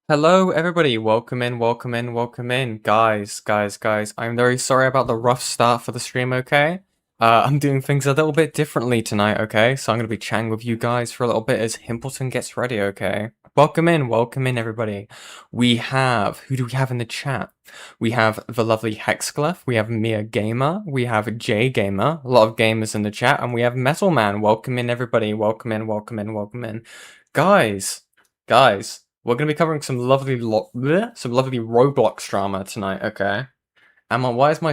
Hello everybody, welcome in. Guys, I'm very sorry about the rough start for the stream, okay? I'm doing things a little bit differently tonight, okay? So I'm gonna be chatting with you guys for a little bit as Himpleton gets ready, okay? Welcome in everybody. Who do we have in the chat? We have the lovely Hexglyph, we have Mia Gamer, we have Jay Gamer, a lot of gamers in the chat, and we have Metal Man. Welcome in everybody, welcome in. Guys, we're gonna be covering some lovely Roblox drama tonight, okay? Emma, why is my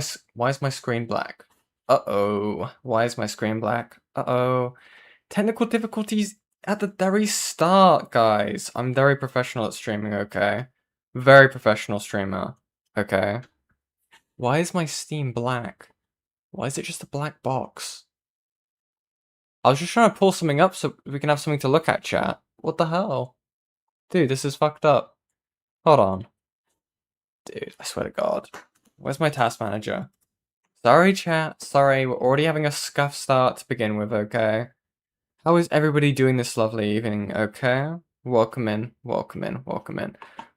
screen black? Uh-oh. Why is my screen black? Uh-oh. Technical difficulties at the very start, guys. I'm very professional at streaming, okay? Very professional streamer, okay? Why is my Steam black? Why is it just a black box? I was just trying to pull something up so we can have something to look at, chat. What the hell? Dude, this is fucked up. Hold on. Dude, I swear to God. Where's my task manager? Sorry, chat. Sorry, we're already having a scuff start to begin with, okay? How is everybody doing this lovely evening, okay? Welcome in.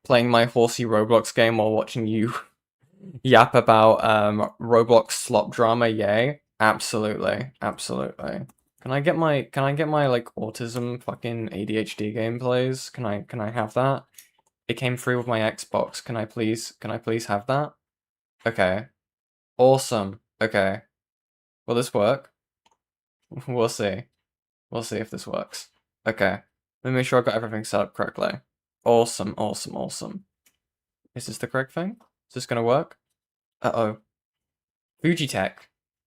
Playing my horsey Roblox game while watching you yap about Roblox slop drama, yay. Absolutely. Can I get my like autism fucking ADHD gameplays? Can I have that? It came free with my Xbox. Can I please have that? Okay. Awesome. Okay. Will this work? We'll see. We'll see if this works. Okay. Let me make sure I've got everything set up correctly. Awesome. Is this the correct thing? Is this gonna work? Uh-oh. Fujitech.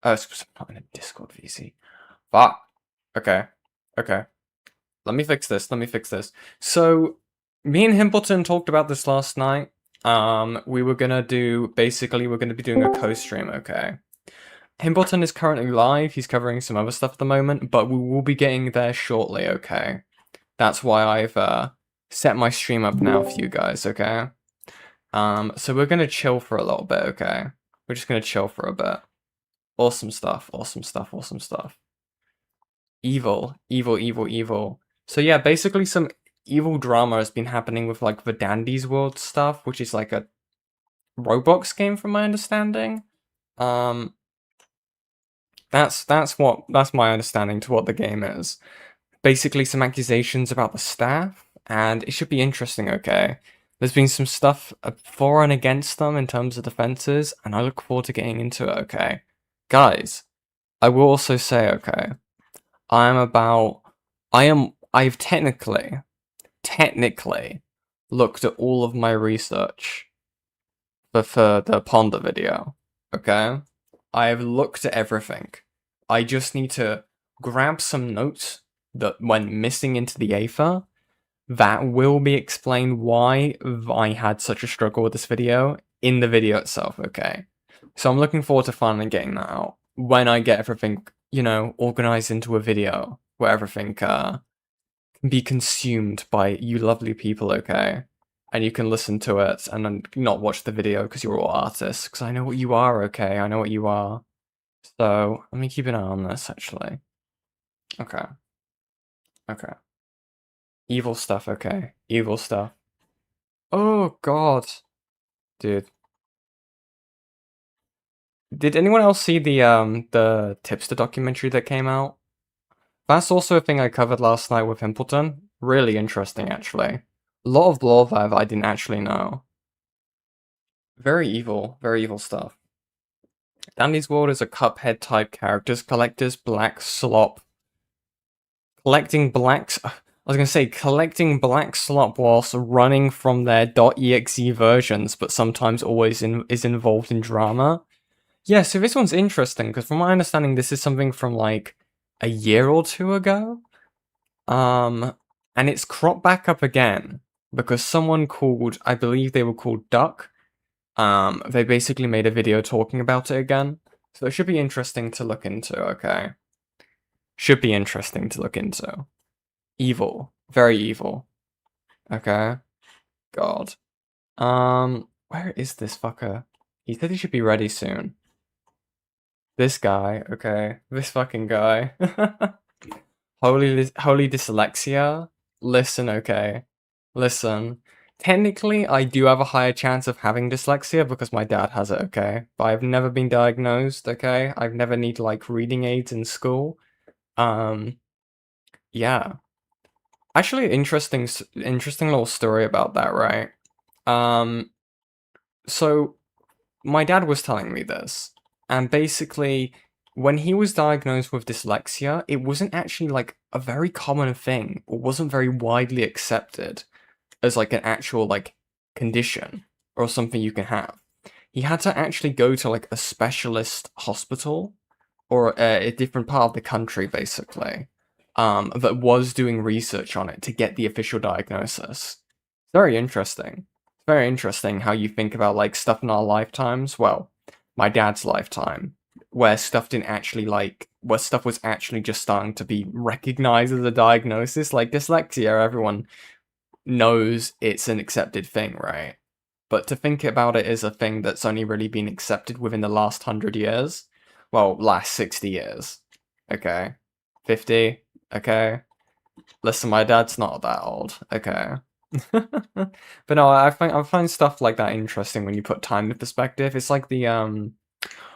Oh, it's not in a Discord VC. Fuck. Okay. Let me fix this. So, me and Himpleton talked about this last night. We were gonna do, basically, we're gonna be doing a co-stream, okay? Himpleton is currently live, he's covering some other stuff at the moment, but we will be getting there shortly, okay? That's why I've, set my stream up now for you guys, okay? So we're gonna chill for a little bit, okay? We're just gonna chill for a bit. Awesome stuff. Evil. So yeah, basically some evil drama has been happening with like the DANDYSWORLD stuff, which is like a Roblox game from my understanding. That's my understanding to what the game is. Basically some accusations about the staff, and it should be interesting, okay? There's been some stuff for and against them in terms of defenses, and I look forward to getting into it, okay? Guys, I will also say, okay, I've technically looked at all of my research for the Ponder video, okay? I've looked at everything. I just need to grab some notes that went missing into the Aether, that will be explained why I had such a struggle with this video in the video itself, okay? So I'm looking forward to finally getting that out when I get everything, you know, organized into a video where everything can be consumed by you lovely people, okay? And you can listen to it and then not watch the video because you're all artists, because I know what you are, okay? I know what you are. So let me keep an eye on this, actually. Okay. Okay. Evil stuff, okay. Evil stuff. Oh, God. Dude. Did anyone else see the Tipster documentary that came out? That's also a thing I covered last night with Himpleton. Really interesting, actually. A lot of lore there that I didn't actually know. Very evil stuff. Dandy's World is a Cuphead type characters, collectors, black slop. Collecting black slop whilst running from their .exe versions, but sometimes always is involved in drama. Yeah, so this one's interesting, because from my understanding, this is something from, like, a year or two ago. And it's cropped back up again, because someone called, I believe they were called Duck, they basically made a video talking about it again. So it should be interesting to look into, okay? Should be interesting to look into. Evil. Very evil. Okay? God. Where is this fucker? He said he should be ready soon. This guy, okay. This fucking guy. Holy dyslexia? Listen, okay. Listen. Technically, I do have a higher chance of having dyslexia because my dad has it, okay? But I've never been diagnosed, okay? I've never needed, like, reading aids in school. Yeah. Actually, interesting little story about that, right? So my dad was telling me this, and basically, when he was diagnosed with dyslexia, it wasn't actually, like, a very common thing, or wasn't very widely accepted as, like, an actual, like, condition, or something you can have. He had to actually go to, like, a specialist hospital, or a different part of the country, basically, that was doing research on it to get the official diagnosis. Very interesting. Very interesting how you think about, like, stuff in our lifetimes. Well, my dad's lifetime, where stuff didn't actually, like, where stuff was actually just starting to be recognized as a diagnosis. Like, dyslexia, everyone knows it's an accepted thing, right? But to think about it as a thing that's only really been accepted within the last 100 years, well, last 60 years, okay? 50, okay? Listen, my dad's not that old, okay? But no, I find stuff like that interesting when you put time in perspective. It's like the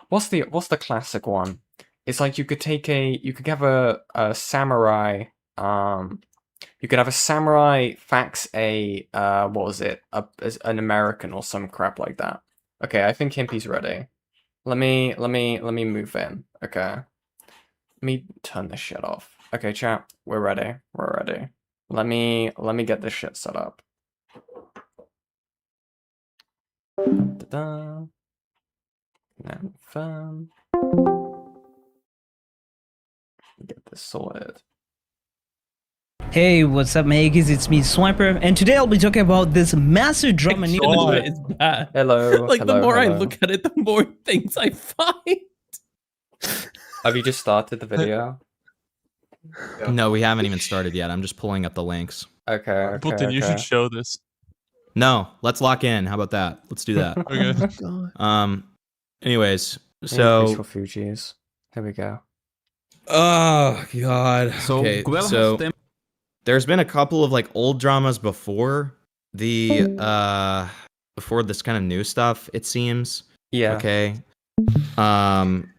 what's the classic one? It's like you could have a samurai you could have a samurai fax a what was it? An American or some crap like that. Okay, I think Himpy's ready. Let me move in. Okay. Let me turn this shit off. Okay, chat, we're ready. We're ready. Let me get this shit set up. Da-da. Confirm. Get this sorted. Hey, what's up, Maggies? It's me, Swiper, and today I'll be talking about this massive drama news. It's bad. Hello. Like, hello, the more hello. I look at it, the more things I find. Have you just started the video? No, we haven't even started yet. I'm just pulling up the links. Okay, Himpleton, you should show this. No, let's lock in. How about that? Let's do that. Okay. Anyways, so Fuji's. Here we go. oh god. So, Okay, Gwel so has there's been a couple of like old dramas before the before this kind of new stuff, it seems. Yeah. Okay. I'm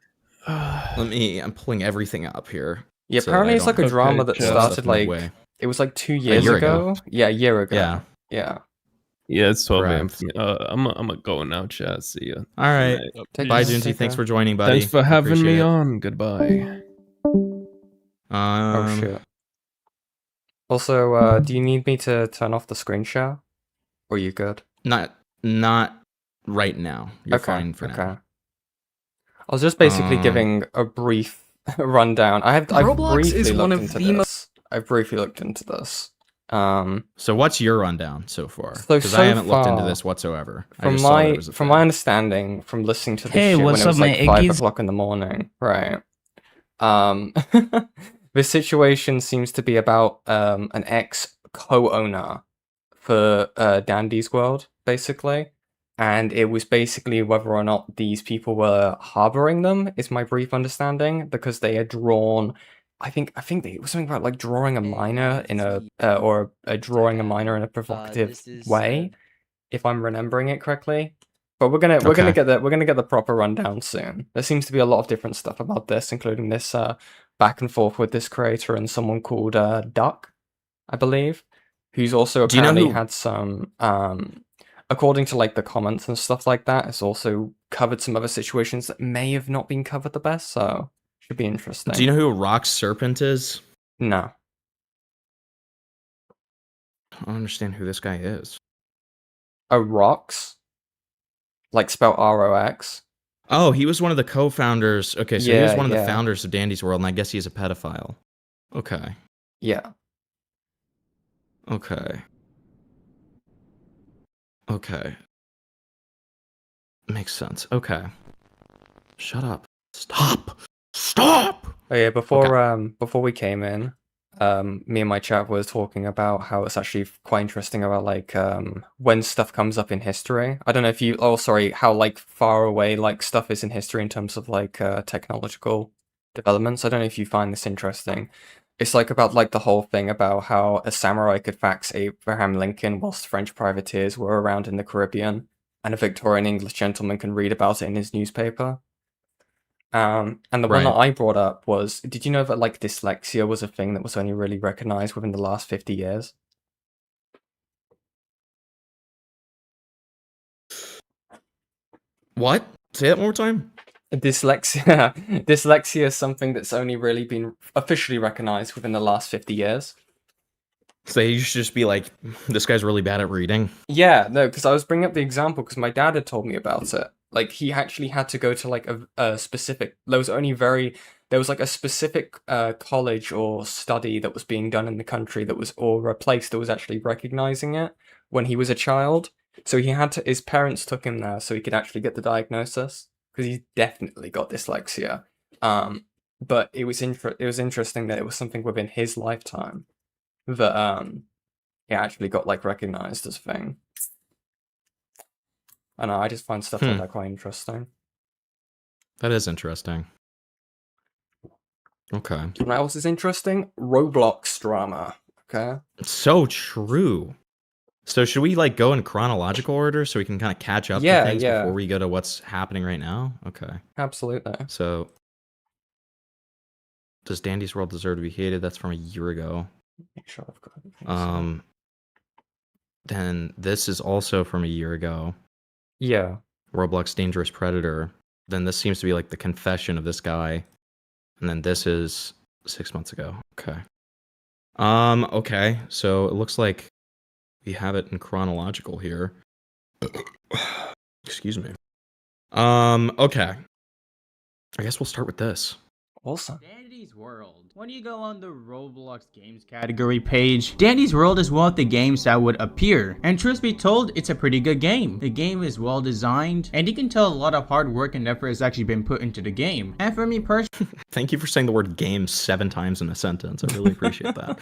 pulling everything up here. Yeah, so apparently it's like a Okay, drama that yeah. started like Midway. it was like 2 years year ago. ago. Yeah, a year ago. Yeah. Yeah. Yeah, it's 12 a.m. Correct. for me. I'm gonna go now, chat. See ya. All right. Take Bye, care. Junji. Thanks for joining, buddy. Thanks for having Appreciate me it. on. Goodbye. Oh shit. Also, do you need me to turn off the screen share? Or are you good? Not right now. You're fine for now. I was just basically giving a brief rundown. I've Roblox briefly is one looked of into the this. I've briefly looked into this. So what's your rundown so far? So Because I haven't looked into far, this whatsoever. I From just saw that it was a from thing. my understanding, from listening to this Hey, shit when what's it was up, my like 5 Iggies? o'clock in the morning, right? This situation seems to be about an ex co-owner for Dandy's World, basically, and it was basically whether or not these people were harboring them, is my brief understanding, because they had drawn. I think it was something about like drawing a miner in a drawing a miner in a provocative way, if I'm remembering it correctly. But we're gonna Okay. get the proper rundown soon. There seems to be a lot of different stuff about this, including this back and forth with this creator and someone called Duck, I believe, who's also Do you know apparently who- had some according to like the comments and stuff like that, has also covered some other situations that may have not been covered the best, so should be interesting. Do you know who Rock Serpent is? No. I don't understand who this guy is. Oh, Rox? Like spelled ROX? Oh, he was one of the co-founders. Okay, so he was Yeah, one of the yeah. founders of Dandy's World, and I guess he's a pedophile. Okay. Yeah. Okay. Okay. Makes sense. Okay. Shut up. Stop. Stop. Oh yeah, before we came in, me and my chat was talking about how it's actually quite interesting about like when stuff comes up in history. I don't know if you how like far away like stuff is in history in terms of like technological developments. I don't know if you find this interesting. It's like about like the whole thing about how a samurai could fax Abraham Lincoln whilst French privateers were around in the Caribbean, and a Victorian English gentleman can read about it in his newspaper. And the one that Right. I brought up was, did you know that like dyslexia was a thing that was only really recognized within the last 50 years? What? Say that one more time. Dyslexia is something that's only really been officially recognized within the last 50 years. So you should just be like, this guy's really bad at reading. Yeah, no, because I was bringing up the example because my dad had told me about it. Like, he actually had to go to like a specific, there was like a specific college or study that was being done in the country that was, or a place that was actually recognizing it when he was a child. So he had to, his parents took him there so he could actually get the diagnosis, because he definitely got dyslexia. But it was interesting that it was something within his lifetime that it actually got like recognized as a thing. I know, I just find stuff like that quite interesting. That is interesting. Okay. You know what else is interesting? Roblox drama. Okay. So true. So should we like go in chronological order so we can kind of catch up Yeah, to things yeah. before we go to what's happening right now? Okay. Absolutely. So does Dandy's World deserve to be hated? That's from a year ago. Make sure I've got everything. Then this is also from a year ago. Yeah. Roblox Dangerous Predator. Then this seems to be like the confession of this guy. And then this is 6 months ago. Okay. Okay. So it looks like we have it in chronological here. Excuse me. Okay. I guess we'll start with this. Awesome. Dandy's World. When you go on the Roblox games category page, Dandy's World is one of the games that would appear. And truth be told, it's a pretty good game. The game is well designed, and you can tell a lot of hard work and effort has actually been put into the game. And for me personally, Thank you for saying the word game 7 times in a sentence. I really appreciate that.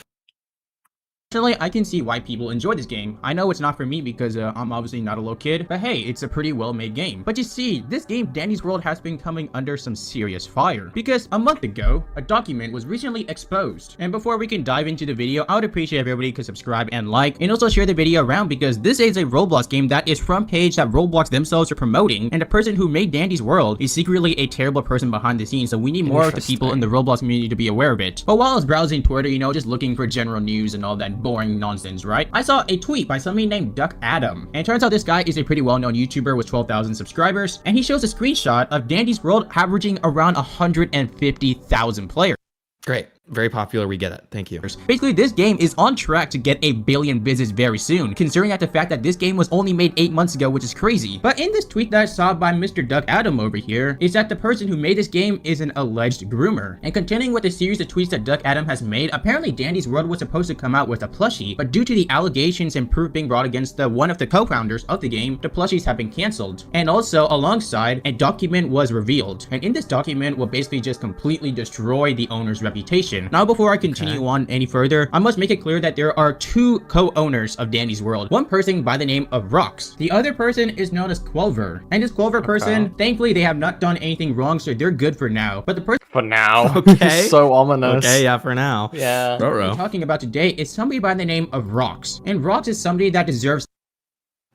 I can see why people enjoy this game. I know it's not for me because I'm obviously not a little kid, but hey, it's a pretty well-made game. But you see, this game, Dandy's World, has been coming under some serious fire. Because a month ago, a document was recently exposed. And before we can dive into the video, I would appreciate if everybody could subscribe and like, and also share the video around, because this is a Roblox game that is from page that Roblox themselves are promoting, and the person who made Dandy's World is secretly a terrible person behind the scenes, so we need more of the people in the Roblox community to be aware of it. But while I was browsing Twitter, you know, just looking for general news and all that boring nonsense, right? I saw a tweet by somebody named Duck Adam, and it turns out this guy is a pretty well-known YouTuber with 12,000 subscribers, and he shows a screenshot of Dandy's World averaging around 150,000 players. Great. Very popular, we get it. Thank you. Basically, this game is on track to get 1 billion visits very soon, considering that the fact that this game was only made 8 months ago, which is crazy. But in this tweet that I saw by Mr. Duck Adam over here, is that the person who made this game is an alleged groomer. And continuing with the series of tweets that Duck Adam has made, apparently Dandy's World was supposed to come out with a plushie, but due to the allegations and proof being brought against one of the co-founders of the game, the plushies have been cancelled. And also, alongside, a document was revealed. And in this document will basically just completely destroy the owner's reputation. Now, before I continue on any further, I must make it clear that there are 2 co-owners of Dandy's World. One person by the name of Rox. The other person is known as Quelver. And this Quelver person, thankfully, they have not done anything wrong, so they're good for now. But the person For now. Okay. So ominous. Okay, yeah, for now. Yeah. we're talking about today is somebody by the name of Rox. And Rox is somebody that deserves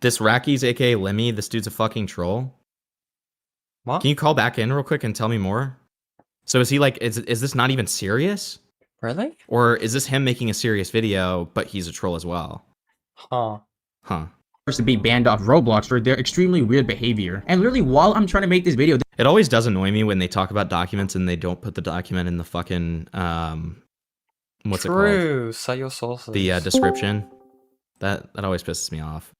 This Racky's aka Lemmy, this dude's a fucking troll. What? Can you call back in real quick and tell me more? So is he like, is this not even serious? Really? Or is this him making a serious video, but he's a troll as well? Huh. Huh. to be banned off Roblox for their extremely weird behavior. And literally, while I'm trying to make this video, It always does annoy me when they talk about documents and they don't put the document in the fucking, what's it called? True. Cite your sources. The description. That always pisses me off.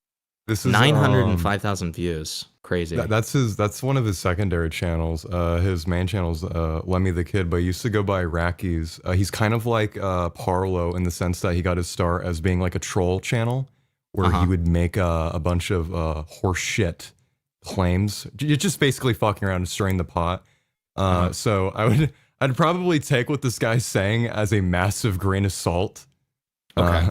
This is 905,000 views. Crazy. That's one of his secondary channels. His main channel's Lemmy the Kid, but he used to go by Racky's. He's kind of like Parlo in the sense that he got his start as being like a troll channel where he would make a bunch of horse shit claims. You're just basically fucking around and stirring the pot. So I'd probably take what this guy's saying as a massive grain of salt. Okay.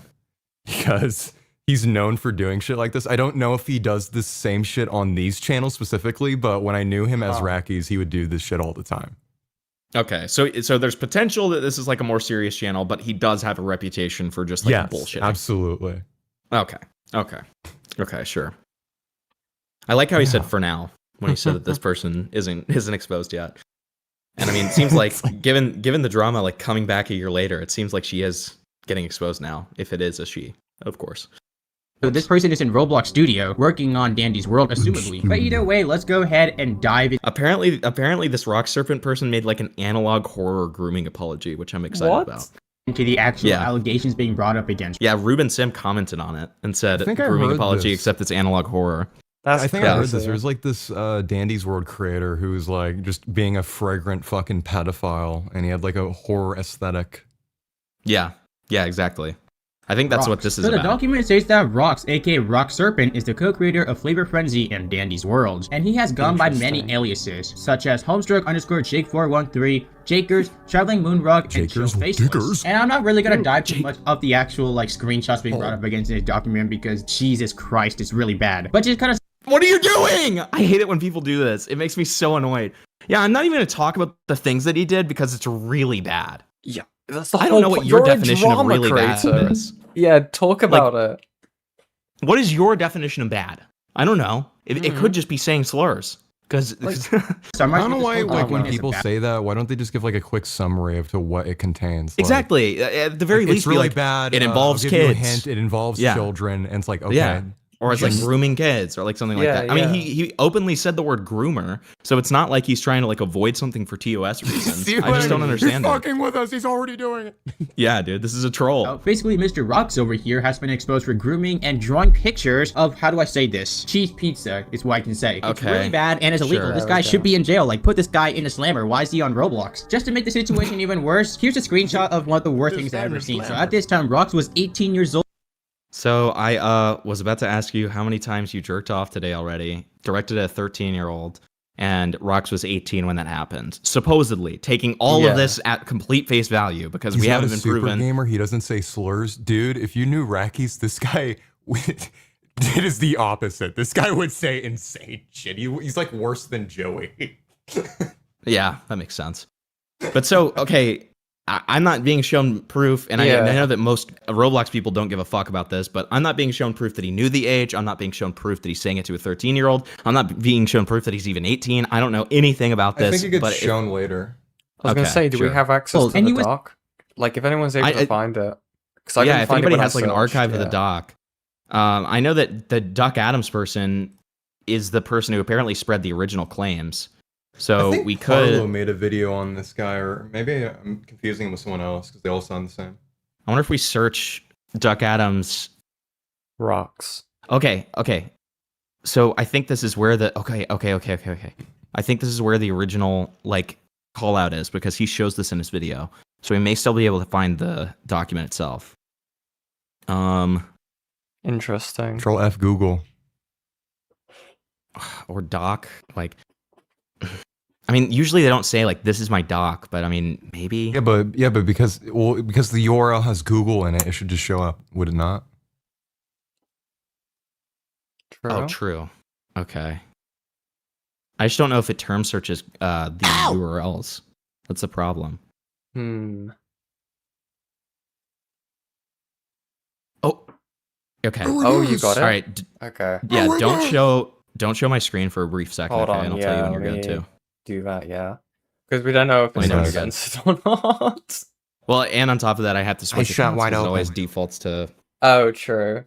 Because he's known for doing shit like this. I don't know if he does this same shit on these channels specifically, but when I knew him as Racky's, he would do this shit all the time. Okay, so there's potential that this is like a more serious channel, but he does have a reputation for just like bullshit. Absolutely. Okay, sure. I like how he said for now when he said that this person isn't exposed yet. And I mean, it seems like given the drama, like coming back a year later, it seems like she is getting exposed now, if it is a she, of course. So this person is in Roblox Studio working on Dandy's World, assumably. But either way, let's go ahead and dive in. Apparently this rock serpent person made like an analog horror grooming apology, which I'm excited about. Into the actual allegations being brought up against. Yeah, Ruben Sim commented on it and said grooming apology, except it's analog horror. I think I heard this. There's like this Dandy's World creator who's like just being a fragrant fucking pedophile, and he had like a horror aesthetic. Yeah, exactly. I think that's what this is about. So the document states that Rox, aka Rock Serpent, is the co-creator of Flavor Frenzy and Dandy's World, and he has gone by many aliases, such as Homestroke_Jake413, Jakers, Traveling Moonrock, and Chill Faceless. And I'm not really gonna dive too much of the actual like screenshots being brought up against this document because Jesus Christ, it's really bad. But just kind of. What are you doing? I hate it when people do this. It makes me so annoyed. Yeah, I'm not even gonna talk about the things that he did because it's really bad. Yeah. That's the I don't know what your definition of really bad is. Yeah, talk about it. What is your definition of bad? I don't know. It could just be saying slurs. Because I don't know why, like, when people say that, why don't they just give like a quick summary of to what it contains? Like, exactly. At the very least, it's really be like, bad. It involves I'll give you a kids. hint, it involves children, and it's like, okay. Yeah. Or it's like grooming kids or like something like that. I mean, he openly said the word groomer, so it's not like he's trying to like avoid something for TOS reasons. I just don't understand He's fucking with us. He's already doing it. Yeah, dude, this is a troll. Basically, Mr. Rox over here has been exposed for grooming and drawing pictures of, how do I say this? Cheese pizza is what I can say. It's really bad and it's illegal. This guy should be in jail. Like, put this guy in a slammer. Why is he on Roblox? Just to make the situation even worse, here's a screenshot of one of the worst things I've ever seen. So at this time, Rox was 18 years old. So I was about to ask you how many times you jerked off today already, directed at a 13-year-old, and Rox was 18 when that happened. Supposedly, taking all of this at complete face value because we haven't been proven. Gamer, he doesn't say slurs. Dude, if you knew Racky's, this guy it is the opposite. This guy would say insane shit. He's like worse than Joey. Yeah, that makes sense. But so, okay, I'm not being shown proof, and I know that most Roblox people don't give a fuck about this, but I'm not being shown proof that he knew the age. I'm not being shown proof that he's saying it to a 13-year-old. I'm not being shown proof that he's even 18. I don't know anything about this. I think it gets shown later. I was going to say, do we have access to the doc? Like, if anyone's able to find it. Yeah, if anybody has like an archive of the doc. I know that the Duck Adams person is the person who apparently spread the original claims. So I think we Carlo could. made a video on this guy, or maybe I'm confusing him with someone else because they all sound the same. I wonder if we search Duck Adams. Rocks. Okay. So I think this is where the okay. I think this is where the original like call out is because he shows this in his video. So we may still be able to find the document itself. Interesting. Control F Google. Or doc, like I mean, usually they don't say like this is my doc, but I mean maybe. Yeah, but because the URL has Google in it, it should just show up, would it not? True. Oh, true. Okay. I just don't know if it term searches the URLs. That's the problem. Oh. Okay. Oh, you got it. All right. Okay. Yeah. Don't show my screen for a brief second. Hold Okay, on. and I'll Yeah, tell you when let you're me good too. do that. Yeah. Because we don't know if I it's know going you're good. against it or not. Well, and on top of that, I have to switch shot accounts wide 'cause it open. always defaults to Oh, true.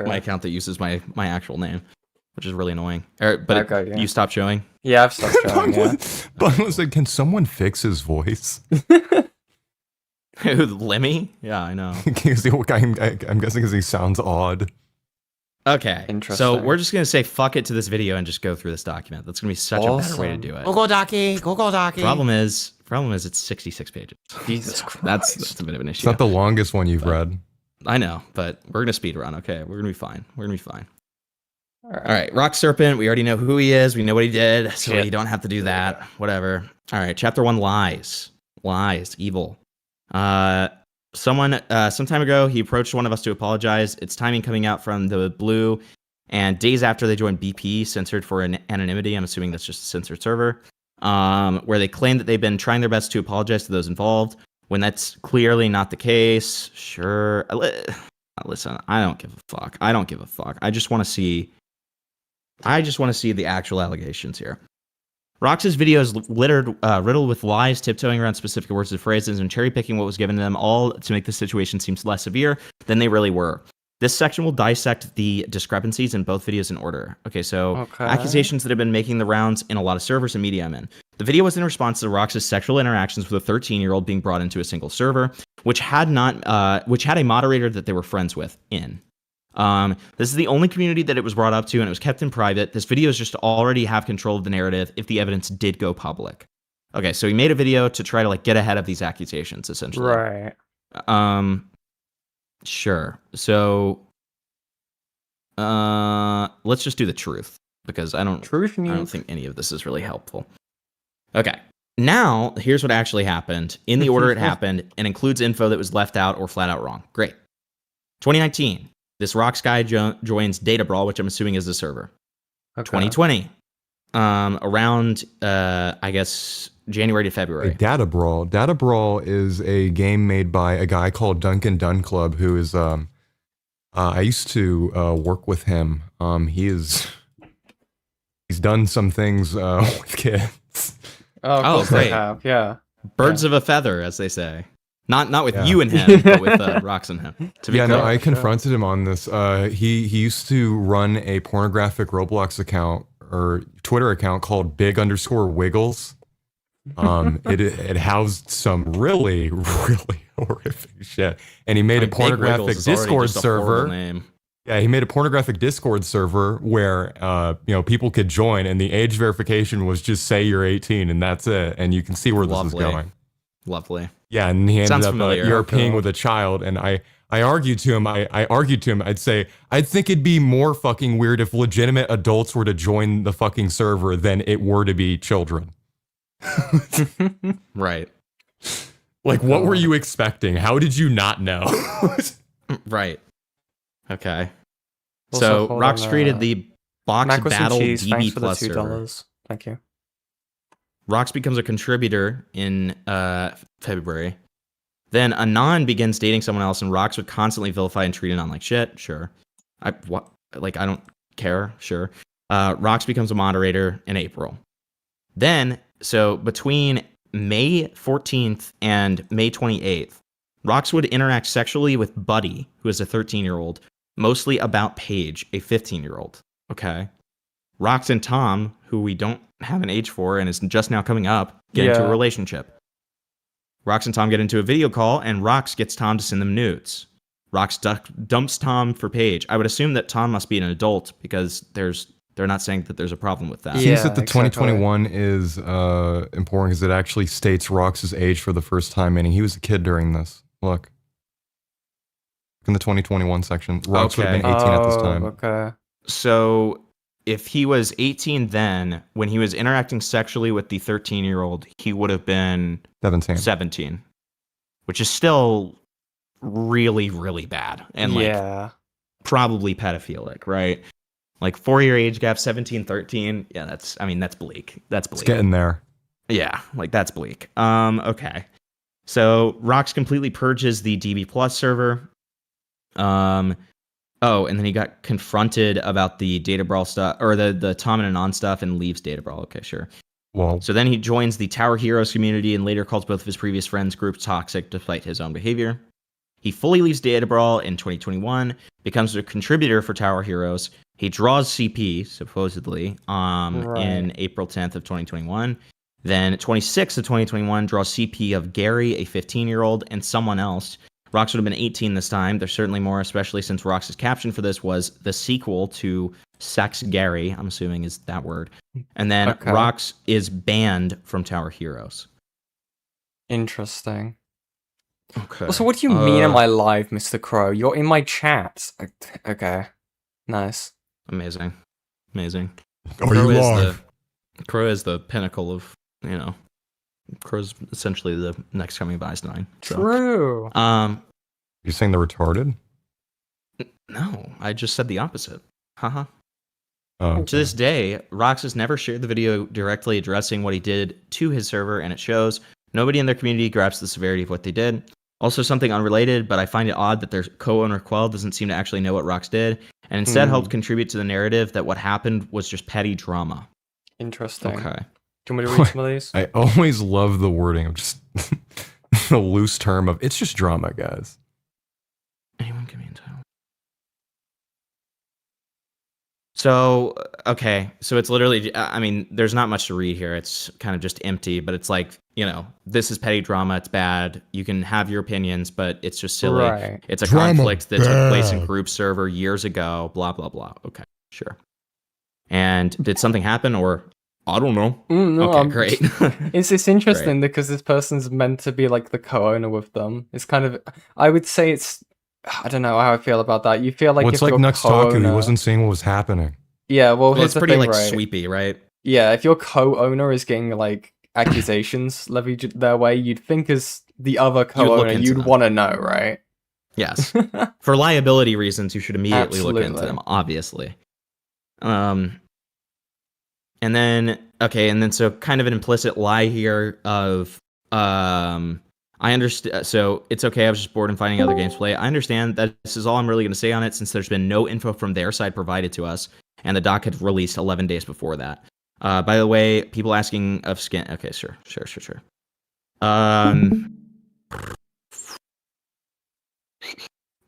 my account that uses my actual name, which is really annoying. But Okay, yeah. you stopped showing. Yeah, I've stopped showing. Yeah. Bun was like, can someone fix his voice? Who, Lemmy? Yeah, I know. Because I'm guessing because he sounds odd. Okay, so Interesting. we're just gonna say fuck it to this video and just go through this document. That's gonna be such a better way to Awesome. do it. Google Docky. Problem is it's 66 pages. Jesus Christ. That's a bit of an It's issue. not the longest one you've read. I know, but we're gonna speed run. Okay, we're gonna be fine. All right. All right, Rock Serpent. We already know who he is. We know what he did, so Shit. you don't have to do that. Whatever. All right, chapter 1: lies, evil. Someone some time ago he approached one of us to apologize. It's timing coming out from the blue, and days after they joined BP, censored for anonymity. I'm assuming that's just a censored server. Where they claim that they've been trying their best to apologize to those involved, when that's clearly not the case. Sure. Listen, I don't give a fuck. I just want to see the actual allegations here. Rox's video is riddled with lies, tiptoeing around specific words and phrases, and cherry-picking what was given to them, all to make the situation seem less severe than they really were. This section will dissect the discrepancies in both videos in order. Okay, so accusations that have been making the rounds in a lot of servers and media I'm in. The video was in response to Rox's sexual interactions with a 13-year-old being brought into a single server, which had a moderator that they were friends with in. This is the only community that it was brought up to, and it was kept in private. This video is just to already have control of the narrative if the evidence did go public. Okay, so he made a video to try to like get ahead of these accusations, essentially. Right. Sure. So, let's just do the truth because I don't think any of this is really helpful. Okay. Now, here's what actually happened in the order it happened and includes info that was left out or flat out wrong. Great. 2019. This Rox guy joins Data Brawl, which I'm assuming is the server. Okay. 2020. Around, I guess, January to February. Data Brawl. Data Brawl is a game made by a guy called Duncan Dunclub, who is I used to work with him. He's done some things with kids. Oh, of course great. they have. Yeah. Birds of a feather, as they say. Not with you and him, but with Rox and him. To be Yeah, clear. no, I confronted him on this. He used to run a pornographic Roblox account or Twitter account called Big_Wiggles. It housed some really horrific shit, and he made a pornographic Discord server. Yeah, he made a pornographic Discord server where people could join, and the age verification was just say you're 18, and that's it, and you can see where this is going. Lovely. Yeah, and he ended Sounds up familiar. you're peeing with a child, and I argued to him. I argued to him. I'd say I think it'd be more fucking weird if legitimate adults were to join the fucking server than it were to be children. Right. Like, what were you expecting? How did you not know? Right. Okay. Also, So hold Rox on, created the Box Mac with some Battle cheese. Thanks DB for the Plus server. $2. Thank you. Rox becomes a contributor in February. Then Anon begins dating someone else, and Rox would constantly vilify and treat Anon like shit. Sure. I don't care. Sure. Rox becomes a moderator in April. Then, so between May 14th and May 28th, Rox would interact sexually with Buddy, who is a 13-year-old, mostly about Paige, a 15-year-old. Okay. Rox and Tom, who we don't have an age for and is just now coming up, get into a relationship. Rox and Tom get into a video call, and Rox gets Tom to send them nudes. Rox dumps Tom for Paige. I would assume that Tom must be an adult because they're not saying that there's a problem with that. Seems that the 2021 is important because it actually states Rox's age for the first time, meaning he was a kid during this. Look. In the 2021 section, Rox would have been 18 at this time. Okay. So if he was 18 then, when he was interacting sexually with the 13-year-old, he would have been 17, which is still really, really bad. And like probably pedophilic, right? Like 4-year age gap, 17, 13. Yeah, that's bleak. That's bleak. It's getting there. Yeah, like that's bleak. Okay. So Rox completely purges the DB Plus server. And then he got confronted about the Data Brawl stuff, or the Tom and Anon stuff, and leaves Data Brawl. Okay, sure. Well, so then he joins the Tower Heroes community and later calls both of his previous friends group toxic despite his own behavior. He fully leaves Data Brawl in 2021, becomes a contributor for Tower Heroes. He draws CP, supposedly, in April 10th of 2021. Then 26th of 2021, draws CP of Gary, a 15-year-old, and someone else. Rox would have been 18 this time. There's certainly more, especially since Rox's caption for this was the sequel to Sex Gary, I'm assuming is that word. And then Rox is banned from Tower Heroes. Interesting. Okay. So what do you mean am I live, Mr. Crow? You're in my chat. Okay. Nice. Amazing. Are you live? Crow is the pinnacle of, Crow's essentially the next coming of Ice 9. So. True. You're saying they're retarded? No, I just said the opposite. Haha. Okay. To this day, Rox has never shared the video directly addressing what he did to his server, and it shows. Nobody in their community grasps the severity of what they did. Also, something unrelated, but I find it odd that their co-owner Quell doesn't seem to actually know what Rox did, and instead helped contribute to the narrative that what happened was just petty drama. Interesting. Okay. Do you want me to read some of these? I always love the wording of just the loose term of it's just drama, guys. Anyone give me a title? So, okay. So it's literally, there's not much to read here. It's kind of just empty, but it's like, this is petty drama. It's bad. You can have your opinions, but it's just silly. Right. It's a conflict that took place in group server years ago, blah, blah, blah. Okay, sure. And did something happen or... I don't know. No, okay, great. It's interesting because this person's meant to be like the co-owner with them. It's kind of, I would say it's, I don't know how I feel about that. You feel like well, it's like Nuxtaku, he wasn't seeing what was happening. Yeah, well here's it's the pretty thing, like right? sweepy, right? Yeah, if your co-owner is getting like accusations levied their way, you'd think as the other co-owner, you'd want to know, right? Yes. For liability reasons, you should immediately look into them, obviously. And then so kind of an implicit lie here of, I understand, so it's okay, I was just bored and finding other games to play. I understand that this is all I'm really going to say on it since there's been no info from their side provided to us, and the doc had released 11 days before that. By the way, people asking of skin, okay, sure.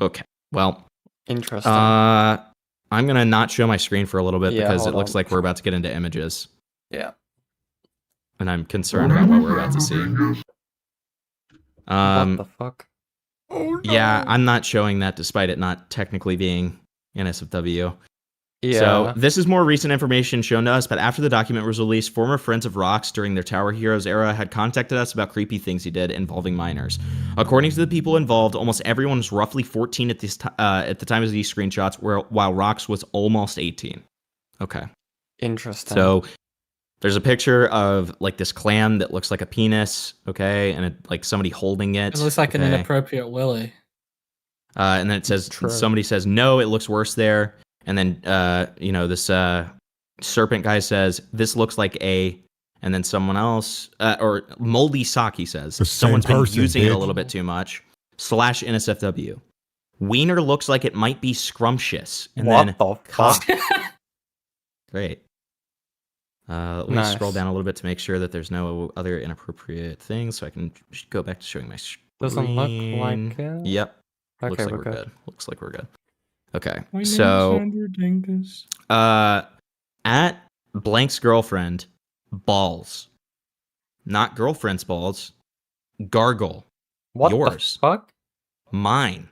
Okay, well. Interesting. I'm going to not show my screen for a little bit because it looks like we're about to get into images. Yeah. And I'm concerned about what we're about to see. What the fuck? Oh, no. Yeah, I'm not showing that despite it not technically being NSFW. Yeah. So this is more recent information shown to us, but after the document was released, former friends of Rox during their Tower Heroes era had contacted us about creepy things he did involving minors. According to the people involved, almost everyone was roughly 14 at the time of these screenshots, while Rox was almost 18. Okay. Interesting. So there's a picture of like this clam that looks like a penis, okay, and like somebody holding it. It looks like an inappropriate willy. And then it says, somebody says, no, it looks worse there. And then, this serpent guy says, this looks like a, and then someone else, or Moldy Saki says, someone's been using it a little bit too much, /NSFW. Wiener looks like it might be scrumptious. And what then, the fuck? Great. Let me scroll down a little bit to make sure that there's no other inappropriate things, so I can go back to showing my screen. Doesn't look like it. Yep. Okay, looks like we're good. Looks like we're good. Okay, so At blank's girlfriend, balls. Not girlfriend's balls. Gargle. What Yours. the fuck? Mine.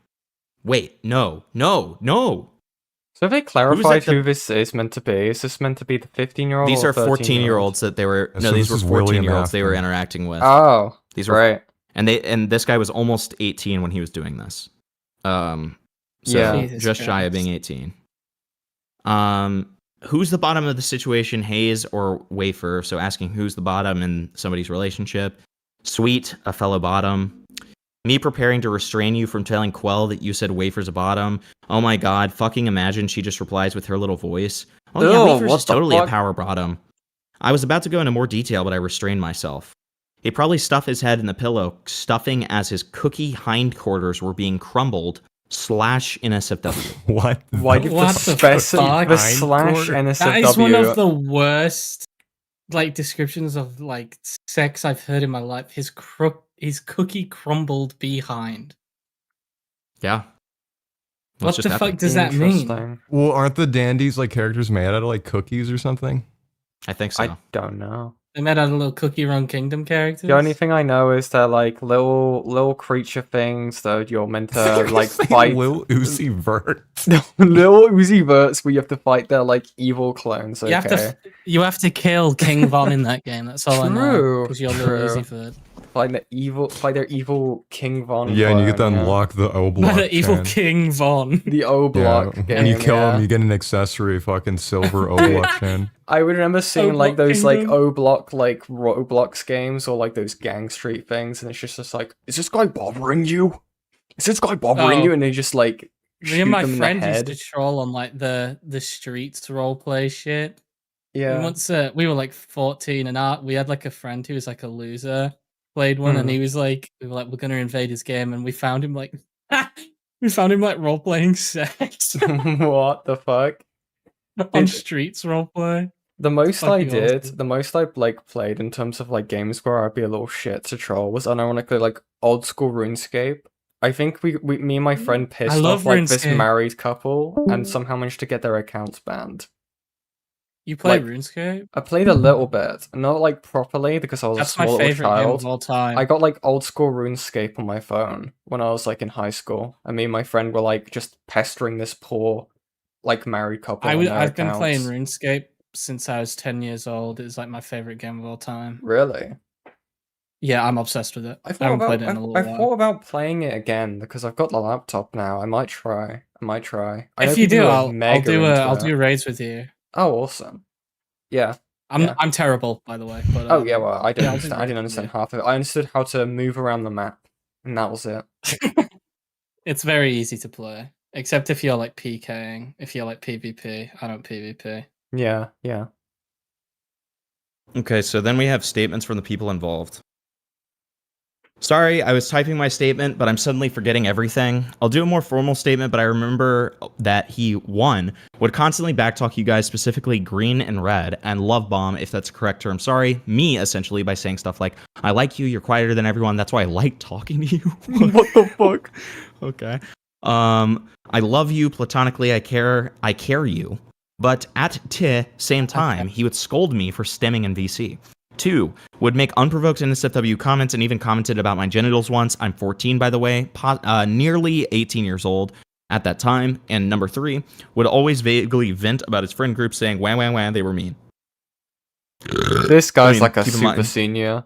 Wait, no. So have they clarified who this is meant to be? Is this meant to be the 15-year-old? These or are 14-year-olds that they were. So No, these this were is William 14-year-olds they were Afton. interacting with. Oh, These were right. and this guy was almost 18 when he was doing this. So Yeah. Jesus just shy of Christ. being 18. Who's the bottom of the situation, Hayes or Wafer? So asking who's the bottom in somebody's relationship. Sweet, a fellow bottom. Me preparing to restrain you from telling Quell that you said Wafer's a bottom. Oh my god, fucking imagine she just replies with her little voice. Oh yeah, Ew, Wafer's what is the totally fuck? a power bottom. I was about to go into more detail, but I restrained myself. He'd probably stuff his head in the pillow, stuffing as his cookie hindquarters were being crumbled / NSFW. What? Why did What the, the specify fuck? the slash NSFW? That is one of the worst, like, descriptions of like sex I've heard in my life. His cookie crumbled behind. Yeah. What the fuck does that mean? Interesting. Well, aren't the dandies like characters made out of like cookies or something? I think so. I don't know. They made out of little Cookie Run Kingdom characters. The only thing I know is they're like little creature things that you're meant to like fight. Lil Uzi Vert. Little Uzi Verts where you have to fight their like evil clones. Okay. you have to kill King Von in that game. That's all I know. True, Because you're true. Little Uzi Vert. fight their evil King Von. Yeah, and you get to clone, yeah. unlock the O block. The evil chain. King Von. The O block game. And you kill yeah. him, you get an accessory, fucking silver O block chain. I would remember seeing like O-Block those like Kingdom. O block like Roblox games or like those Gang Street things, and it's just like, is this guy bothering you? Is this guy bothering Oh. you? And they just like Me shoot and my them in the friend used head. to troll on like the streets roleplay shit. Yeah. And once we were like 14 and we had like a friend who was like a loser, played one, and Mhm. he was like, we were like, we're gonna invade his game, and we found him like role playing sex What the fuck? on Did- streets roleplay. The most I fucking did, awesome. the most I like played in terms of like games where I'd be a little shit to troll was unironically like old school RuneScape. I think me and my friend pissed love off like this RuneScape. married couple and somehow managed to get their accounts banned. You play Like, RuneScape? I played a little bit, not like properly because I was That's a small my little favorite game child. of all time. I got like old school RuneScape on my phone when I was like in high school, and me and my friend were like just pestering this poor like married couple. on their I've been playing accounts. RuneScape since I was 10 years old. It's like my favorite game of all time. Really? Yeah, I'm obsessed with it. I I thought haven't about played it in a little I while. thought about playing it again because I've got the laptop now. I might try. I know If you people do, are I'll mega do into I'll it. do raids with you. Oh, awesome. Yeah. I'm Yeah. I'm terrible, by the way. But Oh yeah. Well, I didn't yeah, I'll do understand. I raids didn't with understand you. half of it. I understood how to move around the map, and that was it. It's very easy to play, except if you're like PKing. If you're like PvP, I don't PvP. Yeah. Yeah. Okay, so then we have statements from the people involved. Sorry, I was typing my statement, but I'm suddenly forgetting everything. I'll do a more formal statement, but I remember that he, one, would constantly backtalk you guys, specifically Green and Red, and love bomb, if that's a correct term. Sorry, me, essentially, by saying stuff like, I like you, you're quieter than everyone, that's why I like talking to you. What the fuck? Okay. I love you, platonically, I care you. But at same time, he would scold me for stemming in VC. 2, would make unprovoked NSFW comments and even commented about my genitals once. I'm 14, by the way, nearly 18 years old at that time. And number 3, would always vaguely vent about his friend group saying, wah, wah, wah, they were mean. This guy's I mean, like a keep in super mind- senior.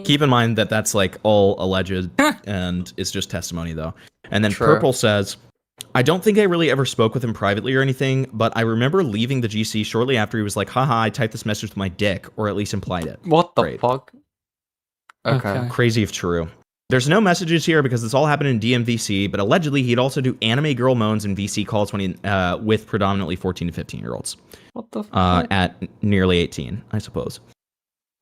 Keep in mind that that's like all alleged and it's just testimony though. And then True. Purple says, I don't think I really ever spoke with him privately or anything, but I remember leaving the GC shortly after he was like, haha, I typed this message with my dick, or at least implied it. What the Great. fuck? Okay. Okay. Crazy if true. There's no messages here because this all happened in DMVC, but allegedly he'd also do anime girl moans in VC calls when he, with predominantly 14 to 15 year olds. What the fuck? At nearly 18, I suppose.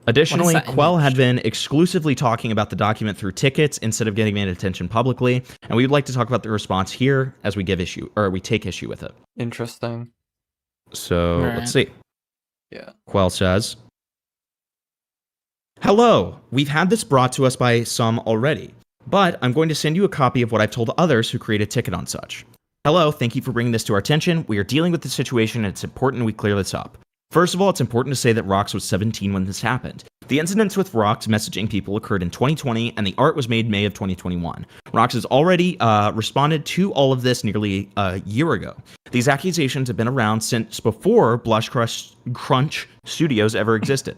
Additionally, that Quell image? had been exclusively talking about the document through tickets instead of getting made attention publicly, and we would like to talk about the response here as we take issue with it. Interesting. So Right. let's see. Yeah. Quell says, hello, we've had this brought to us by some already, but I'm going to send you a copy of what I've told others who created a ticket on such. Hello, thank you for bringing this to our attention. We are dealing with the situation and it's important we clear this up. First of all, it's important to say that Rox was 17 when this happened. The incidents with Rox messaging people occurred in 2020 and the art was made May of 2021. Rox has already responded to all of this nearly a year ago. These accusations have been around since before Blush Crunch Studios ever existed.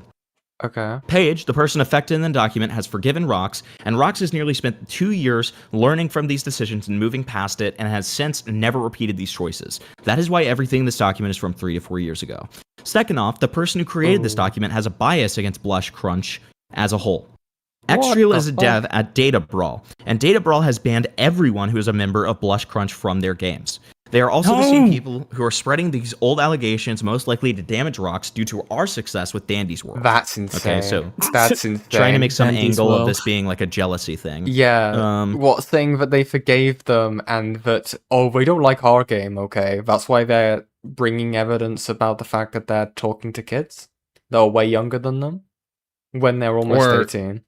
Okay. Paige, the person affected in the document, has forgiven Rox, and Rox has nearly spent 2 years learning from these decisions and moving past it, and has since never repeated these choices. That is why everything in this document is from 3 to 4 years ago. Second off, the person who created this document has a bias against Blush Crunch as a whole. Xreal is a dev at Data Brawl, and Data Brawl has banned everyone who is a member of Blush Crunch from their games. They are also the same people who are spreading these old allegations most likely to damage Rox due to our success with Dandy's World. That's insane. Okay, so that's insane. trying to make some Dandy's angle of World. this being like a jealousy thing. Yeah. What, saying that they forgave them and that, oh, they don't like our game, okay? That's why they're bringing evidence about the fact that they're talking to kids that are way younger than them when they're almost Or- 18.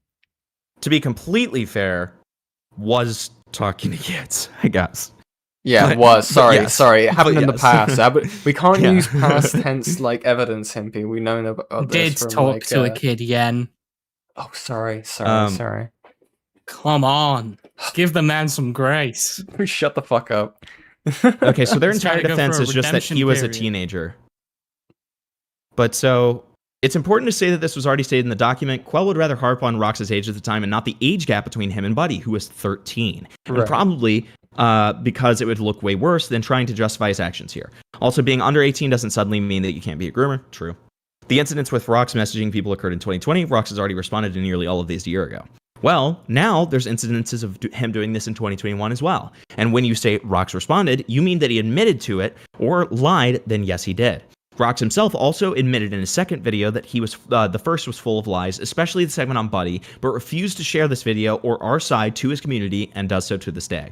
To be completely fair, was talking to kids, I guess. Yeah, it But- was. but Sorry, yes. sorry. It happened But in the yes. past. But we can't Yeah. use past tense like evidence, Himpy. We know about this Did from, talk like, to a kid, Yen. Oh, sorry. Um, Come on. Give the man some grace. Shut the fuck up. Okay, so their He's trying entire to go defense for a is just that redemption he was a period. teenager. But so, it's important to say that this was already stated in the document. Quell would rather harp on Rox's age at the time and not the age gap between him and Buddy, who was 13. Right. And probably because it would look way worse than trying to justify his actions here. Also, being under 18 doesn't suddenly mean that you can't be a groomer. True. The incidents with Rox messaging people occurred in 2020. Rox has already responded to nearly all of these a year ago. Well, now there's incidences of him doing this in 2021 as well. And when you say Rox responded, you mean that he admitted to it or lied, then yes, he did. Rox himself also admitted in his second video that he was the first was full of lies, especially the segment on Buddy, but refused to share this video or our side to his community and does so to this day.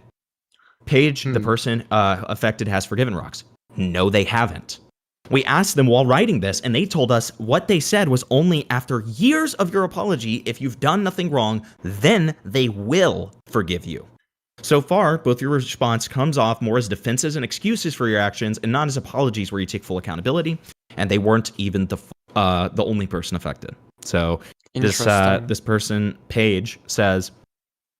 Paige, the person affected, has forgiven Rox. No, they haven't. We asked them while writing this, and they told us what they said was only after years of your apology, if you've done nothing wrong, then they will forgive you. So far, both your response comes off more as defenses and excuses for your actions and not as apologies where you take full accountability, and they weren't even the only person affected. So this person, Paige, says,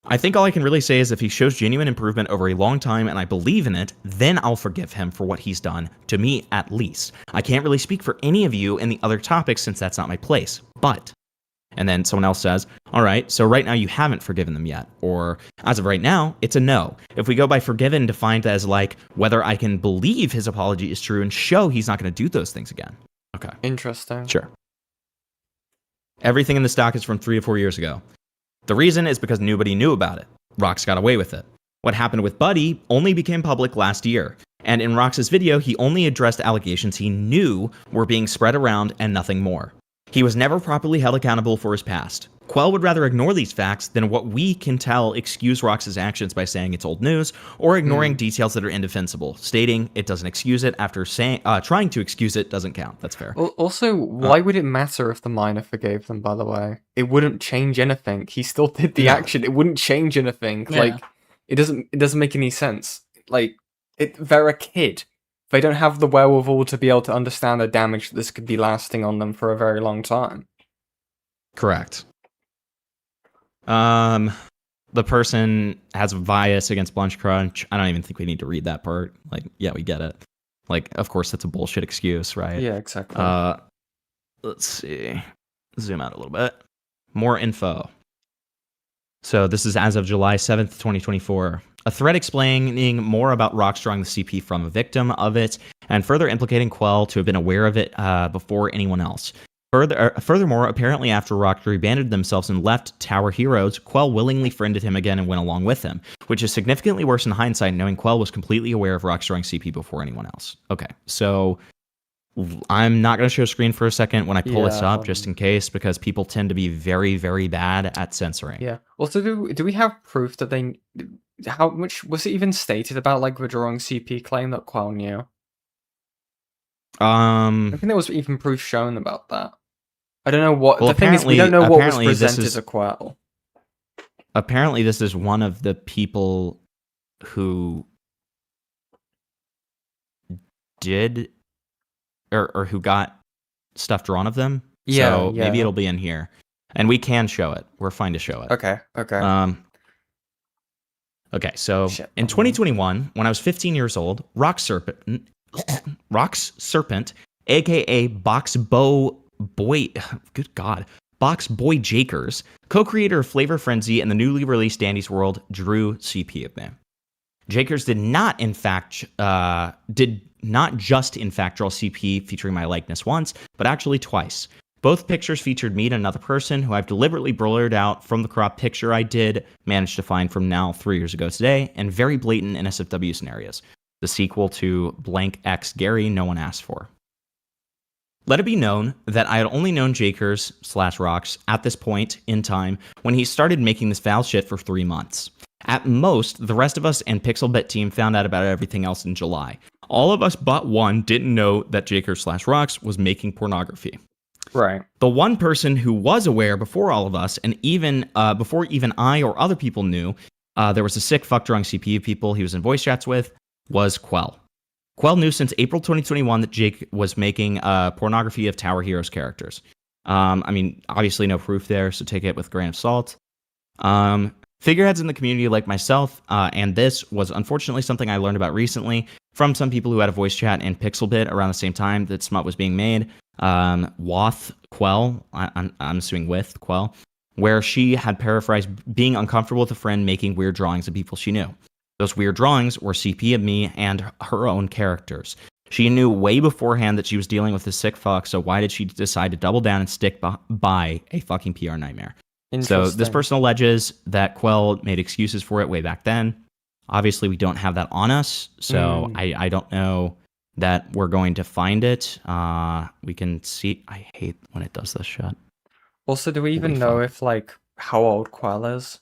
I think all I can really say is if he shows genuine improvement over a long time and I believe in it, then I'll forgive him for what he's done, to me at least. I can't really speak for any of you in the other topics since that's not my place, but... And then someone else says, all right, so right now you haven't forgiven them yet. Or, as of right now, it's a no. If we go by forgiven defined as, like, whether I can believe his apology is true and show he's not going to do those things again. Okay. Interesting. Sure. Everything in this doc is from 3 to 4 years ago. The reason is because nobody knew about it. Rox got away with it. What happened with Buddy only became public last year. And in Rox's video, he only addressed allegations he knew were being spread around and nothing more. He was never properly held accountable for his past. Quell would rather ignore these facts than what we can tell excuse Rox's actions by saying it's old news, or ignoring details that are indefensible, stating it doesn't excuse it after saying trying to excuse it doesn't count. That's fair. Well, also, why would it matter if the minor forgave them, by the way? It wouldn't change anything. He still did the action. It wouldn't change anything. Yeah. Like, it doesn't make any sense. Like, they're a kid. They don't have the wherewithal to be able to understand the damage that this could be lasting on them for a very long time. Correct. The person has a bias against Blush Crunch. I don't even think we need to read that part. Like, yeah, we get it. Like, of course, that's a bullshit excuse, right? Yeah, exactly. Let's see. Zoom out a little bit. More info. So this is as of July 7th, 2024. A thread explaining more about Rox drawing the CP from a victim of it, and further implicating Quell to have been aware of it before anyone else. Furthermore, apparently after Rox rebanded themselves and left Tower Heroes, Quell willingly friended him again and went along with him, which is significantly worse in hindsight, knowing Quell was completely aware of Rox drawing CP before anyone else. Okay, so I'm not going to show a screen for a second when I pull this up, just in case, because people tend to be very, very bad at censoring. Yeah. Also, do we have proof that they... How much... Was it even stated about, like, the drawing CP claim that Quell knew? I think there was even proof shown about that. I don't know what... Well, the thing is, we don't know what was apparently this presented is- to Quell. Apparently, this is one of the people who did or who got stuff drawn of them. Yeah, So yeah. maybe it'll be in here. And we can show it. We're fine to show it. Okay. Okay, so Shit. in 2021, when I was 15 years old, Rock's Serpent, aka Box Boy, good God, Box Boy Jakers, co-creator of Flavor Frenzy and the newly released Dandy's World, drew CP of me. Jakers did not just in fact draw CP featuring my likeness once, but actually twice. Both pictures featured me and another person who I've deliberately blurred out from the crop picture I did manage to find from now 3 years ago today, and very blatant NSFW scenarios. The sequel to Blank X Gary no one asked for. Let it be known that I had only known Jakers/Rocks at this point in time when he started making this foul shit for 3 months. At most, the rest of us and Pixelbit team found out about everything else in July. All of us but one didn't know that Jakers/Rocks was making pornography. Right. The one person who was aware before all of us, and even before even I or other people knew, there was a sick fuck drunk CPU people he was in voice chats with, was Quell. Quell knew since April 2021 that Jake was making pornography of Tower Heroes characters. I mean, obviously no proof there, so take it with a grain of salt. Figureheads in the community like myself, and this was unfortunately something I learned about recently from some people who had a voice chat in Pixelbit around the same time that Smut was being made. Wath Quell, I'm assuming with Quell, where she had paraphrased being uncomfortable with a friend making weird drawings of people she knew. Those weird drawings were CP of me and her own characters. She knew way beforehand that she was dealing with this sick fuck, so why did she decide to double down and stick by a fucking PR nightmare? So this person alleges that Quell made excuses for it way back then. Obviously, we don't have that on us, so I don't know that we're going to find it. We can see. I hate when it does this shit. Also, do we even know if, like, how old Quell is?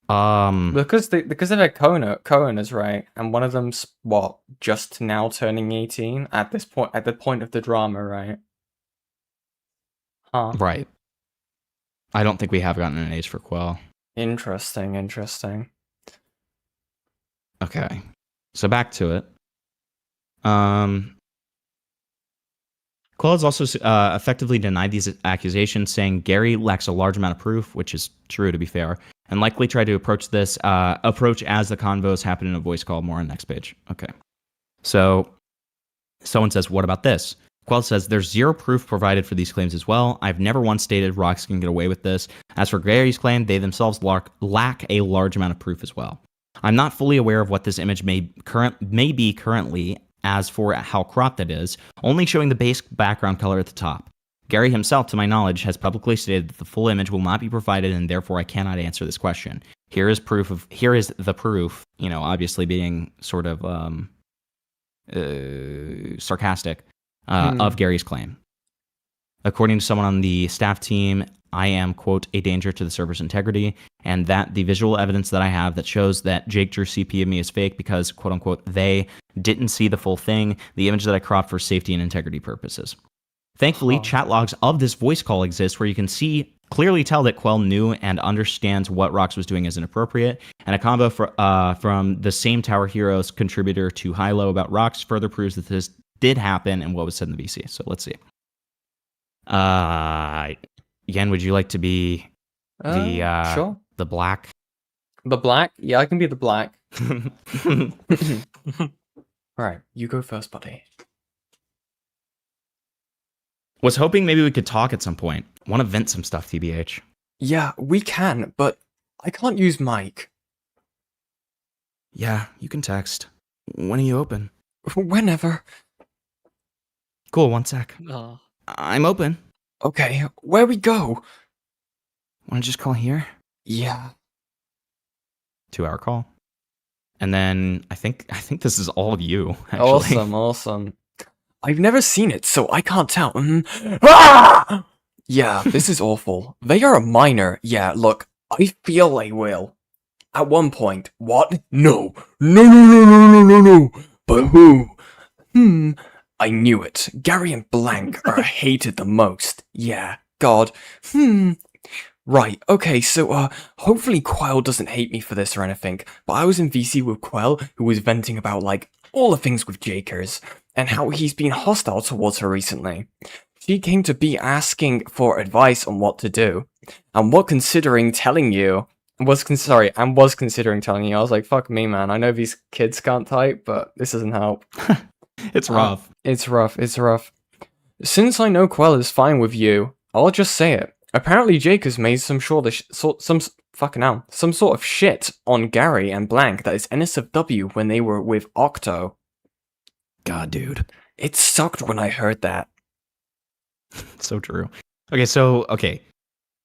Because they're co-owners, right? And one of them's, what, just now turning 18 at this point, at the point of the drama, right? Huh. Right. I don't think we have gotten an age for Quell. Interesting. Okay. So back to it. Quell has also effectively denied these accusations, saying Gary lacks a large amount of proof, which is true to be fair, and likely tried to approach as the convos happen in a voice call. More on next page. Okay. So someone says, what about this? Quell says, there's zero proof provided for these claims as well. I've never once stated Rocks can get away with this. As for Gary's claim, they themselves lack a large amount of proof as well. I'm not fully aware of what this image may be currently, as for how cropped it is, only showing the base background color at the top. Gary himself, to my knowledge, has publicly stated that the full image will not be provided, and therefore I cannot answer this question. Here is the proof, obviously being sort of sarcastic, of Gary's claim. According to someone on the staff team, I am, quote, a danger to the server's integrity, and that the visual evidence that I have that shows that Jake drew CP of me is fake because, quote unquote, they didn't see the full thing, the image that I cropped for safety and integrity purposes. Thankfully, chat logs of this voice call exist where you can clearly tell that Quell knew and understands what Rox was doing is inappropriate, and a combo from the same Tower Heroes contributor to Hilo about Rox further proves that this did happen and what was said in the VC. So let's see. Yen, would you like to be sure. The black? The black? Yeah, I can be the black. Alright, you go first, buddy. Was hoping maybe we could talk at some point. Want to vent some stuff, TBH. Yeah, we can, but I can't use mic. Yeah, you can text. When are you open? Whenever. Cool, 1 sec. Oh. I'm open. Okay, where we go? Want to just call here? Yeah. 2-hour call. And then I think this is all of you, actually. Awesome. I've never seen it, so I can't tell. Ah! Yeah, this is awful. They are a minor. Yeah, look, I feel they will. At one point. What? No. But who? I knew it. Gary and Blank are hated the most. Yeah, God. Right, okay, so, hopefully Quell doesn't hate me for this or anything, but I was in VC with Quell, who was venting about, like, all the things with Jakers, and how he's been hostile towards her recently. She came to be asking for advice on what to do, and was considering telling you. I was considering telling you. I was like, fuck me, man. I know these kids can't type, but this doesn't help. It's rough. It's rough. Since I know Quell is fine with you, I'll just say it. Apparently Jake has made some sort of shit on Gary and Blank that is NSFW when they were with Octo. God, dude. It sucked when I heard that. So true.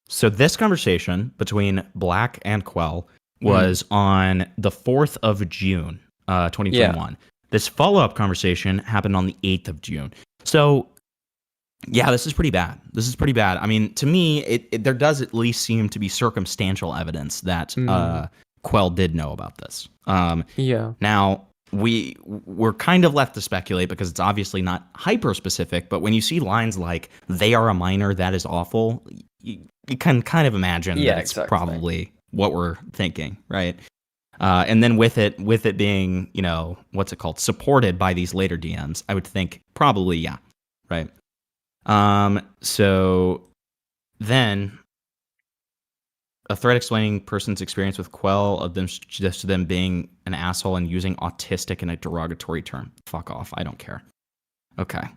So this conversation between Black and Quell was on the 4th of June, 2021. Yeah. This follow-up conversation happened on the 8th of June. So, yeah, this is pretty bad. I mean, to me, there does at least seem to be circumstantial evidence that Quell did know about this. Yeah. Now, we're kind of left to speculate because it's obviously not hyper-specific, but when you see lines like, they are a minor, that is awful, you can kind of imagine that it's probably what we're thinking, right? And then with it being, you know, what's it called, supported by these later DMs, I would think probably, yeah, right? So then a thread explaining person's experience with Quell of them just them being an asshole and using autistic in a derogatory term. Fuck off. I don't care. Okay.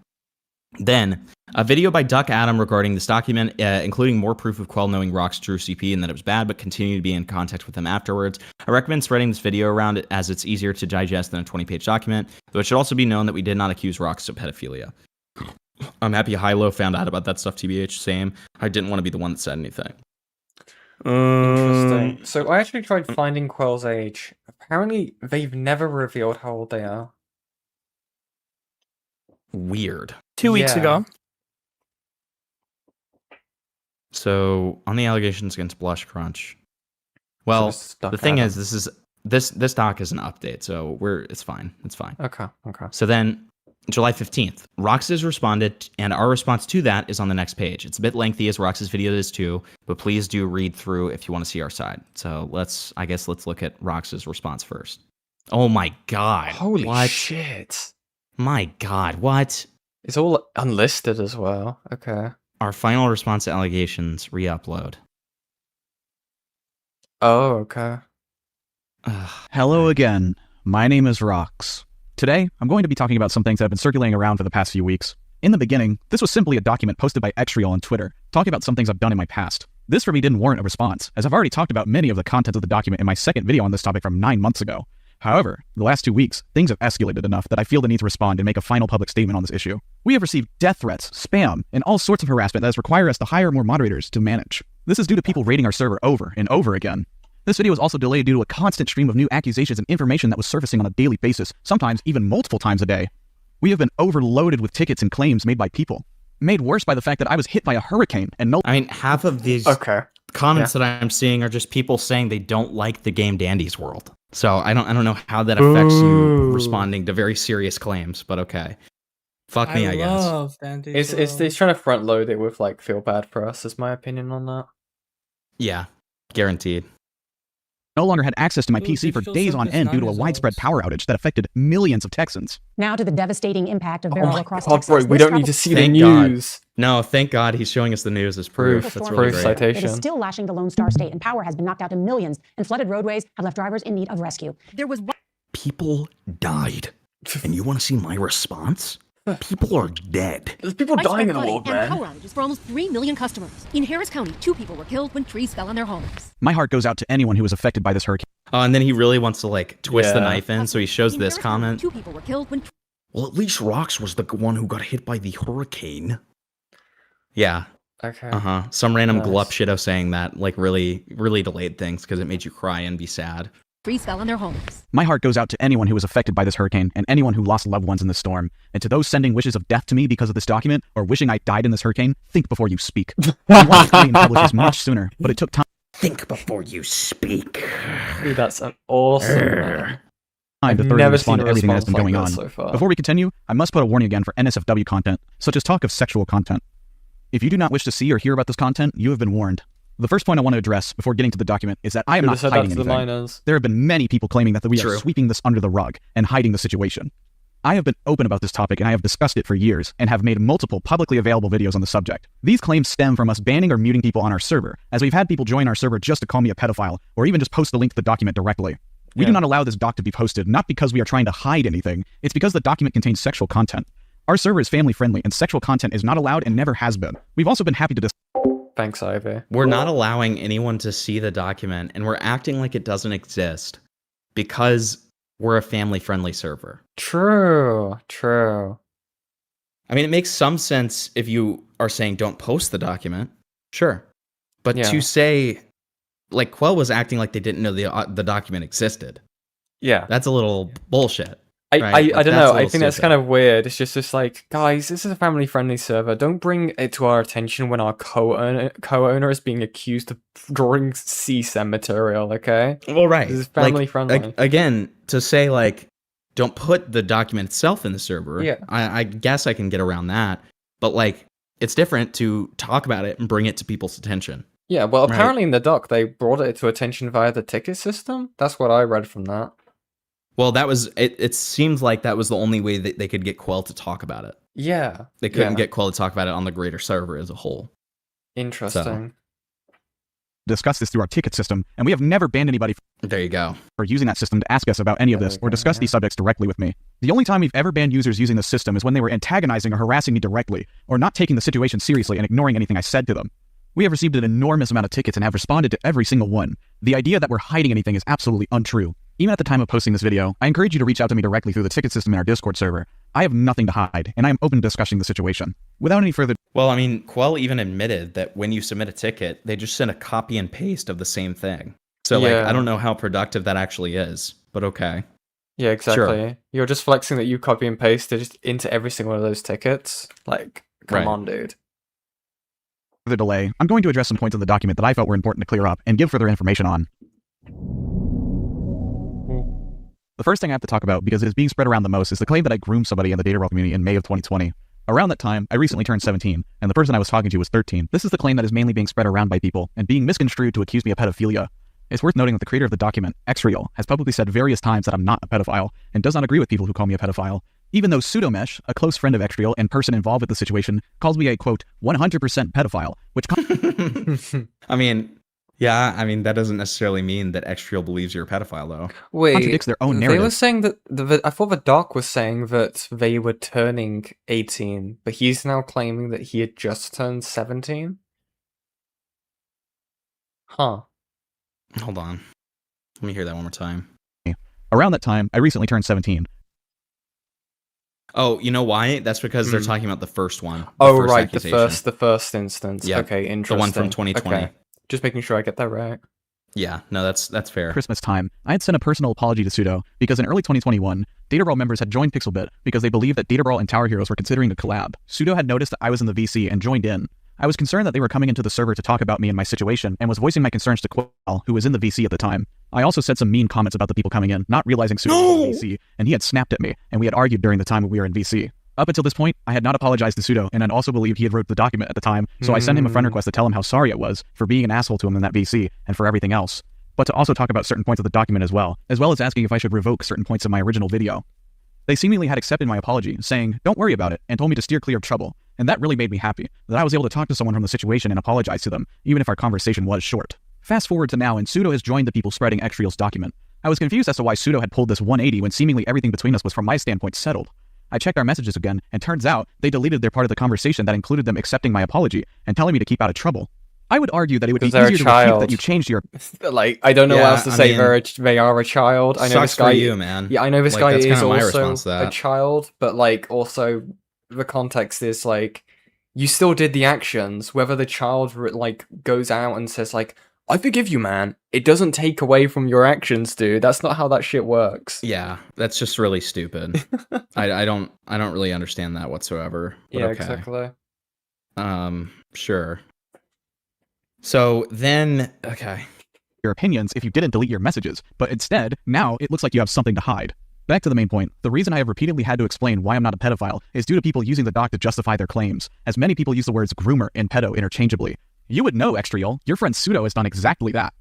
Then a video by Duck Adam regarding this document, including more proof of Quell knowing Rock's true CP and that it was bad, but continued to be in contact with them afterwards. I recommend spreading this video around it as it's easier to digest than a 20-page document, though it should also be known that we did not accuse Rox of pedophilia. I'm happy Hilo found out about that stuff, TBH. Same. I didn't want to be the one that said anything. Interesting. So I actually tried finding Quell's age. Apparently, they've never revealed how old they are. Weird. 2 weeks ago. So on the allegations against Blush Crunch. Well, the thing is, this doc is an update, so it's fine. It's fine. Okay. So then July 15th, Roxas responded, and our response to that is on the next page. It's a bit lengthy, as Roxas' video is too, but please do read through if you want to see our side. So let's look at Roxas' response first. Oh my god. Holy shit. My god, what? It's all unlisted as well. Okay. Our final response to allegations, re-upload. Oh, okay. Hello again. My name is Rox. Today, I'm going to be talking about some things that have been circulating around for the past few weeks. In the beginning, this was simply a document posted by Xreal on Twitter, talking about some things I've done in my past. This for me didn't warrant a response, as I've already talked about many of the contents of the document in my second video on this topic from 9 months ago. However, the last 2 weeks, things have escalated enough that I feel the need to respond and make a final public statement on this issue. We have received death threats, spam, and all sorts of harassment that has required us to hire more moderators to manage. This is due to people raiding our server over and over again. This video was also delayed due to a constant stream of new accusations and information that was surfacing on a daily basis, sometimes even multiple times a day. We have been overloaded with tickets and claims made by people. Made worse by the fact that I was hit by a hurricane and no— I mean, half of these comments that I'm seeing are just people saying they don't like the game Dandy's World. So I don't know how that affects you responding to very serious claims, but okay. Fuck me, I guess. Love Dandy's World. It's trying to front load it with like feel bad for us, is my opinion on that. Yeah, guaranteed. No longer had access to my PC for days on end due to a widespread power outage that affected millions of Texans. Now to the devastating impact of Beryl across Texas. Bro, we don't need to see the news. No, thank God he's showing us the news as proof. That's really great. Citation. It is still lashing the Lone Star State, and power has been knocked out to millions, and flooded roadways have left drivers in need of rescue. There was people died, and you want to see my response? People are dead. There's people dying in the world, man. Power outages for almost 3 million customers. In Harris County, 2 people were killed when trees fell on their homes. My heart goes out to anyone who was affected by this hurricane. Oh, and then he really wants to like twist the knife in, so he shows this comment. 2 people were killed when— Well, at least Rox was the one who got hit by the hurricane. Yeah. Okay. Some random glup shitto saying that, like, really delayed things because it made you cry and be sad. Trees fell on their homes. My heart goes out to anyone who was affected by this hurricane and anyone who lost loved ones in this storm. And to those sending wishes of death to me because of this document or wishing I died in this hurricane, think before you speak. I wanted to be published much sooner, but it took time. Think before you speak. Dude, that's an awesome. Time to thoroughly respond to everything that's been going on. Before we continue, I must put a warning again for NSFW content, such as talk of sexual content. If you do not wish to see or hear about this content, you have been warned. The first point I want to address before getting to the document is that I am not hiding anything. There have been many people claiming that we are sweeping this under the rug and hiding the situation. I have been open about this topic and I have discussed it for years and have made multiple publicly available videos on the subject. These claims stem from us banning or muting people on our server, as we've had people join our server just to call me a pedophile or even just post the link to the document directly. We do not allow this doc to be posted, not because we are trying to hide anything, it's because the document contains sexual content. Our server is family friendly and sexual content is not allowed and never has been. We've also been happy to Thanks, Ivy. We're not allowing anyone to see the document, and we're acting like it doesn't exist because we're a family-friendly server. True. I mean, it makes some sense if you are saying don't post the document. Sure. But to say, like, Quell was acting like they didn't know the document existed. Yeah. That's a little bullshit. I don't know. I think that's kind of weird. It's just like, guys, this is a family-friendly server. Don't bring it to our attention when our co-owner is being accused of drawing CSEM material, okay? Well, right. This is family-friendly. Like, again, to say, like, don't put the document itself in the server, I guess I can get around that. But, like, it's different to talk about it and bring it to people's attention. Yeah, well, apparently in the doc, they brought it to attention via the ticket system. That's what I read from that. Well, that was it seems like that was the only way that they could get Quell to talk about it. Yeah. They couldn't get Quell to talk about it on the greater server as a whole. Interesting. discuss this through our ticket system, and we have never banned anybody there you go. for using that system to ask us about any of this or discuss these subjects directly with me. The only time we've ever banned users using the system is when they were antagonizing or harassing me directly, or not taking the situation seriously and ignoring anything I said to them. We have received an enormous amount of tickets and have responded to every single one. The idea that we're hiding anything is absolutely untrue. Even at the time of posting this video, I encourage you to reach out to me directly through the ticket system in our Discord server. I have nothing to hide, and I am open to discussing the situation. Without any further... Well, I mean, Quell even admitted that when you submit a ticket, they just send a copy and paste of the same thing. So, like, I don't know how productive that actually is, but okay. Yeah, exactly. Sure. You're just flexing that you copy and pasted just into every single one of those tickets. Like, come on, dude. The delay, I'm going to address some points in the document that I felt were important to clear up and give further information on. The first thing I have to talk about, because it is being spread around the most, is the claim that I groomed somebody in the data roll community in May of 2020. Around that time, I recently turned 17, and the person I was talking to was 13. This is the claim that is mainly being spread around by people, and being misconstrued to accuse me of pedophilia. It's worth noting that the creator of the document, Xreal, has publicly said various times that I'm not a pedophile, and does not agree with people who call me a pedophile, even though Pseudomesh, a close friend of Xreal and person involved with the situation, calls me a, quote, 100% pedophile, which... I mean... Yeah, I mean, that doesn't necessarily mean that Xreal believes you're a pedophile, though. Wait, contradicts their own narrative. They were saying that I thought the doc was saying that they were turning 18, but he's now claiming that he had just turned 17? Huh. Hold on. Let me hear that one more time. Around that time, I recently turned 17. Oh, you know why? That's because they're talking about the first one. Oh, right, the first instance. Yeah, okay, interesting. the one from 2020. Okay. Just making sure I get that right. Yeah, no, that's fair. Christmas time, I had sent a personal apology to Pseudo because in early 2021, Databrawl members had joined Pixelbit because they believed that Databrawl and Tower Heroes were considering a collab. Pseudo had noticed that I was in the VC and joined in. I was concerned that they were coming into the server to talk about me and my situation and was voicing my concerns to Quell, who was in the VC at the time. I also said some mean comments about the people coming in, not realizing Pseudo was in the VC, and he had snapped at me, and we had argued during the time when we were in VC. Up until this point, I had not apologized to Pseudo, and I'd also believed he had wrote the document at the time, so I sent him a friend request to tell him how sorry it was for being an asshole to him in that VC, and for everything else. But to also talk about certain points of the document as well as asking if I should revoke certain points of my original video. They seemingly had accepted my apology, saying, "Don't worry about it," and told me to steer clear of trouble, and that really made me happy, that I was able to talk to someone from the situation and apologize to them, even if our conversation was short. Fast forward to now, and Pseudo has joined the people spreading Xreal's document. I was confused as to why Pseudo had pulled this 180 when seemingly everything between us was from my standpoint settled. I checked our messages again, and turns out they deleted their part of the conversation that included them accepting my apology and telling me to keep out of trouble. I would argue that it would be easier to refute that you changed your... Like, I don't know what else to say. They are a child. I know this guy... you, man. Yeah, I know this guy that's is also a child, but, like, also, the context is, like, you still did the actions. Whether the child, like, goes out and says, like, I forgive you, man. It doesn't take away from your actions, dude. That's not how that shit works. Yeah, that's just really stupid. I don't really understand that whatsoever. But yeah, okay. Exactly. Sure. So then, okay. Your opinions if you didn't delete your messages, but instead, now it looks like you have something to hide. Back to the main point, the reason I have repeatedly had to explain why I'm not a pedophile is due to people using the doc to justify their claims, as many people use the words groomer and pedo interchangeably. You would know, Xreal, your friend Pseudo has done exactly that.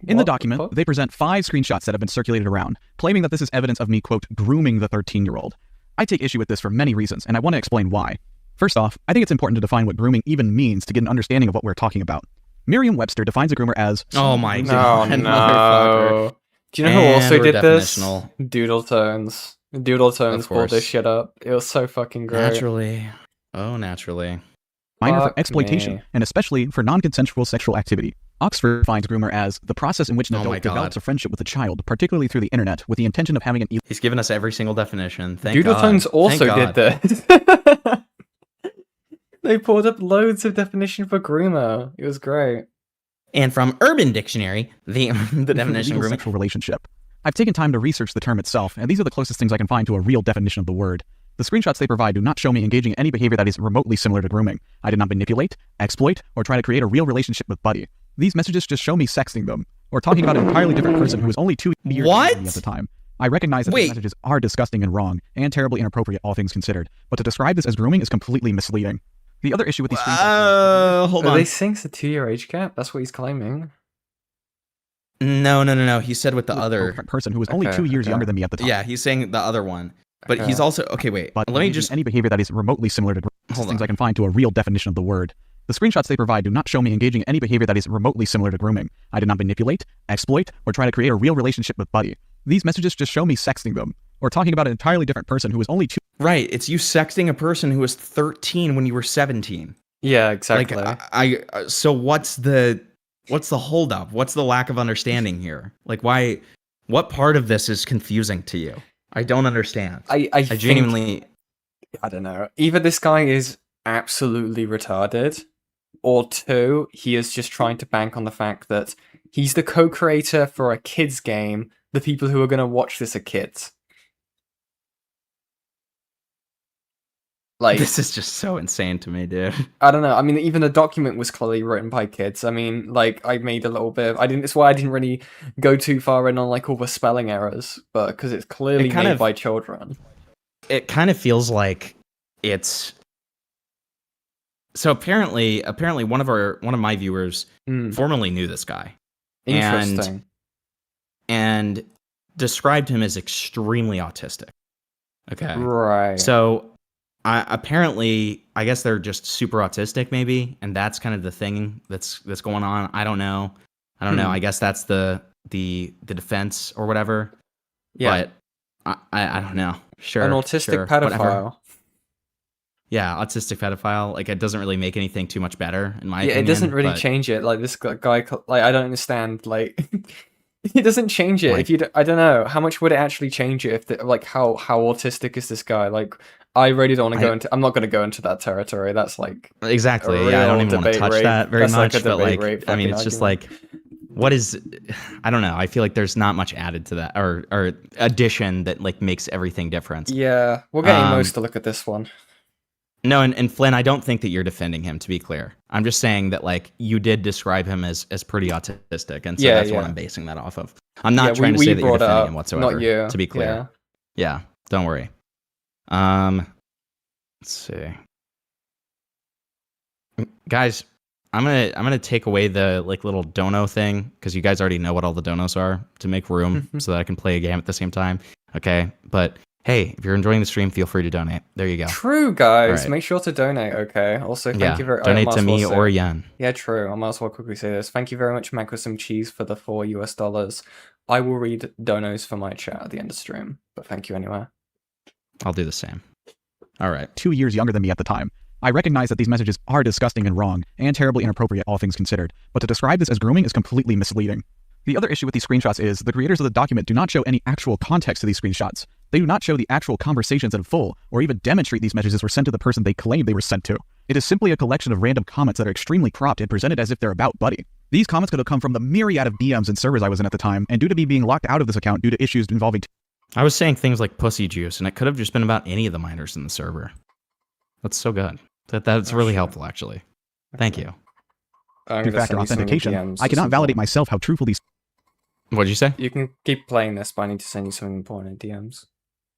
In the document, they present 5 screenshots that have been circulated around, claiming that this is evidence of me, quote, grooming the 13-year-old. I take issue with this for many reasons, and I want to explain why. First off, I think it's important to define what grooming even means to get an understanding of what we're talking about. Merriam-Webster defines a groomer as... Oh my No, god. no. Do you know who also And we're did this? definitional. Doodle Tones. Doodle Tones Of pulled this course. shit up. It was so fucking great. Naturally. Oh, naturally. minor for Fuck exploitation, me. and especially for non-consensual sexual activity. Oxford defines groomer as the process in which an Oh my adult develops God. a friendship with a child, particularly through the internet, with the intention of having an... He's given us every single definition. Thank Doodle God. Tones Thank also God. did this. They pulled up loads of definition for groomer. It was great. And from Urban Dictionary, the definition of legal grooming. sexual relationship. I've taken time to research the term itself, and these are the closest things I can find to a real definition of the word. The screenshots they provide do not show me engaging in any behavior that is remotely similar to grooming. I did not manipulate, exploit, or try to create a real relationship with Buddy. These messages just show me sexting them, or talking about an entirely different person who was only 2 years younger than me at the time. I recognize that these messages are disgusting and wrong, and terribly inappropriate, all things considered, but to describe this as grooming is completely misleading. The other issue with these screenshots... Hold Are on. they saying it's a 2-year age gap? That's what he's claiming. No. He said with the other person who was only 2 years younger than me at the time. Yeah, he's saying the other one. But Okay. he's also okay. Wait, But let me engaging just. in any behavior that is remotely similar to Hold things on. I can find to a real definition of the word. The screenshots they provide do not show me engaging in any behavior that is remotely similar to grooming. I did not manipulate, exploit, or try to create a real relationship with Buddy. These messages just show me sexting them, or talking about an entirely different person who was only 2... Right, it's you sexting a person who was 13 when you were 17. Yeah, exactly. Like, so what's the holdup? What's the lack of understanding here? Like, why? What part of this is confusing to you? I don't understand. I genuinely. I don't know. Either this guy is absolutely retarded, or 2, he is just trying to bank on the fact that he's the co-creator for a kids game. The people who are going to watch this are kids. Like, This is just so insane to me, dude. I don't know. I mean, even the document was clearly written by kids. I mean, like, I made a little bit of... It's why I didn't really go too far in on, like, all the spelling errors, but because it's clearly kind made of- by children. It kind of feels like it's. So apparently, one of my viewers formerly knew this guy. Interesting. And described him as extremely autistic. Okay. Right. So apparently, I guess they're just super autistic, maybe, and that's kind of the thing that's going on. I don't know. I guess that's the defense or whatever. Yeah. But I don't know. Sure. An autistic sure, pedophile. whatever. Yeah, autistic pedophile. Like, it doesn't really make anything too much better, in my Yeah, opinion. it doesn't really but- change it. Like, this guy, like, I don't understand. Like, it doesn't change it. Like- If you, I don't know, how much would it actually change it if, like, how autistic is this guy? Like, I really don't want to go into. I'm not going to go into that territory. That's like Exactly. a Yeah, I don't real even want to debate touch rape. that very That's much. like a But debate like, rape I mean, fucking it's just argument. like, what is? I don't know. I feel like there's not much added to that or addition that like makes everything different. Yeah, we'll get Emos to look at this one. No, and Flynn, I don't think that you're defending him. To be clear, I'm just saying that like you did describe him as pretty autistic, and so Yeah, that's what yeah. I'm basing that off of. I'm not Yeah, trying to we say that you're brought it defending up, him whatsoever. not you. To be clear. Yeah. Yeah, don't worry. Let's see. Guys, I'm gonna take away the like little dono thing because you guys already know what all the donos are to make room so that I can play a game at the same time. Okay, but hey, if you're enjoying the stream, feel free to donate. There you go. True, guys. All right. Make sure to donate. Okay. Also, thank Yeah, you very. donate I might to as well me say- or Yen. Yeah, true. I might as well quickly say this. Thank you very much, Mac with some cheese for the $4. I will read donos for my chat at the end of stream, but thank you anyway. I'll do the same. All right. 2 years younger than me at the time. I recognize that these messages are disgusting and wrong, and terribly inappropriate, all things considered, but to describe this as grooming is completely misleading. The other issue with these screenshots is the creators of the document do not show any actual context to these screenshots. They do not show the actual conversations in full, or even demonstrate these messages were sent to the person they claim they were sent to. It is simply a collection of random comments that are extremely cropped and presented as if they're about Buddy. These comments could have come from the myriad of DMs and servers I was in at the time, and due to me being locked out of this account due to issues involving... I was saying things like pussy juice, and it could have just been about any of the minors in the server. That's so good. That's really helpful, actually. Thank you. I'm gonna Two-factor send you some authentication. DMs I or cannot something. validate myself how truthful these... What'd you say? You can keep playing this, but I need to send you something important in DMs.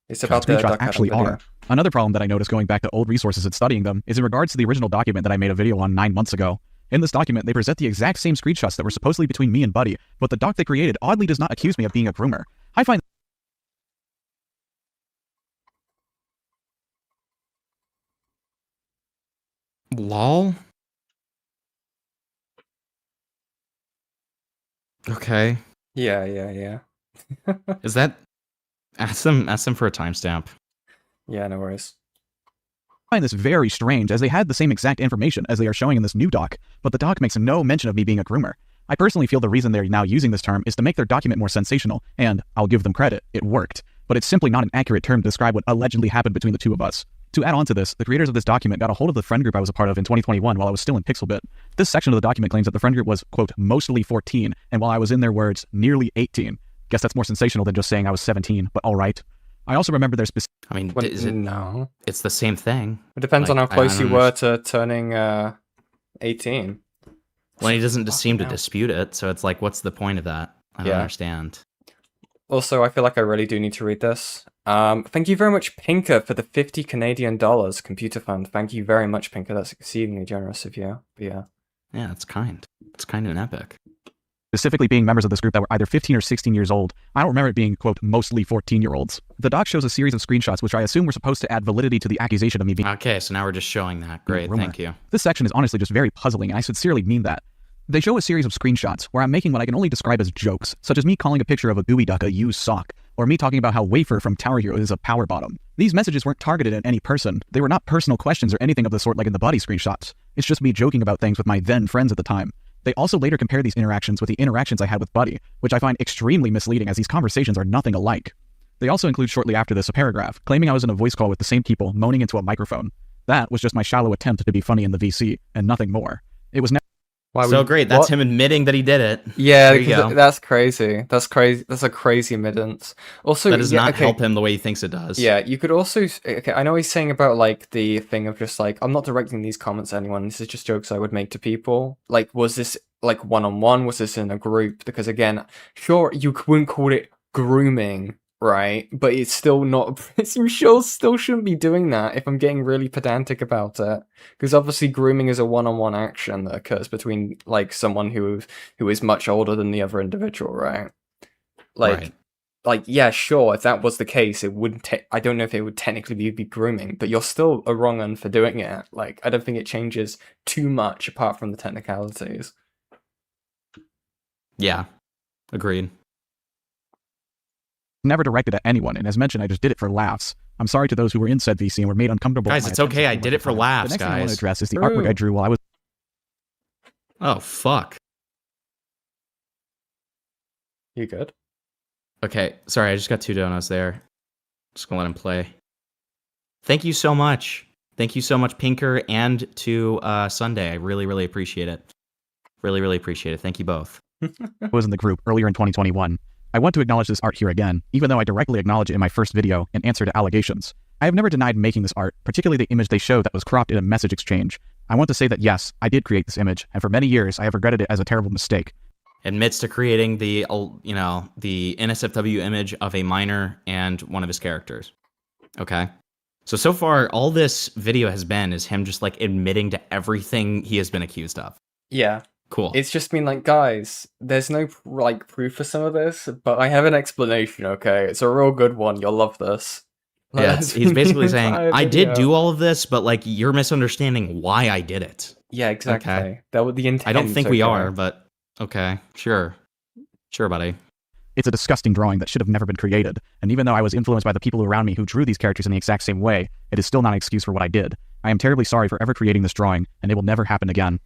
It's Screenshots about the Duck actually Adam video. are. Another problem that I noticed going back to old resources and studying them is in regards to the original document that I made a video on 9 months ago. In this document, they present the exact same screenshots that were supposedly between me and Buddy, but the doc they created oddly does not accuse me of being a groomer. I find Lol. Okay. Yeah. Is that? Ask them for a timestamp. Yeah, no worries. I find this very strange, as they had the same exact information as they are showing in this new doc, but the doc makes no mention of me being a groomer. I personally feel the reason they're now using this term is to make their document more sensational, and I'll give them credit, it worked. But it's simply not an accurate term to describe what allegedly happened between the two of us. To add on to this, the creators of this document got a hold of the friend group I was a part of in 2021 while I was still in Pixelbit. This section of the document claims that the friend group was, quote, mostly 14, and while I was in their words, nearly 18. Guess that's more sensational than just saying I was 17, but alright. I also remember their specific... I mean, Well, is it? no. It's the same thing. It depends Like, on how I close don't you were to turning 18. Well, he doesn't seem to hell. dispute it, so it's like, what's the point of that? I don't Yeah. understand. Also, I feel like I really do need to read this. Thank you very much, Pinker, for the 50 Canadian dollars computer fund. Thank you very much, Pinker. That's exceedingly generous of you. But yeah. Yeah, it's kind. It's kind of an epic. Specifically being members of this group that were either 15 or 16 years old. I don't remember it being, quote, mostly 14-year-olds. The doc shows a series of screenshots which I assume were supposed to add validity to the accusation of me being... Okay, so now we're just showing that. Great, rumor. thank you. This section is honestly just very puzzling, and I sincerely mean that. They show a series of screenshots where I'm making what I can only describe as jokes, such as me calling a picture of a gooey duck a used sock, or me talking about how Wafer from Tower Hero is a power bottom. These messages weren't targeted at any person. They were not personal questions or anything of the sort like in the buddy screenshots. It's just me joking about things with my then friends at the time. They also later compare these interactions with the interactions I had with Buddy, which I find extremely misleading as these conversations are nothing alike. They also include shortly after this a paragraph, claiming I was in a voice call with the same people moaning into a microphone. That was just my shallow attempt to be funny in the VC, and nothing more. It was Great, that's him admitting that he did it. Yeah, there you go. That's crazy. That's crazy. That's a crazy admittance. Also, that does not help him the way he thinks it does. Yeah, you could also... Okay, I know he's saying about, like, the thing of just, like, I'm not directing these comments at anyone. This is just jokes I would make to people. Like, was this, like, one-on-one? Was this in a group? Because, again, sure, you wouldn't call it grooming, right? But it's still not... You sure still shouldn't be doing that if I'm getting really pedantic about it. Because obviously grooming is a one-on-one action that occurs between, like, someone who is much older than the other individual, right? Like, yeah, sure, if that was the case, it wouldn't... I don't know if it would technically be grooming, but you're still a wrong un for doing it. Like, I don't think it changes too much apart from the technicalities. Yeah, agreed. Never directed at anyone, and as mentioned, I just did it for laughs. I'm sorry to those who were in said VC and were made uncomfortable. Guys, it's okay, I did it for laughs, The next thing I want to guys. address is the artwork I drew while I was... Oh, fuck. You good? Okay, sorry, I just got 2 donuts there. Just gonna let him play. Thank you so much. Thank you so much, Pinker, and to Sunday. I really, really appreciate it. Really, really appreciate it. Thank you both. was in the group earlier in 2021. I want to acknowledge this art here again, even though I directly acknowledge it in my first video in answer to allegations. I have never denied making this art, particularly the image they showed that was cropped in a message exchange. I want to say that yes, I did create this image, and for many years I have regretted it as a terrible mistake. Admits to creating the, the NSFW image of a minor and one of his characters. Okay. So far, all this video has been is him just, like, admitting to everything he has been accused of. Yeah. Cool. It's just been like, guys, there's no, like, proof for some of this, but I have an explanation, okay? It's a real good one. You'll love this. Yeah, he's basically saying, I did do all of this, but, like, you're misunderstanding why I did it. Yeah, exactly. Okay. That was the intent. I don't think we okay? are, but okay, sure. Sure, buddy. It's a disgusting drawing that should have never been created, and even though I was influenced by the people around me who drew these characters in the exact same way, it is still not an excuse for what I did. I am terribly sorry for ever creating this drawing, and it will never happen again.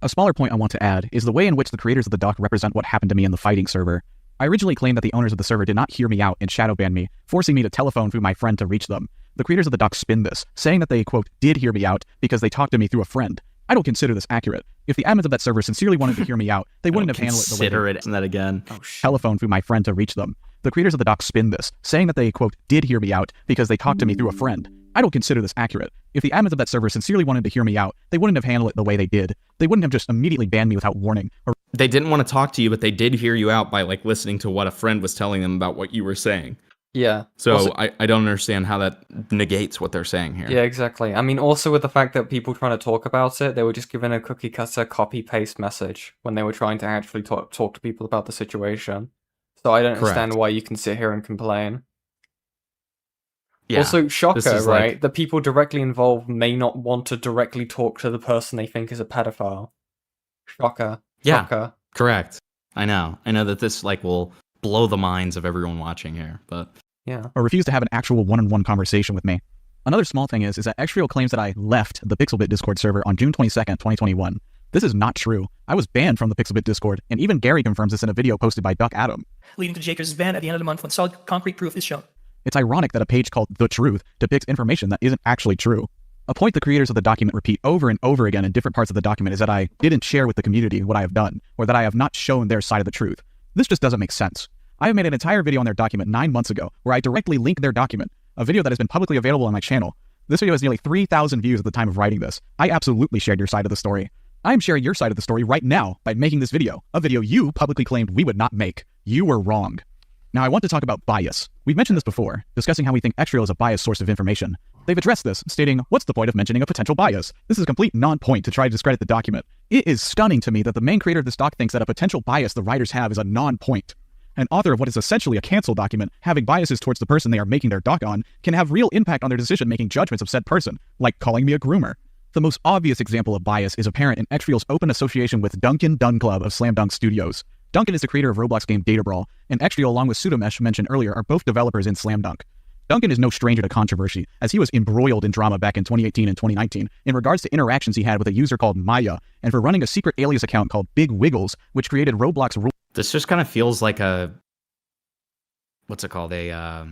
A smaller point I want to add is the way in which the creators of the doc represent what happened to me in the fighting server. I originally claimed that the owners of the server did not hear me out and shadow banned me, forcing me to telephone through my friend to reach them. The creators of the doc spin this, saying that they, quote, did hear me out because they talked to me through a friend. I don't consider this accurate. If the admins of that server sincerely wanted to hear me out, they wouldn't have handled it the way they did. Isn't that again? Telephone through my friend to reach them. The creators of the doc spin this, saying that they, quote, did hear me out because they talked to me through a friend. I don't consider this accurate. If the admins of that server sincerely wanted to hear me out, they wouldn't have handled it the way they did. They wouldn't have just immediately banned me without warning. Or they didn't want to talk to you, but they did hear you out by, like, listening to what a friend was telling them about what you were saying. Yeah. So also, I don't understand how that negates what they're saying here. Yeah, exactly. I mean, also with the fact that people trying to talk about it, they were just given a cookie cutter copy-paste message when they were trying to actually talk to people about the situation. So I don't understand why you can sit here and complain. Yeah. Also, This shocker, is right? like- The people directly involved may not want to directly talk to the person they think is a pedophile. Shocker. Yeah. Shocker. Correct. I know that this like will blow the minds of everyone watching here, but Yeah. Or refuse to have an actual one-on-one conversation with me. Another small thing is that Xtrial claims that I left the Pixelbit Discord server on June 22nd, 2021. This is not true. I was banned from the Pixelbit Discord, and even Gary confirms this in a video posted by Duck Adam. Leading to Jakers' ban at the end of the month when solid concrete proof is shown. It's ironic that a page called The Truth depicts information that isn't actually true. A point the creators of the document repeat over and over again in different parts of the document is that I didn't share with the community what I have done, or that I have not shown their side of the truth. This just doesn't make sense. I have made an entire video on their document 9 months ago, where I directly link their document, a video that has been publicly available on my channel. This video has nearly 3,000 views at the time of writing this. I absolutely shared your side of the story. I am sharing your side of the story right now by making this video, a video you publicly claimed we would not make. You were wrong. Now I want to talk about bias. We've mentioned this before, discussing how we think Xtrial is a biased source of information. They've addressed this, stating, what's the point of mentioning a potential bias? This is a complete non-point to try to discredit the document. It is stunning to me that the main creator of this doc thinks that a potential bias the writers have is a non-point. An author of what is essentially a cancel document, having biases towards the person they are making their doc on, can have real impact on their decision-making judgments of said person, like calling me a groomer. The most obvious example of bias is apparent in Xtrial's open association with Duncan Dunclub of Slam Dunk Studios. Duncan is the creator of Roblox game Data Brawl, and Xtrial along with Pseudomesh mentioned earlier are both developers in Slam Dunk. Duncan is no stranger to controversy, as he was embroiled in drama back in 2018 and 2019 in regards to interactions he had with a user called Maya, and for running a secret alias account called Big Wiggles, which created Roblox rules. this just kind of feels like a what's it called? God,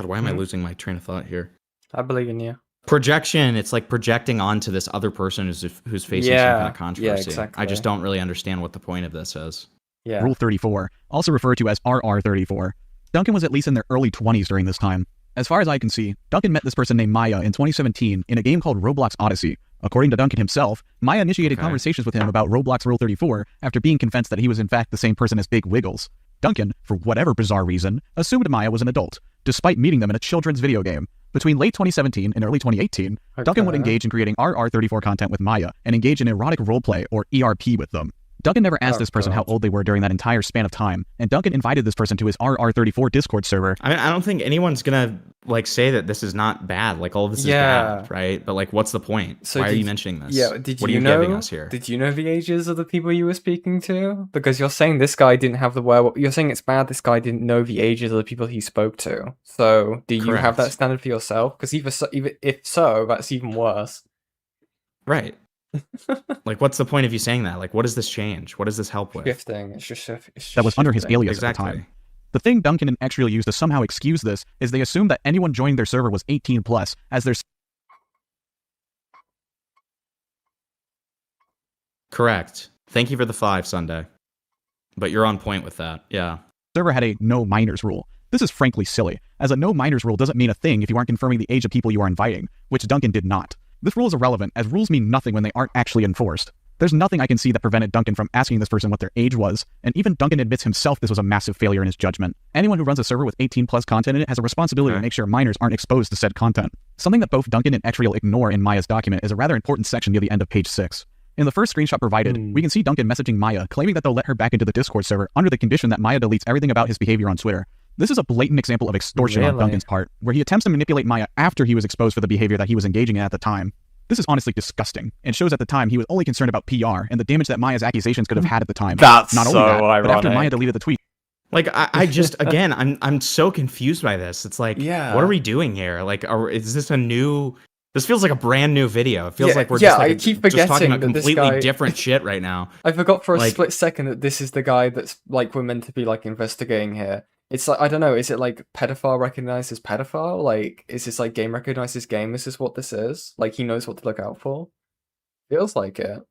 why am I losing my train of thought here? I believe in you. Projection. It's like projecting onto this other person who's facing some kind of controversy. exactly. I just don't really understand what the point of this is. Yeah. Rule 34, also referred to as RR34. Duncan was at least in their early 20s during this time. As far as I can see, Duncan met this person named Maya in 2017 in a game called Roblox Odyssey. According to Duncan himself, Maya initiated conversations with him about Roblox Rule 34 after being convinced that he was in fact the same person as Big Wiggles. Duncan, for whatever bizarre reason, assumed Maya was an adult, despite meeting them in a children's video game. Between late 2017 and early 2018, Duncan would engage in creating RR34 content with Maya and engage in erotic roleplay, or ERP, with them. Duncan never asked this person how old they were during that entire span of time, and Duncan invited this person to his RR34 Discord server. I mean, I don't think anyone's gonna like say that this is not bad. Like all of this is bad, right? But like, what's the point? So why are you mentioning this? Yeah, what are you giving us here? Did you know the ages of the people you were speaking to? Because you're saying this guy didn't have the wherewithal. You're saying it's bad. This guy didn't know the ages of the people he spoke to. So do you have that standard for yourself? Because if so, that's even worse. Right. Like, what's the point of you saying that? Like, what does this change? What does this help with? Shifting. It's just that was under his shifting. alias at the time. The thing Duncan and Xtrial used to somehow excuse this is they assumed that anyone joining their server was 18 plus, as their Correct. Thank you for the 5, Sunday. But you're on point with that. Yeah. server had a no minors rule. This is frankly silly, as a no minors rule doesn't mean a thing if you aren't confirming the age of people you are inviting, which Duncan did not. This rule is irrelevant, as rules mean nothing when they aren't actually enforced. There's nothing I can see that prevented Duncan from asking this person what their age was, and even Duncan admits himself this was a massive failure in his judgment. Anyone who runs a server with 18 plus content in it has a responsibility to make sure minors aren't exposed to said content. Something that both Duncan and Xtrial ignore in Maya's document is a rather important section near the end of page 6. In the first screenshot provided, we can see Duncan messaging Maya, claiming that they'll let her back into the Discord server under the condition that Maya deletes everything about his behavior on Twitter. This is a blatant example of extortion on Duncan's part, where he attempts to manipulate Maya after he was exposed for the behavior that he was engaging in at the time. This is honestly disgusting, and shows at the time he was only concerned about PR and the damage that Maya's accusations could have had at the time. That's not so only that, ironic. but after Maya deleted the tweet. Like, I just, again, I'm so confused by this. It's like, Yeah. what are we doing here? Like, is this a new... This feels like a brand new video. It feels Yeah, like we're yeah, just, like, I keep just talking forgetting about that this completely guy- different shit right now. I forgot for a Like- split second that this is the guy that's like we're meant to be like investigating here. It's like, I don't know, is it like pedophile recognized as pedophile? Like, is this like game recognized as game? Is this what this is? Like, he knows what to look out for? Feels like it.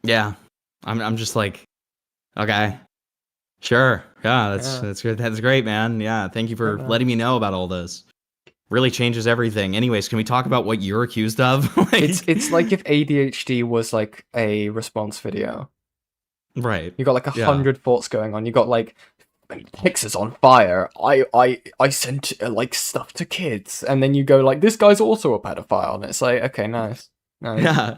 Yeah. I'm just like, okay. Sure. Yeah, that's good. That's great, man. Yeah, thank you for letting me know about all this. Really changes everything. Anyways, can we talk about what you're accused of? Like- It's like if ADHD was like a response video. Right. You got like Yeah. 100 thoughts going on. You got like Texas on fire. I sent like stuff to kids, and then you go like, this guy's also a pedophile, and it's like, okay, nice. Yeah.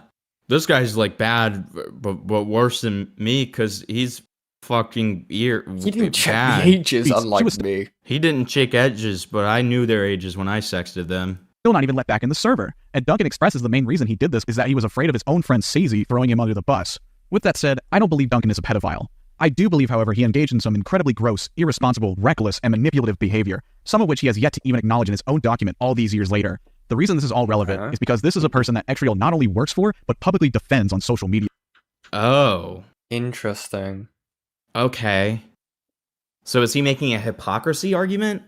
This guy's like bad, but worse than me because he's fucking ear. He didn't check bad. the ages, Jeez, unlike she was me. He didn't check edges, but I knew their ages when I sexted them. still not even let back in the server. And Duncan expresses the main reason he did this is that he was afraid of his own friend Sazy throwing him under the bus. With that said, I don't believe Duncan is a pedophile. I do believe, however, he engaged in some incredibly gross, irresponsible, reckless, and manipulative behavior, some of which he has yet to even acknowledge in his own document all these years later. The reason this is all relevant is because this is a person that Extriel not only works for, but publicly defends on social media. Oh. Interesting. Okay. So is he making a hypocrisy argument?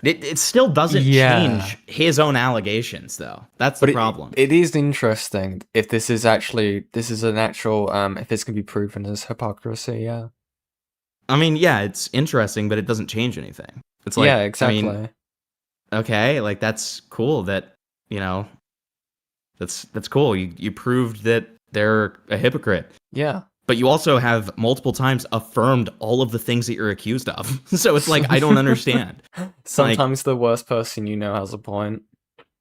It still doesn't change his own allegations, though. That's the problem. It is interesting if this is an actual, if this can be proven as hypocrisy, yeah. I mean, yeah, it's interesting, but it doesn't change anything. It's like, yeah, exactly. I mean, okay, like that's cool that, you know, that's cool. You proved that they're a hypocrite. Yeah. But you also have multiple times affirmed all of the things that you're accused of. So it's like, I don't understand. Sometimes the worst person you know has a point.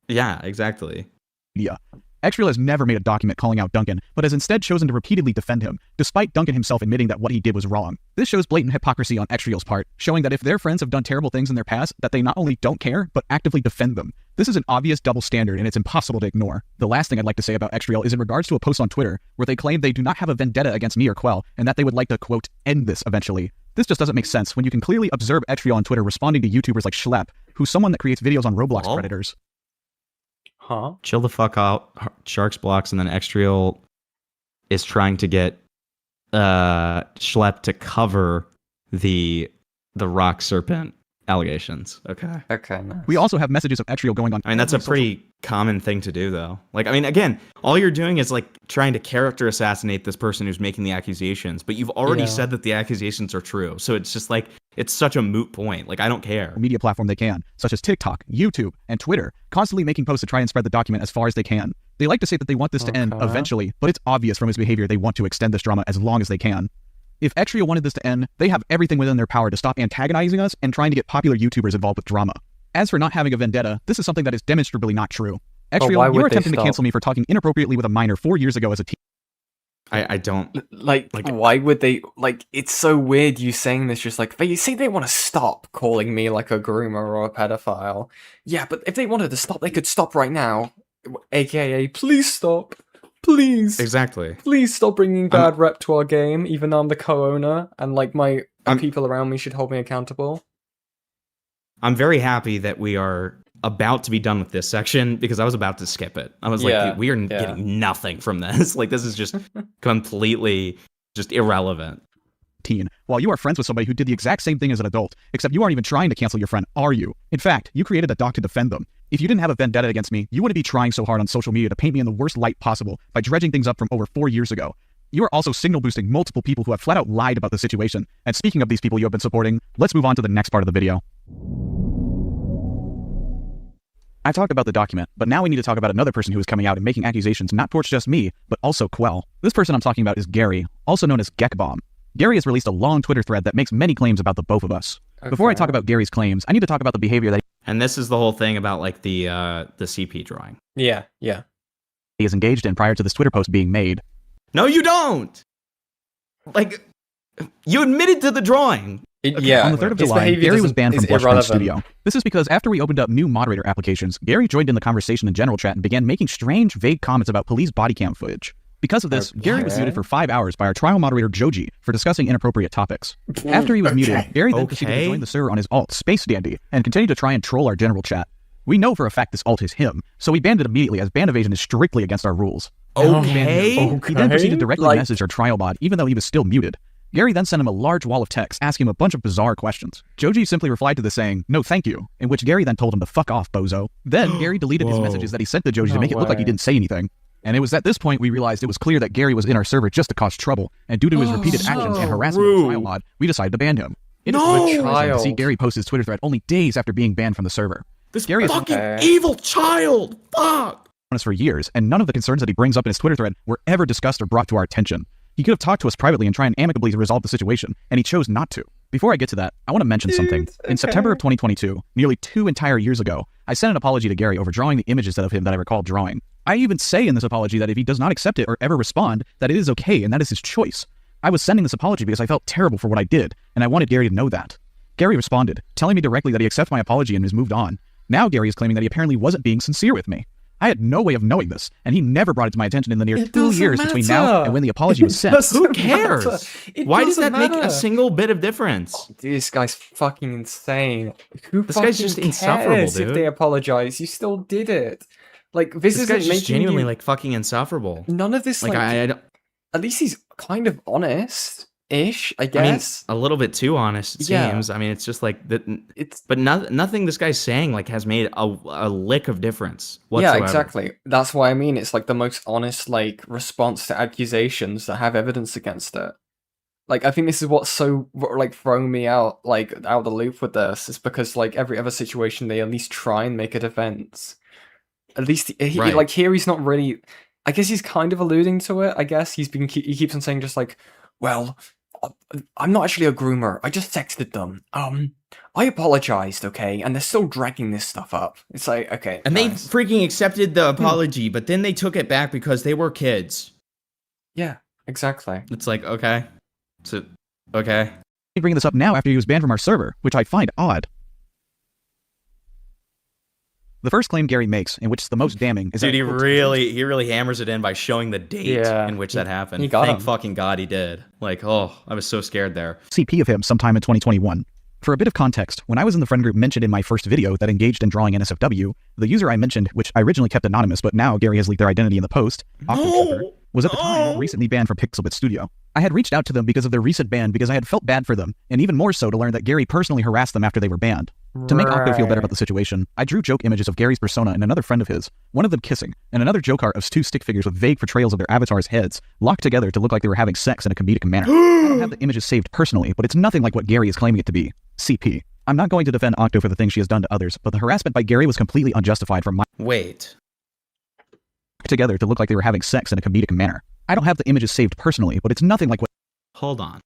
Yeah, exactly. Yeah. Extriel has never made a document calling out Duncan, but has instead chosen to repeatedly defend him, despite Duncan himself admitting that what he did was wrong. This shows blatant hypocrisy on Extriel's part, showing that if their friends have done terrible things in their past, that they not only don't care, but actively defend them. This is an obvious double standard, and it's impossible to ignore. The last thing I'd like to say about Extriel is in regards to a post on Twitter, where they claim they do not have a vendetta against me or Quell, and that they would like to, quote, end this eventually. This just doesn't make sense when you can clearly observe Extriel on Twitter responding to YouTubers like Schlep, who's someone that creates videos on Roblox predators. Huh? Chill the fuck out. Sharks blocks, and then Extriel is trying to get Schlep to cover the rock serpent allegations. Okay. Okay, nice. We also have messages of Extriel going on. I mean, that's a pretty common thing to do, though. Like, I mean, again, all you're doing is like trying to character assassinate this person who's making the accusations, but you've already said that the accusations are true. So it's just like, it's such a moot point. Like, I don't care. Media platform they can, such as TikTok, YouTube, and Twitter, constantly making posts to try and spread the document as far as they can. They like to say that they want this to end eventually, but it's obvious from his behavior they want to extend this drama as long as they can. If Extriel wanted this to end, they have everything within their power to stop antagonizing us and trying to get popular YouTubers involved with drama. As for not having a vendetta, this is something that is demonstrably not true. Extriel, you were attempting to cancel me for talking inappropriately with a minor 4 years ago as a teen. I don't... Like, why would they... Like, it's so weird you saying this, just like, they say they want to stop calling me, like, a groomer or a pedophile. Yeah, but if they wanted to stop, they could stop right now. AKA, please stop. Please. Exactly. Please stop bringing bad rep to our game, even though I'm the co-owner, and, like, people around me should hold me accountable. I'm very happy that we are about to be done with this section, because I was about to skip it. I was like, we are getting nothing from this. Like, this is just completely just irrelevant. While you are friends with somebody who did the exact same thing as an adult, except you aren't even trying to cancel your friend, are you? In fact, you created a doc to defend them. If you didn't have a vendetta against me, you wouldn't be trying so hard on social media to paint me in the worst light possible by dredging things up from over 4 years ago. You are also signal boosting multiple people who have flat out lied about the situation. And speaking of these people you have been supporting, let's move on to the next part of the video. I talked about the document, but now we need to talk about another person who is coming out and making accusations not towards just me, but also Quell. This person I'm talking about is Gary, also known as Gekbomb. Gary has released a long Twitter thread that makes many claims about the both of us. Okay. Before I talk about Gary's claims, I need to talk about the behavior that And this is the whole thing about like the CP drawing. Yeah. he is engaged in prior to this Twitter post being made. No, you don't! Like, you admitted to the drawing! On the 3rd of July, Gary was banned from Blushband Studio. This is because after we opened up new moderator applications, Gary joined in the conversation in general chat and began making strange, vague comments about police body cam footage. Because of this, Gary was muted for 5 hours by our trial moderator Joji for discussing inappropriate topics. After he was muted, Gary then proceeded to join the server on his alt, Space Dandy, and continued to try and troll our general chat. We know for a fact this alt is him, so we banned it immediately as ban evasion is strictly against our rules. He then proceeded to directly message our trial mod even though he was still muted. Gary then sent him a large wall of text asking him a bunch of bizarre questions. Joji simply replied to this saying, "No thank you," in which Gary then told him to fuck off, bozo. Then Gary deleted his messages that he sent to Joji to make it look like he didn't say anything. And it was at this point we realized it was clear that Gary was in our server just to cause trouble, and due to his repeated actions and harassment of the trial mod, we decided to ban him. It is surprising to see Gary post his Twitter thread only days after being banned from the server. This Gary is fucking evil child! Fuck! Us for years, and none of the concerns that he brings up in his Twitter thread were ever discussed or brought to our attention. He could have talked to us privately and try and amicably resolve the situation, and he chose not to. Before I get to that, I want to mention something. In September of 2022, nearly 2 entire years ago, I sent an apology to Gary over drawing the images of him that I recall drawing. I even say in this apology that if he does not accept it or ever respond, that it is okay and that is his choice. I was sending this apology because I felt terrible for what I did, and I wanted Gary to know that. Gary responded, telling me directly that he accepts my apology and has moved on. Now Gary is claiming that he apparently wasn't being sincere with me. I had no way of knowing this, and he never brought it to my attention in the near 2 years between now and when the apology was sent. Who cares? Why does that make a single bit of difference? Dude, this guy's fucking insane. This guy's just insufferable, dude. If they apologize, you still did it. Like this guy's isn't just genuinely you... like fucking insufferable. None of this, like I don't... at least he's kind of honest-ish, I guess. I mean, a little bit too honest, it seems. I mean, it's just like that. But nothing this guy's saying like has made a lick of difference whatsoever. Yeah, exactly. That's why I mean it's like the most honest like response to accusations that have evidence against it. Like I think this is what's so like throwing me out of the loop with this is because like every other situation they at least try and make a defense. At least like here he's not really. I guess he's kind of alluding to it. I guess he keeps on saying just like, well, I'm not actually a groomer. I just texted them. I apologized, okay, and they're still dragging this stuff up. It's like, okay, and nice. They freaking accepted the apology, but then they took it back because they were kids. Yeah, exactly. It's like, okay, so okay. He bring this up now after he was banned from our server, which I find odd. The first claim Gary makes, and which is the most damning, is dude, that he really hammers it in by showing the date in which that happened. Thank fucking God he did. Like, oh, I was so scared there. CP of him sometime in 2021. For a bit of context, when I was in the friend group mentioned in my first video that engaged in drawing NSFW, the user I mentioned, which I originally kept anonymous, but now Gary has leaked their identity in the post, was at the time recently banned from Pixelbit Studio. I had reached out to them because of their recent ban because I had felt bad for them, and even more so to learn that Gary personally harassed them after they were banned. To make Octo feel better about the situation, I drew joke images of Gary's persona and another friend of his, one of them kissing, and another joke art of two stick figures with vague portrayals of their avatars' heads, locked together to look like they were having sex in a comedic manner. I don't have the images saved personally, but it's nothing like what Gary is claiming it to be. CP. I'm not going to defend Octo for the things she has done to others, but the harassment by Gary was completely unjustified from my— Wait. Together to look like they were having sex in a comedic manner. I don't have the images saved personally, but it's nothing like what— Hold on.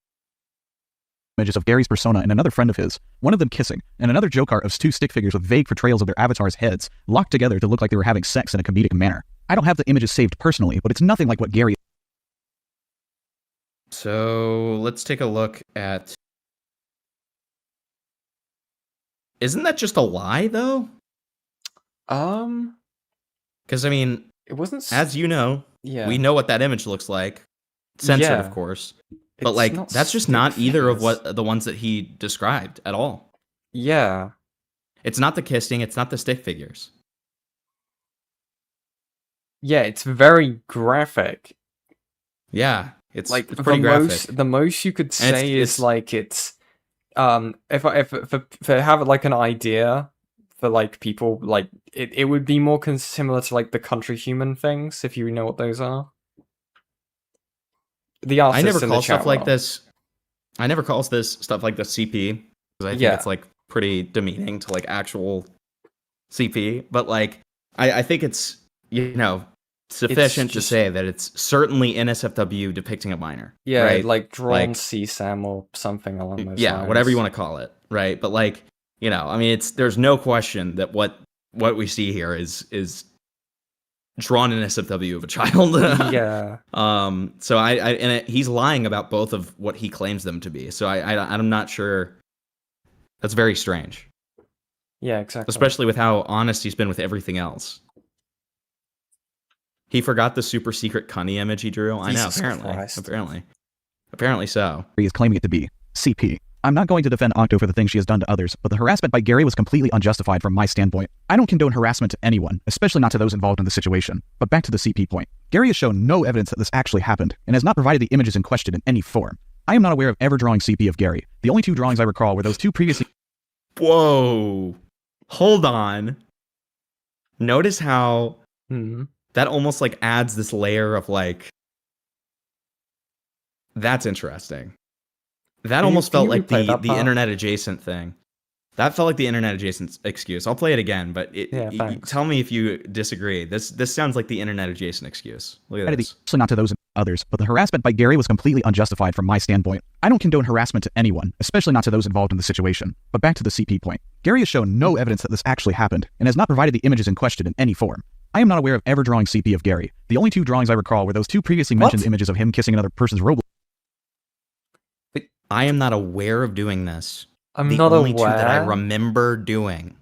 Images of Gary's persona and another friend of his, one of them kissing, and another joke art of two stick figures with vague portrayals of their avatars' heads, locked together to look like they were having sex in a comedic manner. I don't have the images saved personally, but it's nothing like what Gary— So, let's take a look at— Isn't that just a lie, though? Because, I mean, it wasn't— as you know, we know what that image looks like. Censored, of course. But, like, that's just not either of what the ones that he described at all. Yeah. It's not the kissing, it's not the stick figures. Yeah, it's very graphic. Yeah, it's like pretty graphic. The most you could say is like it's if I have like an idea for like people like it would be more similar to like the country human things, if you know what those are. The I never call stuff like this. I never call this stuff like the CP because I think it's like pretty demeaning to like actual CP. But like I think it's, you know, sufficient to say that it's certainly NSFW depicting a minor. Yeah, right? like drawn CSAM or something along those lines. Yeah, whatever you want to call it, right? But like, you know, I mean, there's no question that what we see here is drawn NSFW of a child. Yeah. So he's lying about both of what he claims them to be. So I'm not sure. That's very strange. Yeah, exactly. Especially with how honest he's been with everything else. He forgot the super secret cunny image he drew. Jesus I know, Christ. Apparently so. He is claiming it to be. CP. I'm not going to defend Octo for the things she has done to others, but the harassment by Gary was completely unjustified from my standpoint. I don't condone harassment to anyone, especially not to those involved in the situation. But back to the CP point. Gary has shown no evidence that this actually happened, and has not provided the images in question in any form. I am not aware of ever drawing CP of Gary. The only two drawings I recall were those two previously— Whoa. Hold on. Notice how that almost like adds this layer of like, that's interesting. That almost felt like the internet adjacent thing. That felt like the internet adjacent excuse. I'll play it again, but tell me if you disagree. This sounds like the internet adjacent excuse. Look at this. Not to those others, but the harassment by Gary was completely unjustified from my standpoint. I don't condone harassment to anyone, especially not to those involved in the situation. But back to the CP point. Gary has shown no evidence that this actually happened, and has not provided the images in question in any form. I am not aware of ever drawing CP of Gary. The only two drawings I recall were those two previously mentioned images of him kissing another person's Roblox. I am not aware of doing this. I'm the not only two that I aware. remember doing.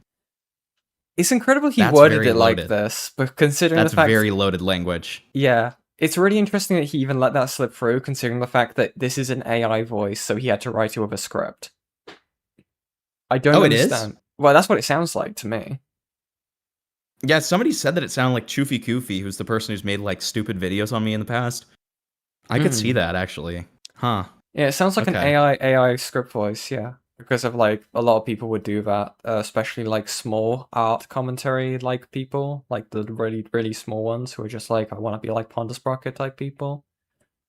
It's incredible he That's worded very it like loaded. this, but considering That's the fact very loaded language. yeah, it's really interesting that he even let that slip through, considering the fact that this is an AI voice, so he had to write it with a script. I don't understand. Well, that's what it sounds like to me. Yeah, somebody said that it sounded like Choofy Koofy, who's the person who's made like stupid videos on me in the past. I could see that actually. Huh. Yeah, it sounds like an AI script voice, yeah. Because of like a lot of people would do that, especially like small art commentary like people, like the really small ones who are just like I want to be like Ponder Sprocket type people.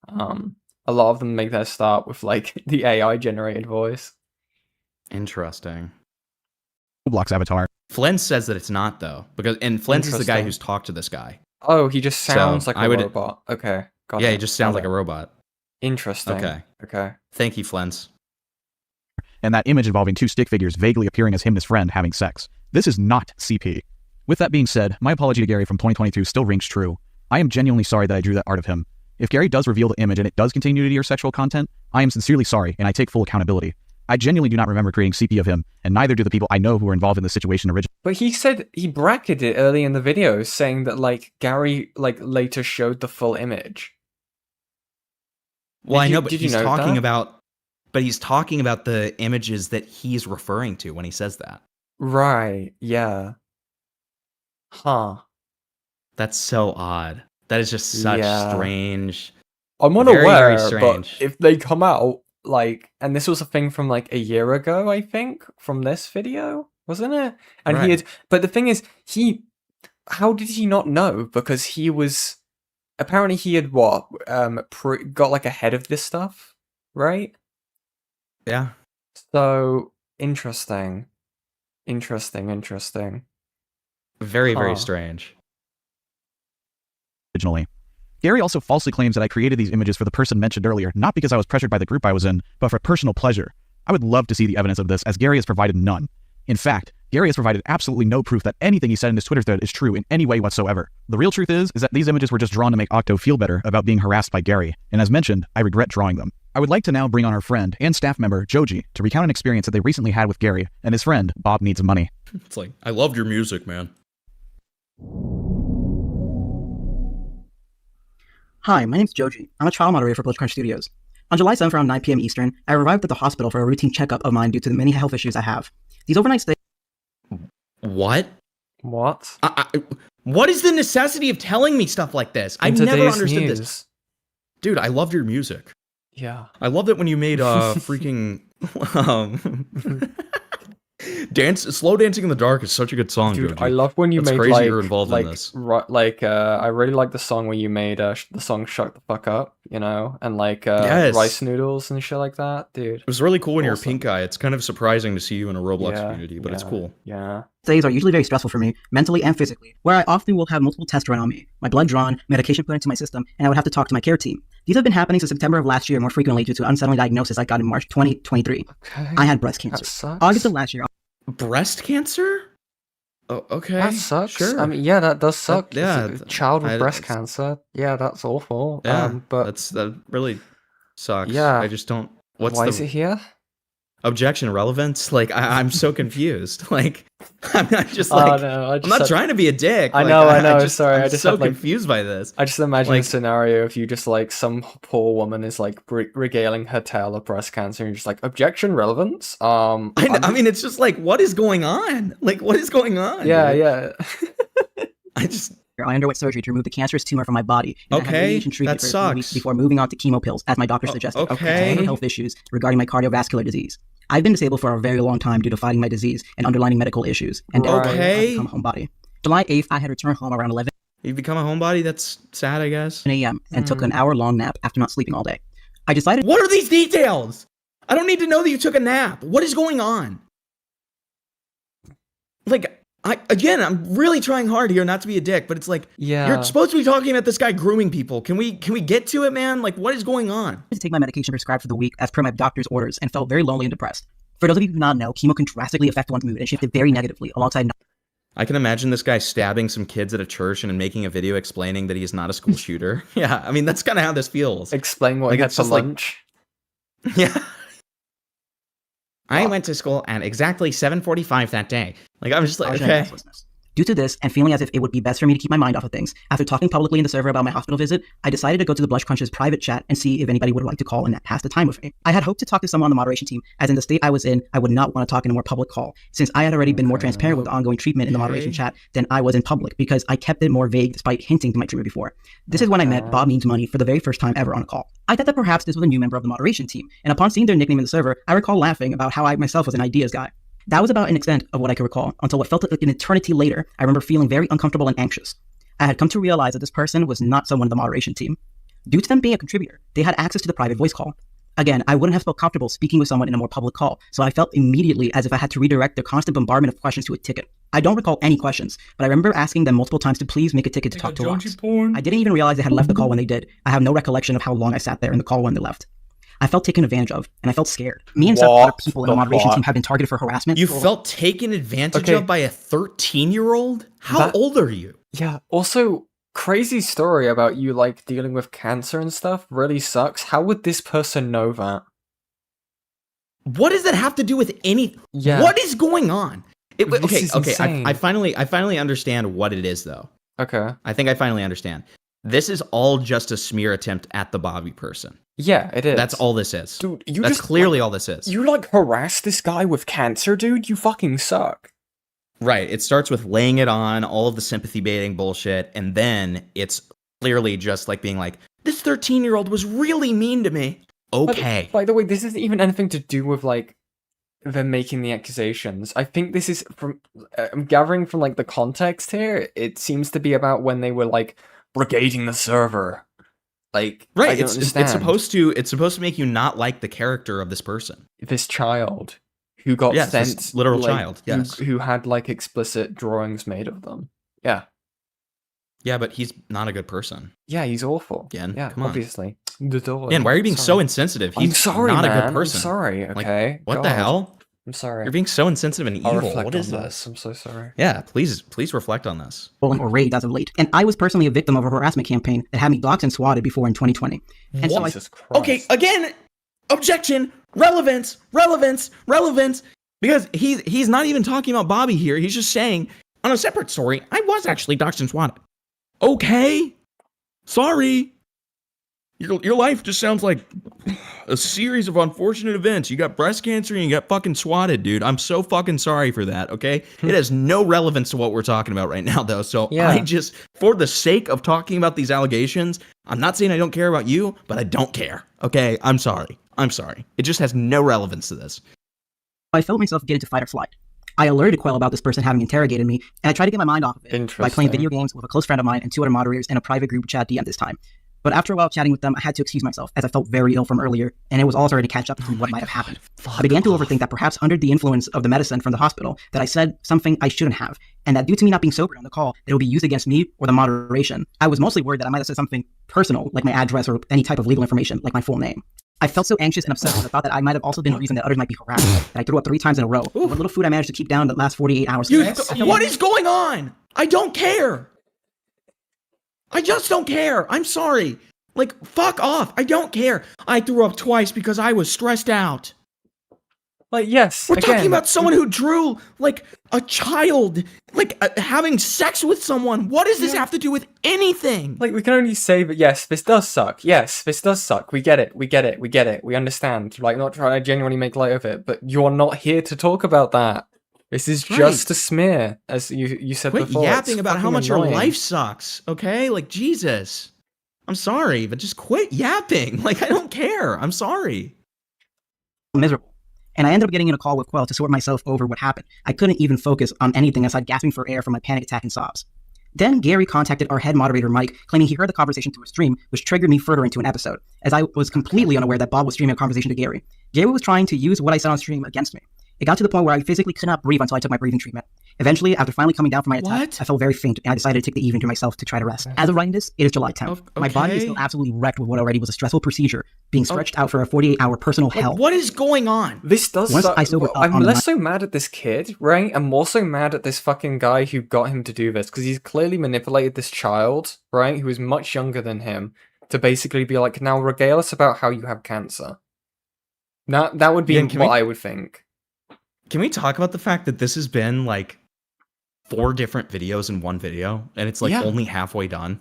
A lot of them make their start with like the AI generated voice. Interesting. Roblox avatar. Flens says that it's not though, because Flens is the guy who's talked to this guy. Oh, he just sounds like a robot. Okay, got it. Yeah, he just sounds like a robot. Interesting. Okay. Thank you, Flens. And that image involving two stick figures vaguely appearing as him and his friend having sex. This is not CP. With that being said, my apology to Gary from 2022 still rings true. I am genuinely sorry that I drew that art of him. If Gary does reveal the image and it does continue to be your sexual content, I am sincerely sorry and I take full accountability. I genuinely do not remember creating CP of him, and neither do the people I know who were involved in the situation originally. But he said he bracketed it early in the video, saying that like Gary like later showed the full image. Well, I know, but he's talking about, he's talking about the images that he's referring to when he says that. Right. Yeah. Huh. That's so odd. That is just such strange. I'm unaware, very strange. but if they come out like, and this was a thing from like a year ago, I think, from this video, wasn't it? And he had, but the thing is, how did he not know? Because he was, apparently he had got like ahead of this stuff, right? Yeah. So, interesting. Very, very strange. Originally. Gary also falsely claims that I created these images for the person mentioned earlier, not because I was pressured by the group I was in, but for personal pleasure. I would love to see the evidence of this, as Gary has provided none. In fact, Gary has provided absolutely no proof that anything he said in his Twitter thread is true in any way whatsoever. The real truth is that these images were just drawn to make Octo feel better about being harassed by Gary, and as mentioned, I regret drawing them. I would like to now bring on our friend and staff member, Joji, to recount an experience that they recently had with Gary and his friend, Bob Needs Money. It's like, I loved your music, man. Hi, my name's Joji. I'm a trial moderator for BlitzCrunch Studios. On July 7th around 9 p.m. Eastern, I arrived at the hospital for a routine checkup of mine due to the many health issues I have. These overnight stays... What? What? What is the necessity of telling me stuff like this? I've never understood this. Dude, I loved your music. Yeah. I loved it when you made freaking... Slow Dancing in the Dark is such a good song, dude. Joji. I love when you That's made crazy like, you're involved in this. I really like the song where you made the song "Shut the Fuck Up," you know, and like rice noodles and shit like that, dude. It was really cool when you're a pink guy. It's kind of surprising to see you in a Roblox community, but it's cool. Yeah. Days are usually very stressful for me, mentally and physically, where I often will have multiple tests run on me, my blood drawn, medication put into my system, and I would have to talk to my care team. These have been happening since September of last year more frequently due to unsettling diagnosis I got in March 2023. Okay. I had breast cancer. August of last year. Breast cancer? Oh, okay. That sucks. Sure. I mean, yeah, that does suck. Yeah. Child with breast cancer. Yeah, that's awful. Yeah, but that really sucks. Yeah. I just don't... Why is it here? Objection relevance? Like, I'm so confused. Like, I'm not just like... I'm not trying to be a dick. I Like, know. Sorry, I'm I just so have, like, confused by this. I just imagine Like- a scenario if you just like some poor woman is like regaling her tale of breast cancer and you're just like, objection relevance. I mean, it's just like, what is going on? Like, what is going on? Yeah, dude? yeah. I underwent surgery to remove the cancerous tumor from my body. And I had Okay, radiation treatment that for 3 weeks sucks. before moving on to chemo pills, as my doctor suggested. okay. For health issues regarding my cardiovascular disease. I've been disabled for a very long time due to fighting my disease and underlying medical issues. And Okay. I've become a homebody. July 8th, I had returned home around 11 You become a homebody? That's sad, I guess. a.m. and took an hour-long nap after not sleeping all day. I decided... What are these details? I don't need to know that you took a nap. What is going on? Like, I'm really trying hard here not to be a dick, but it's like, Yeah. you're supposed to be talking about this guy grooming people. Can we get to it, man? Like, what is going on? to take my medication prescribed for the week as per my doctor's orders and felt very lonely and depressed. For those of you who do not know, chemo can drastically affect one's mood and shift it very negatively alongside... I can imagine this guy stabbing some kids at a church and then making a video explaining that he's not a school shooter. Yeah, I mean, that's kind of how this feels. Explain what Like, you had it's for just like- lunch. Yeah. I went to school at exactly 7:45 that day. Like, I'm just like, Arson and okay. restlessness. Due to this, and feeling as if it would be best for me to keep my mind off of things, after talking publicly in the server about my hospital visit, I decided to go to the Blush Crunch's private chat and see if anybody would like to call and pass the time with me. I had hoped to talk to someone on the moderation team, as in the state I was in, I would not want to talk in a more public call, since I had already been more transparent with the ongoing treatment in the moderation chat than I was in public, because I kept it more vague despite hinting to my treatment before. This is when I met Bob Means Money for the very first time ever on a call. I thought that perhaps this was a new member of the moderation team, and upon seeing their nickname in the server, I recall laughing about how I myself was an ideas guy. That was about an extent of what I could recall, until what felt like an eternity later, I remember feeling very uncomfortable and anxious. I had come to realize that this person was not someone in the moderation team. Due to them being a contributor, they had access to the private voice call. Again, I wouldn't have felt comfortable speaking with someone in a more public call, so I felt immediately as if I had to redirect their constant bombardment of questions to a ticket. I don't recall any questions, but I remember asking them multiple times to please make a ticket to talk to Rox. I didn't even realize they had left the call when they did. I have no recollection of how long I sat there in the call when they left. I felt taken advantage of, and I felt scared. Me and several other people in the moderation team have been targeted for harassment. You felt taken advantage of by a 13-year-old? How old are you? Yeah, also, crazy story about you, like, dealing with cancer and stuff really sucks. How would this person know that? What does that have to do with any... Yeah. What is going on? Okay, insane. I finally understand what it is, though. Okay. I think I finally understand. This is all just a smear attempt at the Bobby person. Yeah, it is. That's all this is. Dude, That's clearly all this is. You, like, harass this guy with cancer, dude? You fucking suck. Right. It starts with laying it on, all of the sympathy baiting bullshit, and then it's clearly just, like, being like, this 13-year-old was really mean to me. Okay. By the way, this isn't even anything to do with, like, them making the accusations. I think this is from... I'm gathering from, like, the context here, it seems to be about when they were, like, brigading the server. Like, right, I don't understand. It's supposed to make you not like the character of this person. This child who got sent, this literal like, child, yes, who had like explicit drawings made of them. Yeah. Yeah, but he's not a good person. Yeah, he's awful. Again, yeah, come on. Obviously. And why are you being so insensitive? He's I'm sorry, not man. a good person. I'm sorry, okay? Like, what God. the hell? I'm sorry. You're being so insensitive and I'll evil. reflect What is on this? I'm so sorry. Yeah, please reflect on this. Or raid as of late. And I was personally a victim of a harassment campaign that had me blocked and swatted before in 2020. And Jesus Christ. Okay, again, objection, relevance. Because he's not even talking about Bobby here. He's just saying, on a separate story, I was actually doxxed and swatted. Okay. Sorry. Your life just sounds like a series of unfortunate events. You got breast cancer and you got fucking swatted, dude. I'm so fucking sorry for that, okay? It has no relevance to what we're talking about right now, though. So Yeah. I just, for the sake of talking about these allegations, I'm not saying I don't care about you, but I don't care, okay? I'm sorry. It just has no relevance to this. I felt myself get into fight or flight. I alerted Quell about this person having interrogated me, and I tried to get my mind off of it by playing video games with a close friend of mine and 2 other moderators in a private group chat DM this time. But after a while chatting with them, I had to excuse myself, as I felt very ill from earlier, and it was all starting to catch up to what might have happened. I began to overthink that perhaps under the influence of the medicine from the hospital, that I said something I shouldn't have, and that due to me not being sober on the call, it would be used against me or the moderation. I was mostly worried that I might have said something personal, like my address or any type of legal information, like my full name. I felt so anxious and upset because I thought that I might have also been the reason that others might be harassed, that I threw up 3 times in a row. What little food I managed to keep down the last 48 hours. What is going on? I don't care. I just don't care. I'm sorry. Like, fuck off. I don't care. I threw up twice because I was stressed out. Like, yes, We're talking about someone who drew, like, a child, like, having sex with someone. What does this have to do with anything? Like, we can only say that, yes, this does suck. Yes, this does suck. We get it. We understand. Like, not trying to genuinely make light of it, but you're not here to talk about that. This is just a smear, as you said Quit before. yapping about how much annoying. your life sucks, okay? Like, Jesus. I'm sorry, but just quit yapping. Like, I don't care. I'm sorry. Miserable. And I ended up getting in a call with Quell to sort myself over what happened. I couldn't even focus on anything aside gasping for air from my panic attack and sobs. Then Gary contacted our head moderator Mike, claiming he heard the conversation through a stream, which triggered me further into an episode, as I was completely unaware that Bob was streaming a conversation to Gary. Gary was trying to use what I said on stream against me. It got to the point where I physically could not breathe until I took my breathing treatment. Eventually, after finally coming down from my attack, I felt very faint, and I decided to take the evening to myself to try to rest. As of writing this, it is July 10th. My body is still absolutely wrecked with what already was a stressful procedure, being stretched out for a 48-hour personal hell. What is going on? This does Once suck. I sobered up I'm on the less so mad at this kid, right? I'm more so mad at this fucking guy who got him to do this, because he's clearly manipulated this child, right, who is much younger than him, to basically be like, now regale us about how you have cancer. Now, that would be what I would think. Can we talk about the fact that this has been like 4 different videos in one video, and it's like only halfway done?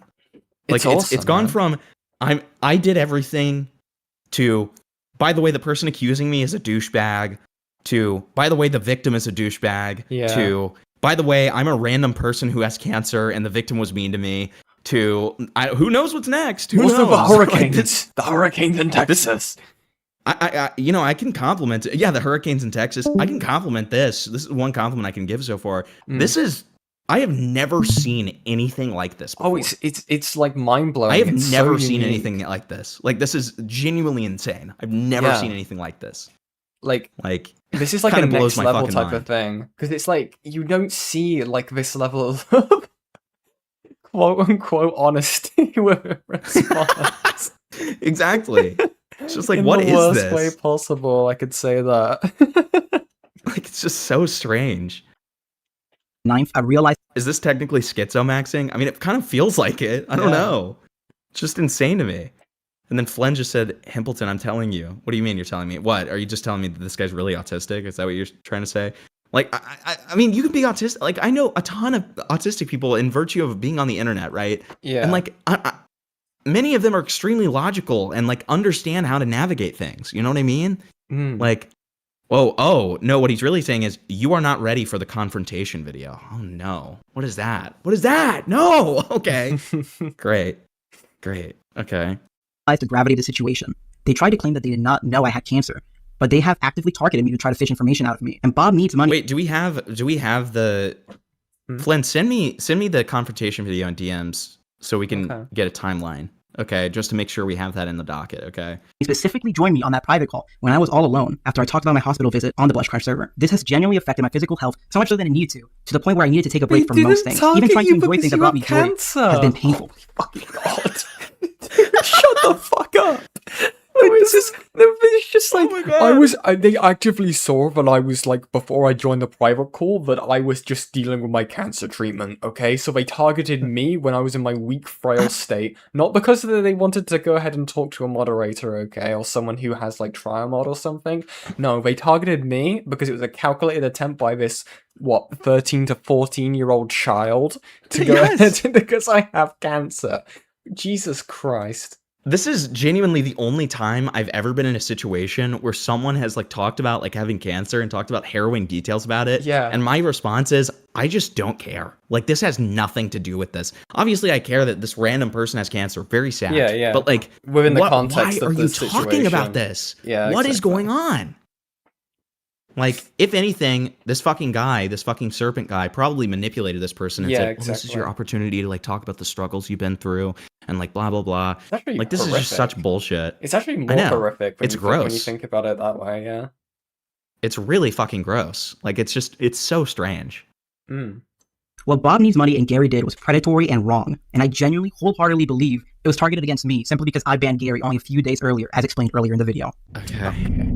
Like it's gone from I did everything to, by the way, the person accusing me is a douchebag, to, by the way, the victim is a douchebag, to, by the way, I'm a random person who has cancer and the victim was mean to me, to, who knows what's next? Who knows? The hurricanes. The hurricanes in Texas. I can compliment. Yeah, the hurricanes in Texas. I can compliment this. This is one compliment I can give so far. This is. I have never seen anything like this before. Oh, it's like mind blowing. I have never seen anything like this. Like, this is genuinely insane. I've never seen anything like this. Like this is like a next level type of thing, because it's like you don't see like this level of quote unquote honesty with a response. Exactly. It's just like, in what the is worst this? way possible, I could say that. Like, it's just so strange. 9th, I realized. Is this technically schizomaxing? I mean, it kind of feels like it. I don't know. It's just insane to me. And then Flynn just said, Himpleton, I'm telling you. What do you mean you're telling me? What? Are you just telling me that this guy's really autistic? Is that what you're trying to say? Like, I mean, you can be autistic. Like, I know a ton of autistic people in virtue of being on the internet, right? Yeah. And like, many of them are extremely logical and like understand how to navigate things. You know what I mean? Like, oh, no, what he's really saying is, you are not ready for the confrontation video. Oh, no. What is that? What is that? No! Okay. Great. Okay. The gravity of the situation. They tried to claim that they did not know I had cancer, but they have actively targeted me to try to fish information out of me. And Bob needs money. Wait, do we have the... Flynn, send me the confrontation video in DMs so we can get a timeline. Okay, just to make sure we have that in the docket, okay? He specifically joined me on that private call when I was all alone after I talked about my hospital visit on the Blush Crash server. This has genuinely affected my physical health so much so that it needed to the point where I needed to take a break from most things. Even trying to enjoy things that brought me joy has been painful. Oh my fucking god. Shut the fuck up. It's just like, they actively saw that I was like, before I joined the private call, that I was just dealing with my cancer treatment, okay? So they targeted me when I was in my weak, frail state, not because they wanted to go ahead and talk to a moderator, okay? Or someone who has like trial mod or something. No, they targeted me because it was a calculated attempt by this, 13 to 14-year-old child to go ahead because I have cancer. Jesus Christ. This is genuinely the only time I've ever been in a situation where someone has like talked about like having cancer and talked about harrowing details about it. Yeah. And my response is, I just don't care. Like, this has nothing to do with this. Obviously, I care that this random person has cancer. Very sad. Yeah. But like, within the context why of are you talking about this? Yeah. What is going on? Like, if anything, this fucking serpent guy probably manipulated this person and said, well, this is your opportunity to like talk about the struggles you've been through and like blah, blah, blah. Like, this is just such bullshit. It's actually more horrific when when you think about it that way, yeah. It's really fucking gross. Like, it's so strange. What Bob Needs Money and Gary did was predatory and wrong, and I genuinely, wholeheartedly believe it was targeted against me simply because I banned Gary only a few days earlier, as explained earlier in the video. Okay.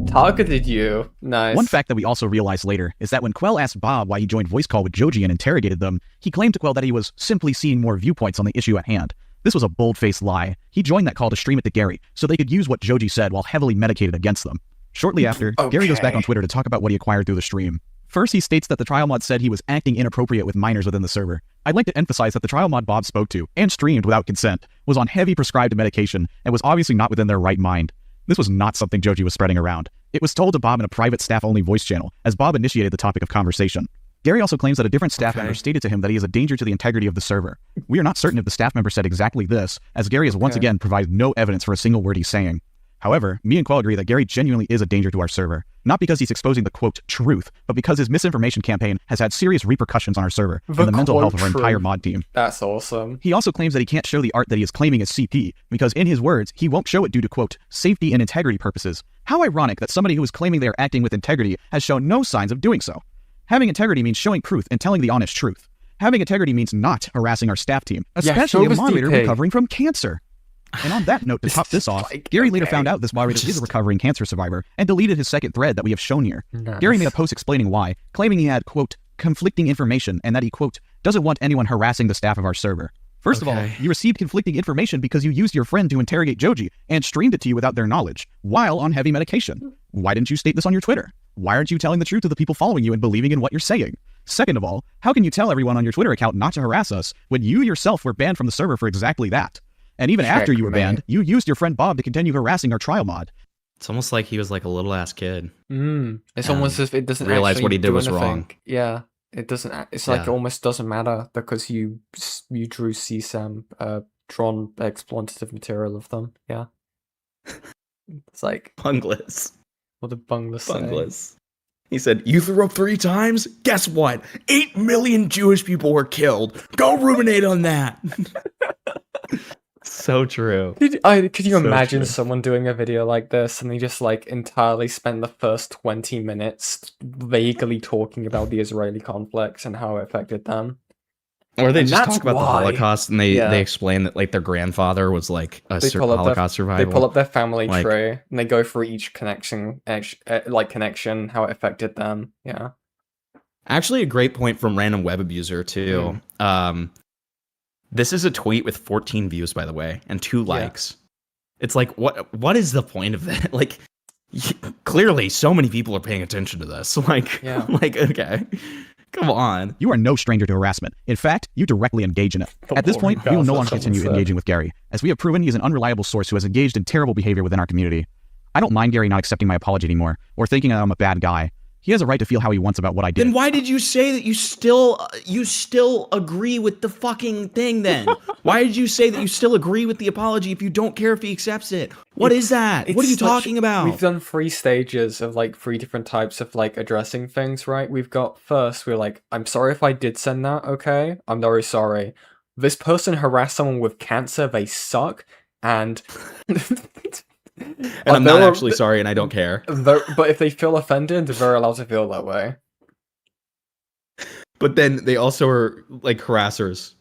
Targeted you. Nice. One fact that we also realized later is that when Quell asked Bob why he joined voice call with Joji and interrogated them, he claimed to Quell that he was simply seeing more viewpoints on the issue at hand. This was a bold-faced lie. He joined that call to stream it to Gary, so they could use what Joji said while heavily medicated against them. Shortly after, Gary goes back on Twitter to talk about what he acquired through the stream. First, he states that the trial mod said he was acting inappropriate with minors within the server. I'd like to emphasize that the trial mod Bob spoke to, and streamed without consent, was on heavy prescribed medication, and was obviously not within their right mind. This was not something Joji was spreading around. It was told to Bob in a private staff-only voice channel, as Bob initiated the topic of conversation. Gary also claims that a different staff member stated to him that he is a danger to the integrity of the server. We are not certain if the staff member said exactly this, as Gary has once again provided no evidence for a single word he's saying. However, me and Quell agree that Gary genuinely is a danger to our server, not because he's exposing the quote truth, but because his misinformation campaign has had serious repercussions on our server and the mental health of our entire mod team. That's awesome. He also claims that he can't show the art that he is claiming is CP, because in his words, he won't show it due to quote safety and integrity purposes. How ironic that somebody who is claiming they are acting with integrity has shown no signs of doing so. Having integrity means showing truth and telling the honest truth. Having integrity means not harassing our staff team, especially a moderator recovering from cancer. And on that note, to top this off, Gary later found out this moderator is a recovering cancer survivor and deleted his second thread that we have shown here. Nice. Gary made a post explaining why, claiming he had, quote, conflicting information and that he, quote, doesn't want anyone harassing the staff of our server. First of all, you received conflicting information because you used your friend to interrogate Joji and streamed it to you without their knowledge, while on heavy medication. Why didn't you state this on your Twitter? Why aren't you telling the truth to the people following you and believing in what you're saying? Second of all, how can you tell everyone on your Twitter account not to harass us when you yourself were banned from the server for exactly that? And even after you were banned, you used your friend Bob to continue harassing our trial mod. It's almost like he was like a little ass kid. It's almost as if it doesn't realize actually what he did do was anything. wrong. Yeah, it doesn't. It's like it almost doesn't matter because you drew CSAM drawn exploitative material of them. Yeah, it's like Bungless. What did Bungless say? Bungless. He said, "You threw up 3 times? Guess what? 8 million Jewish people were killed. Go ruminate on that." So true. Could you So imagine true. someone doing a video like this and they just like entirely spend the first 20 minutes vaguely talking about the Israeli conflict and how it affected them? Or they And just that's talk about the why- Holocaust and they Yeah. explain that like their grandfather was like a They pull up Holocaust survivor. They pull up their family Like- tree and they go through each connection, how it affected them. Yeah. Actually, a great point from random web abuser too. This is a tweet with 14 views, by the way, and 2 likes. It's like, what is the point of that? Like, clearly, so many people are paying attention to this. Like, like, okay, come on. You are no stranger to harassment. In fact, you directly engage in it. At this point, we will no longer continue engaging with Gary, as we have proven he is an unreliable source who has engaged in terrible behavior within our community. I don't mind Gary not accepting my apology anymore, or thinking I'm a bad guy. He has a right to feel how he wants about what I did. Then why did you say that you still agree with the fucking thing then? Why did you say that you still agree with the apology if you don't care if he accepts it? What is that? What are you talking about? We've done 3 stages of like 3 different types of like addressing things, right? We've got first, we're like, I'm sorry if I did send that, okay? I'm very sorry. This person harassed someone with cancer, they suck, and... And I'm not actually sorry and I don't care. But if they feel offended, they're allowed to feel that way. But then they also are like harassers.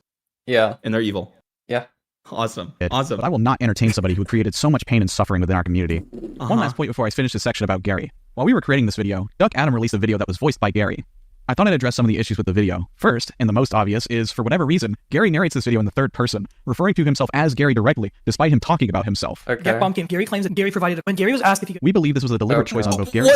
Yeah. And they're evil. Yeah. Awesome. But Awesome. I will not entertain somebody who created so much pain and suffering within our community. One last point before I finish this section about Gary. While we were creating this video, Duck Adam released a video that was voiced by Gary. I thought I'd address some of the issues with the video. First, and the most obvious, is for whatever reason, Gary narrates this video in the third person, referring to himself as Gary directly, despite him talking about himself. Get Pumpkin. Gary claims that Gary provided when Gary was asked if he could. We believe this was a deliberate choice on both Gary.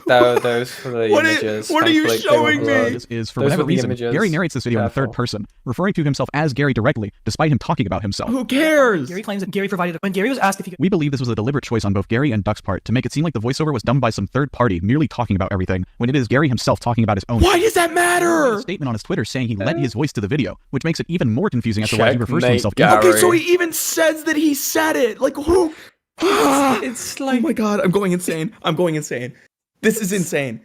Those for the images. What are you showing me? This is for whatever reason, Gary narrates this video in the third person, referring to himself as Gary directly, despite him talking about himself. Who cares? Gary claims that Gary provided when Gary was asked if he could. We believe this was a deliberate choice on both Gary and Duck's part to make it seem like the voiceover was done by some third party merely talking about everything, when it is Gary himself talking about his own. Why does that matter? A statement on his Twitter saying he lent his voice to the video, which makes it even more confusing as to why he refers to himself. Okay, so he even says that he said it. Like who? It's like, oh my god, I'm going insane. I'm going insane. This is insane.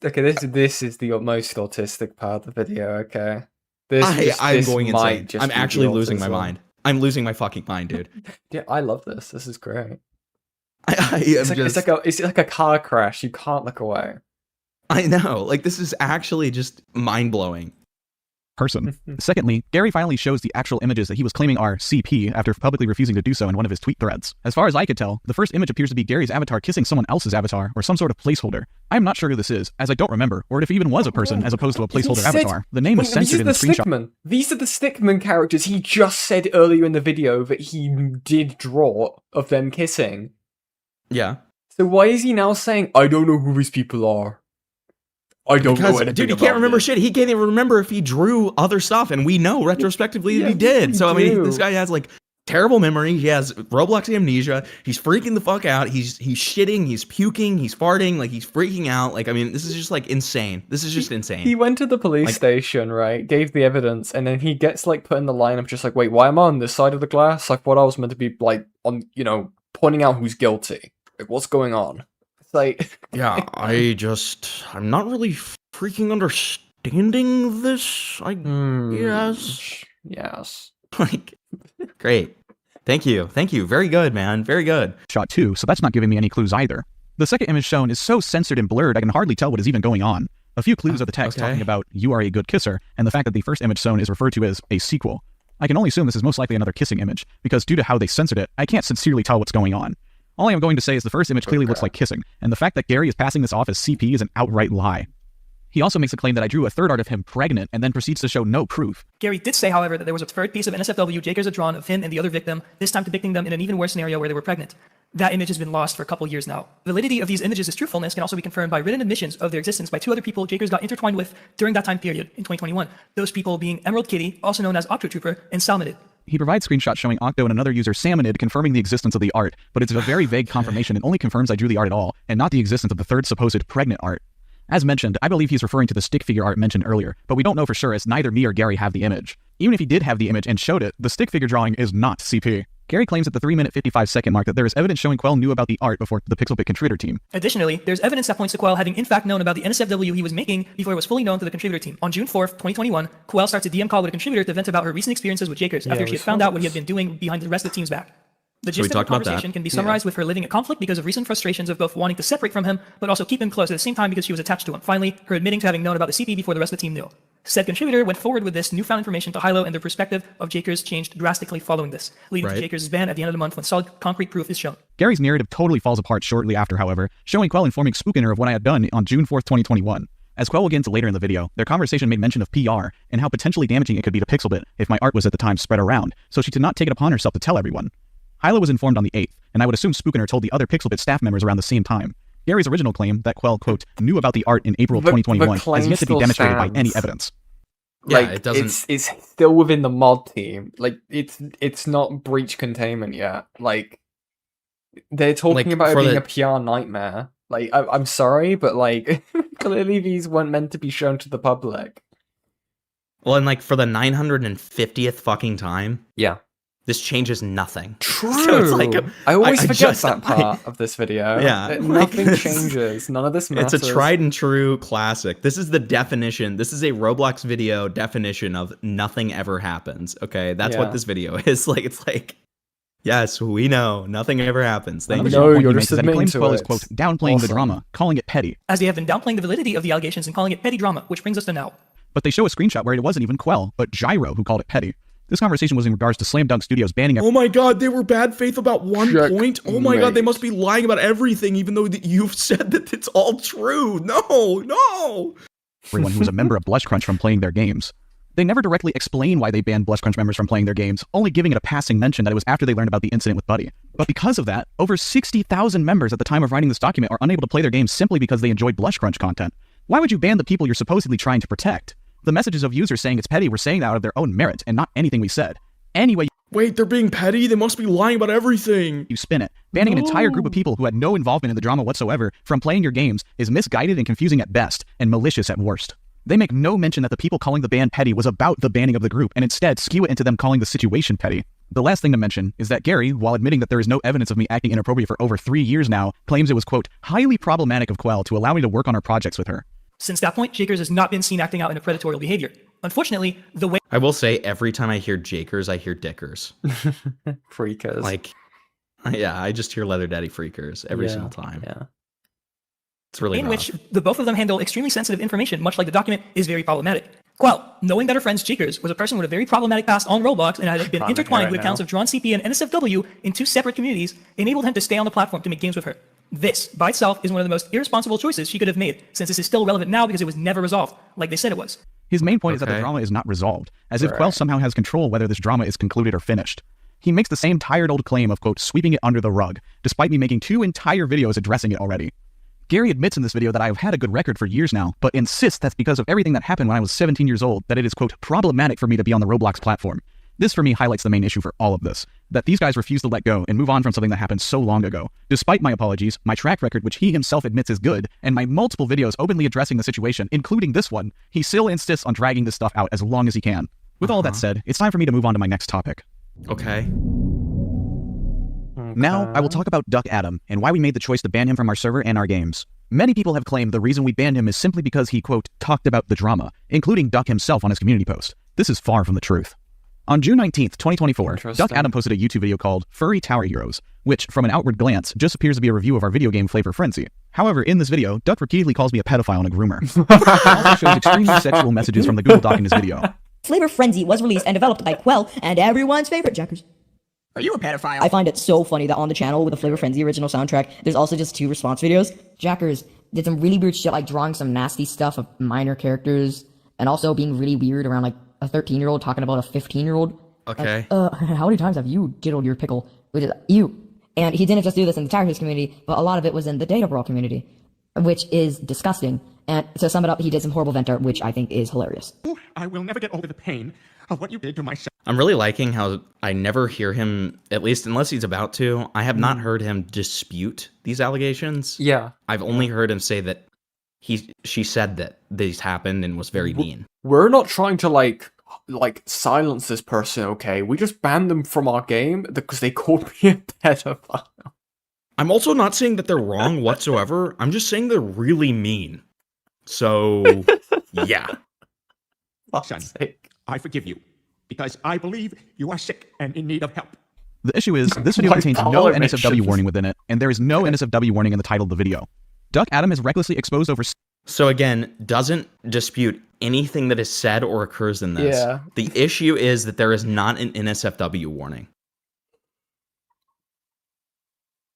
Okay, this is the most autistic part of the video. Okay, I'm going might insane. just I'm be actually the losing my autism. mind. I'm losing my fucking mind, dude. Yeah, I love this. This is great. It's like a car crash. You can't look away. I know. Like this is actually just mind blowing. Person. Secondly, Gary finally shows the actual images that he was claiming are CP after publicly refusing to do so in one of his tweet threads. As far as I could tell, the first image appears to be Gary's avatar kissing someone else's avatar or some sort of placeholder. I am not sure who this is, as I don't remember, or if he even was a person as opposed to a placeholder avatar. The name was censored in the screenshot. These are the Stickman characters he just said earlier in the video that he did draw of them kissing. Yeah. So why is he now saying, I don't know who these people are? I don't know anything dude, he about can't remember this. shit. He can't even remember if he drew other stuff, and we know retrospectively that he did. So I mean, this guy has like terrible memory. He has Roblox amnesia. He's freaking the fuck out. He's shitting. He's puking. He's farting. Like he's freaking out. Like I mean, this is just like insane. This is just insane. He went to the police station, right? Gave the evidence, and then he gets like put in the lineup, just like, wait, why am I on this side of the glass? Like, what I was meant to be like on, pointing out who's guilty. Like, what's going on? Like, yeah, I'm not really freaking understanding this. Yes. Like, great. Thank you. Very good, man. Very good. Shot 2, so that's not giving me any clues either. The second image shown is so censored and blurred I can hardly tell what is even going on. A few clues are the text talking about "you are a good kisser" and the fact that the first image shown is referred to as a sequel. I can only assume this is most likely another kissing image, because due to how they censored it, I can't sincerely tell what's going on. All I am going to say is the first image clearly looks like kissing, and the fact that Gary is passing this off as CP is an outright lie. He also makes a claim that I drew a third art of him pregnant and then proceeds to show no proof. Gary did say, however, that there was a third piece of NSFW Jakers had drawn of him and the other victim, this time depicting them in an even worse scenario where they were pregnant. that image has been lost for a couple years now. Validity of these images' truthfulness can also be confirmed by written admissions of their existence by 2 other people Jakers got intertwined with during that time period in 2021. Those people being Emerald Kitty, also known as Octotrooper, and Salmonid. He provides screenshots showing Octo and another user Salmonid confirming the existence of the art, but it's a very vague confirmation and only confirms I drew the art at all, and not the existence of the third supposed pregnant art. As mentioned, I believe he's referring to the stick figure art mentioned earlier, but we don't know for sure as neither me or Gary have the image. Even if he did have the image and showed it, the stick figure drawing is not CP. Gary claims at the 3-minute 55-second mark that there is evidence showing Quell knew about the art before the Pixelbit contributor team. Additionally, there's evidence that points to Quell having in fact known about the NSFW he was making before it was fully known to the contributor team. On June 4th, 2021, Quell starts a DM call with a contributor to vent about her recent experiences with Jakers after she had found out what he had been doing behind the rest of the team's back. The gist of the conversation can be summarized with her living a conflict because of recent frustrations of both wanting to separate from him, but also keep him close at the same time because she was attached to him. Finally, her admitting to having known about the CP before the rest of the team knew. Said contributor went forward with this newfound information to Hilo, and their perspective of Jakers changed drastically following this, leading to Jakers' ban at the end of the month when solid concrete proof is shown. Gary's narrative totally falls apart shortly after, however, showing Quell informing Spookinner of what I had done on June 4th, 2021. As Quell will get into later in the video, their conversation made mention of PR and how potentially damaging it could be to Pixelbit if my art was at the time spread around, so she did not take it upon herself to tell everyone. Hilo was informed on the 8th, and I would assume Spookinner told the other Pixelbit staff members around the same time. Gary's original claim that Quell, quote, knew about the art in April of 2021 has yet to be demonstrated by any evidence. Like, yeah, it doesn't... it's still within the mod team. Like, it's not breach containment yet. Like, they're talking about it being a PR nightmare. Like, I'm sorry, but like, clearly these weren't meant to be shown to the public. Well, and like for the 950th fucking time. Yeah. This changes nothing. True. So it's like I always forget that part of this video. Yeah. Nothing changes. None of this matters. It's a tried and true classic. This is the definition. This is a Roblox video definition of nothing ever happens. Okay. That's what this video is. Like, it's like, yes, we know. Nothing ever happens. Thank you. No, you're just admitting to Quell is, quote, downplaying the drama, calling it petty. As they have been downplaying the validity of the allegations and calling it petty drama, which brings us to now. But they show a screenshot where it wasn't even Quell, but Gyro who called it petty. This conversation was in regards to Slam Dunk Studios banning... Oh my god, they were bad faith about one point? Oh my god, they must be lying about everything, even though you've said that it's all true. No! Everyone who was a member of Blush Crunch from playing their games. They never directly explain why they banned Blush Crunch members from playing their games, only giving it a passing mention that it was after they learned about the incident with Buddy. But because of that, over 60,000 members at the time of writing this document are unable to play their games simply because they enjoy Blush Crunch content. Why would you ban the people you're supposedly trying to protect? The messages of users saying it's petty were saying that out of their own merit and not anything we said. Anyway... Wait, they're being petty? They must be lying about everything. You spin it. Banning an entire group of people who had no involvement in the drama whatsoever from playing your games is misguided and confusing at best, and malicious at worst. They make no mention that the people calling the ban petty was about the banning of the group, and instead skew it into them calling the situation petty. The last thing to mention is that Gary, while admitting that there is no evidence of me acting inappropriate for over 3 years now, claims it was, quote, highly problematic of Quell to allow me to work on our projects with her. Since that point, Jakers has not been seen acting out in a predatory behavior. Unfortunately, the way... I will say, every time I hear Jakers, I hear Dickers. Freakers. Like, yeah, I just hear Leather Daddy Freakers every single time. Yeah. It's really in rough. which the both of them handle extremely sensitive information, much like the document, is very problematic. Quell, knowing that her friend Jakers was a person with a very problematic past on Roblox and had been intertwined with accounts of Drawn CP and NSFW in 2 separate communities, enabled him to stay on the platform to make games with her. This, by itself, is one of the most irresponsible choices she could have made, since this is still relevant now because it was never resolved, like they said it was. His main point is that the drama is not resolved, as if Quell somehow has control whether this drama is concluded or finished. He makes the same tired old claim of, quote, sweeping it under the rug, despite me making 2 entire videos addressing it already. Gary admits in this video that I have had a good record for years now, but insists that's because of everything that happened when I was 17 years old, that it is, quote, problematic for me to be on the Roblox platform. This for me highlights the main issue for all of this, that these guys refuse to let go and move on from something that happened so long ago. Despite my apologies, my track record, which he himself admits is good, and my multiple videos openly addressing the situation, including this one, he still insists on dragging this stuff out as long as he can. With all that said, it's time for me to move on to my next topic. Okay. Now, I will talk about Duck Adam, and why we made the choice to ban him from our server and our games. Many people have claimed the reason we banned him is simply because he, quote, talked about the drama, including Duck himself on his community post. This is far from the truth. On June 19th, 2024, Duck Adam posted a YouTube video called Furry Tower Heroes, which, from an outward glance, just appears to be a review of our video game Flavor Frenzy. However, in this video, Duck repeatedly calls me a pedophile and a groomer. He also shows extremely sexual messages from the Google Doc in his video. Flavor Frenzy was released and developed by Quell and everyone's favorite Jackers. Are you a pedophile? I find it so funny that on the channel with the Flavor Frenzy original soundtrack, there's also just 2 response videos. Jackers did some really weird shit like drawing some nasty stuff of minor characters and also being really weird around like a 13-year-old talking about a 15-year-old. Okay. How many times have you diddled your pickle? Which is you. And he didn't just do this in the Tiger community, but a lot of it was in the Data Brawl community, which is disgusting. And to sum it up, he did some horrible venter, which I think is hilarious. I will never get over the pain of what you did to my son. I'm really liking how I never hear him, at least unless he's about to, I have not heard him dispute these allegations. Yeah. I've only heard him say that she said that these happened and was very mean. We're not trying to like silence this person, okay? We just banned them from our game because they called me a pedophile. I'm also not saying that they're wrong whatsoever. I'm just saying they're really mean. So, yeah. Son, I forgive you because I believe you are sick and in need of help. The issue is, this video contains no NSFW warning within it, and there is no NSFW warning in the title of the video. Duck Adam has recklessly exposed over... So again, doesn't dispute anything that is said or occurs in this. Yeah. The issue is that there is not an NSFW warning.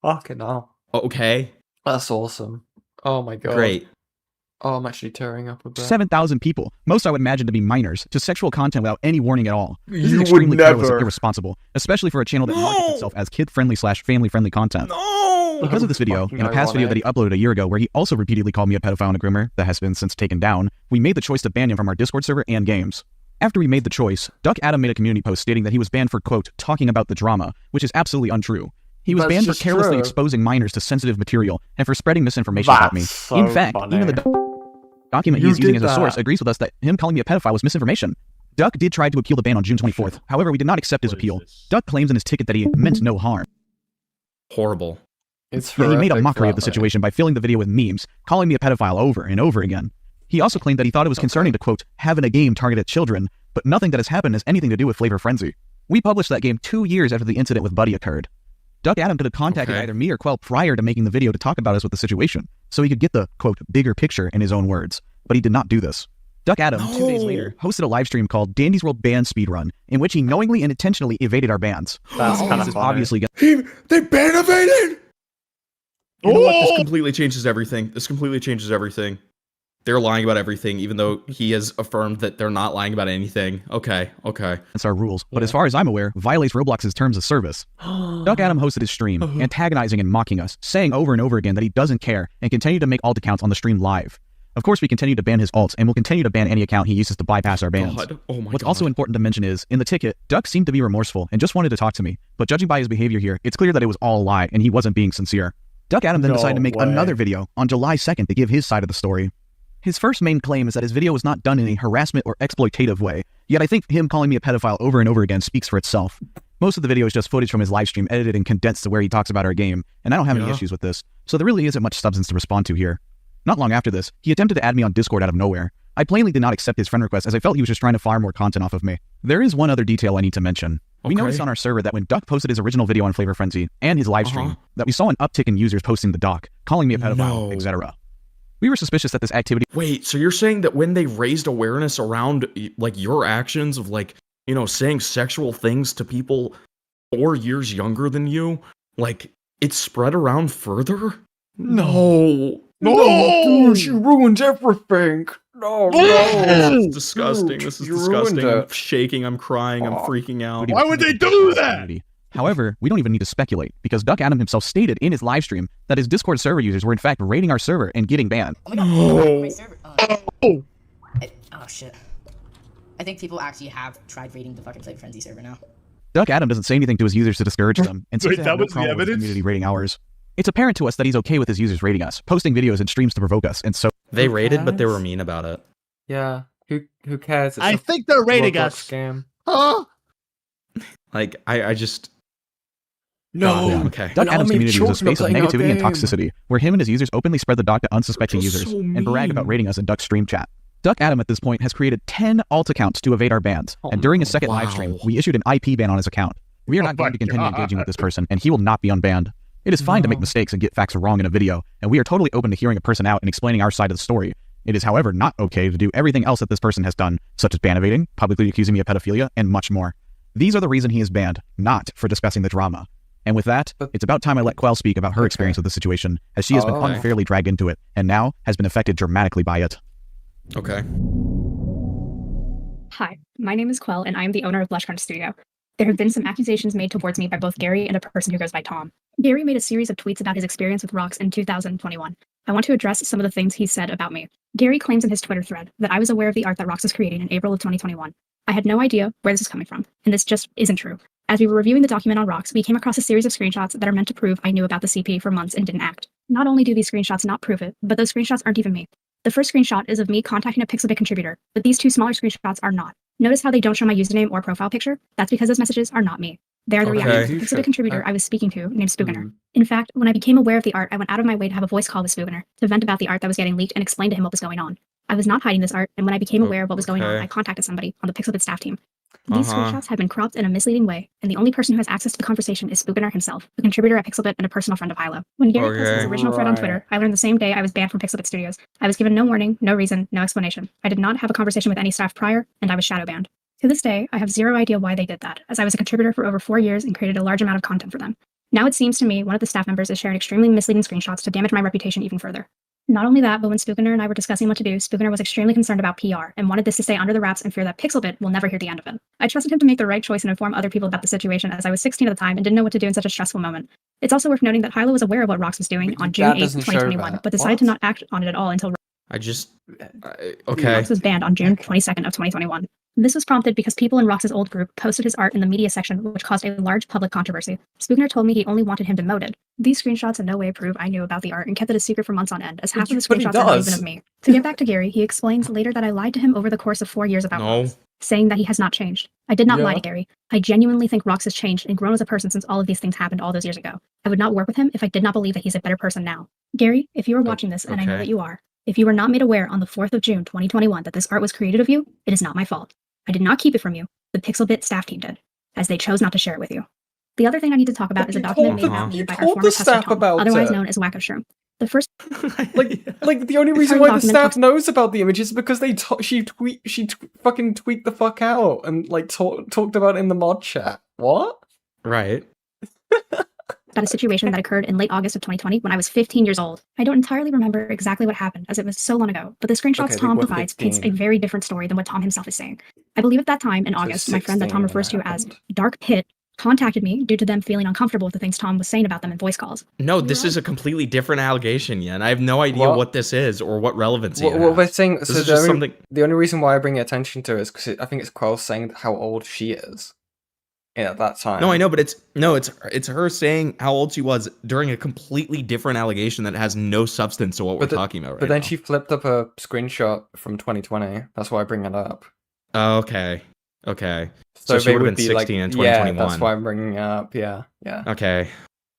Fucking hell. Okay. That's awesome. Oh my god. Great. Oh, I'm actually tearing up a bit. 7,000 people, most I would imagine to be minors, to sexual content without any warning at all. This is You extremely would careless and never. irresponsible, especially for a channel that markets itself as kid-friendly/family-friendly content. Because of this video, and a past video that he uploaded a year ago where he also repeatedly called me a pedophile and a groomer that has been since taken down, we made the choice to ban him from our Discord server and games. After we made the choice, Duck Adam made a community post stating that he was banned for, quote, talking about the drama, which is absolutely untrue. He was That's banned for just carelessly true. exposing minors to sensitive material and for spreading misinformation about me. That's so In fact, funny. even the document he You is using did as a source that. agrees with us that him calling me a pedophile was misinformation. Duck did try to appeal the ban on June 24th. However, we did not accept his appeal. Duck claims in his ticket that he meant no harm. Horrible. It's Yet he made a horrific mockery of the that way. situation by filling the video with memes, calling me a pedophile over and over again. He also claimed that he thought it was concerning to, quote, having a game targeted at children, but nothing that has happened has anything to do with Flavor Frenzy. We published that game 2 years after the incident with Buddy occurred. Duck Adam could have contacted either me or Quell prior to making the video to talk about us with the situation, so he could get the, quote, bigger picture in his own words, but he did not do this. Duck Adam, 2 days later, hosted a live stream called Dandy's World Ban Speedrun, in which he knowingly and intentionally evaded our bans. That's All kind this of is obviously They ban evaded! You know what? This completely changes everything. This completely changes everything. They're lying about everything, even though he has affirmed that they're not lying about anything. Okay, okay. That's our rules, but as far as I'm aware, violates Roblox's terms of service. Duck Adam hosted his stream, antagonizing and mocking us, saying over and over again that he doesn't care, and continued to make alt accounts on the stream live. Of course, we continue to ban his alts, and will continue to ban any account he uses to bypass our bans. God. Oh my What's God. also important to mention is, in the ticket, Duck seemed to be remorseful and just wanted to talk to me, but judging by his behavior here, it's clear that it was all a lie, and he wasn't being sincere. Duck Adam then decided to make another video on July 2nd to give his side of the story. His first main claim is that his video was not done in a harassment or exploitative way, yet I think him calling me a pedophile over and over again speaks for itself. Most of the video is just footage from his livestream edited and condensed to where he talks about our game, and I don't have any issues with this, so there really isn't much substance to respond to here. Not long after this, he attempted to add me on Discord out of nowhere. I plainly did not accept his friend request as I felt he was just trying to farm more content off of me. There is one other detail I need to mention. We noticed on our server that when Duck posted his original video on Flavor Frenzy and his livestream, that we saw an uptick in users posting the doc, calling me a pedophile, etc. We were suspicious that this activity— Wait, so you're saying that when they raised awareness around, like, your actions of, like, you know, saying sexual things to people 4 years younger than you, like, it spread around further? No. No, dude, she ruined everything. No, This no. is disgusting. This is You ruined disgusting. I'm it. shaking. I'm crying. I'm freaking out. Why would they do that? However, we don't even need to speculate, because Duck Adam himself stated in his livestream that his Discord server users were in fact raiding our server and getting banned. Oh my god, my server. Oh shit. I think people actually have tried raiding the fucking Flavor Frenzy server now. Duck Adam doesn't say anything to his users to discourage them, and seems Wait, to that have no was the problem with the evidence? community raiding ours. It's apparent to us that he's okay with his users raiding us, posting videos and streams to provoke us, and so— They raided, but they were mean about it. Yeah, who cares? It's I a think they're raiding Roblox us. Scam. Huh? Like, I just... No. Yeah. Okay. Duck Adam's community is a space of playing our negativity and game. toxicity, where him and his users openly spread the doc to unsuspecting That's users so and brag about mean. raiding us in Duck's stream chat. Duck Adam at this point has created 10 alt accounts to evade our bans, and during his second live stream, we issued an IP ban on his account. We are not going to continue engaging with this person, and he will not be unbanned. It is fine to make mistakes and get facts wrong in a video, and we are totally open to hearing a person out and explaining our side of the story. It is, however, not okay to do everything else that this person has done, such as ban evading, publicly accusing me of pedophilia, and much more. These are the reason he is banned, not for discussing the drama. And with that, it's about time I let Quell speak about her experience with the situation, as she has been Okay. unfairly dragged into it, and now has been affected dramatically by it. Okay. Hi, my name is Quell, and I am the owner of BlushCrunch Studio. There have been some accusations made towards me by both Gary and a person who goes by Tom. Gary made a series of tweets about his experience with Rox in 2021. I want to address some of the things he said about me. Gary claims in his Twitter thread that I was aware of the art that Rox was creating in April of 2021. I had no idea where this is coming from, and this just isn't true. As we were reviewing the document on Rox, we came across a series of screenshots that are meant to prove I knew about the CP for months and didn't act. Not only do these screenshots not prove it, but those screenshots aren't even me. The first screenshot is of me contacting a Pixelbit contributor, but these two smaller screenshots are not. Notice how they don't show my username or profile picture? That's because those messages are not me. They are the reaction to the Pixelbit contributor I was speaking to named Spoogener. In fact, when I became aware of the art, I went out of my way to have a voice call with Spoogener to vent about the art that was getting leaked and explain to him what was going on. I was not hiding this art, and when I became aware of what was going on, I contacted somebody on the Pixelbit staff team. These screenshots have been cropped in a misleading way, and the only person who has access to the conversation is Spoogener himself, a contributor at Pixelbit and a personal friend of Hilo. When Gary posted his original thread on Twitter, I learned the same day I was banned from Pixelbit Studios. I was given no warning, no reason, no explanation. I did not have a conversation with any staff prior, and I was shadow banned. To this day, I have zero idea why they did that, as I was a contributor for over 4 years and created a large amount of content for them. Now it seems to me one of the staff members is sharing extremely misleading screenshots to damage my reputation even further. Not only that, but when Spoogener and I were discussing what to do, Spoogener was extremely concerned about PR and wanted this to stay under the wraps and fear that Pixelbit will never hear the end of it. I trusted him to make the right choice and inform other people about the situation, as I was 16 at the time and didn't know what to do in such a stressful moment. It's also worth noting that Hilo was aware of what Rox was doing on June 8th, 2021, but decided to not act on it at all until Rox was banned on June 22nd of 2021. This was prompted because people in Rox's old group posted his art in the media section, which caused a large public controversy. Spoogener told me he only wanted him demoted. These screenshots in no way prove I knew about the art and kept it a secret for months on end, as half of the screenshots are not even of me. To get back to Gary, he explains later that I lied to him over the course of 4 years about Rox, saying that he has not changed. I did not lie to Gary. I genuinely think Rox has changed and grown as a person since all of these things happened all those years ago. I would not work with him if I did not believe that he's a better person now. Gary, if you are watching this, and I know that you are, if you were not made aware on the 4th of June 2021 that this art was created of you, it is not my fault. I did not keep it from you. The Pixelbit staff team did, as they chose not to share it with you. The other thing I need to talk about is a document made about me by our former tester Tom, otherwise known as Wacko Shroom. The first, like the only reason why the staff knows about the image is because she fucking tweaked the fuck out and like talked about it in the mod chat. What? Right. About a situation that occurred in late August of 2020 when I was 15 years old. I don't entirely remember exactly what happened, as it was so long ago, but the screenshots Tom provides paints a very different story than what Tom himself is saying. I believe at that time, in August, my friend that Tom refers to as Dark Pit contacted me due to them feeling uncomfortable with the things Tom was saying about them in voice calls. No, this is a completely different allegation, and I have no idea what this is or what relevancy it has. What we're saying, This so is just something... the only reason why I bring attention to it is because I think it's Quell saying how old she is. At that time. No, I know, but it's her saying how old she was during a completely different allegation that has no substance to what we're talking about right now. But then she flipped up a screenshot from 2020. That's why I bring it up. Okay. So she would have been 16 in 2021. Yeah, that's why I'm bringing it up. Yeah. Okay.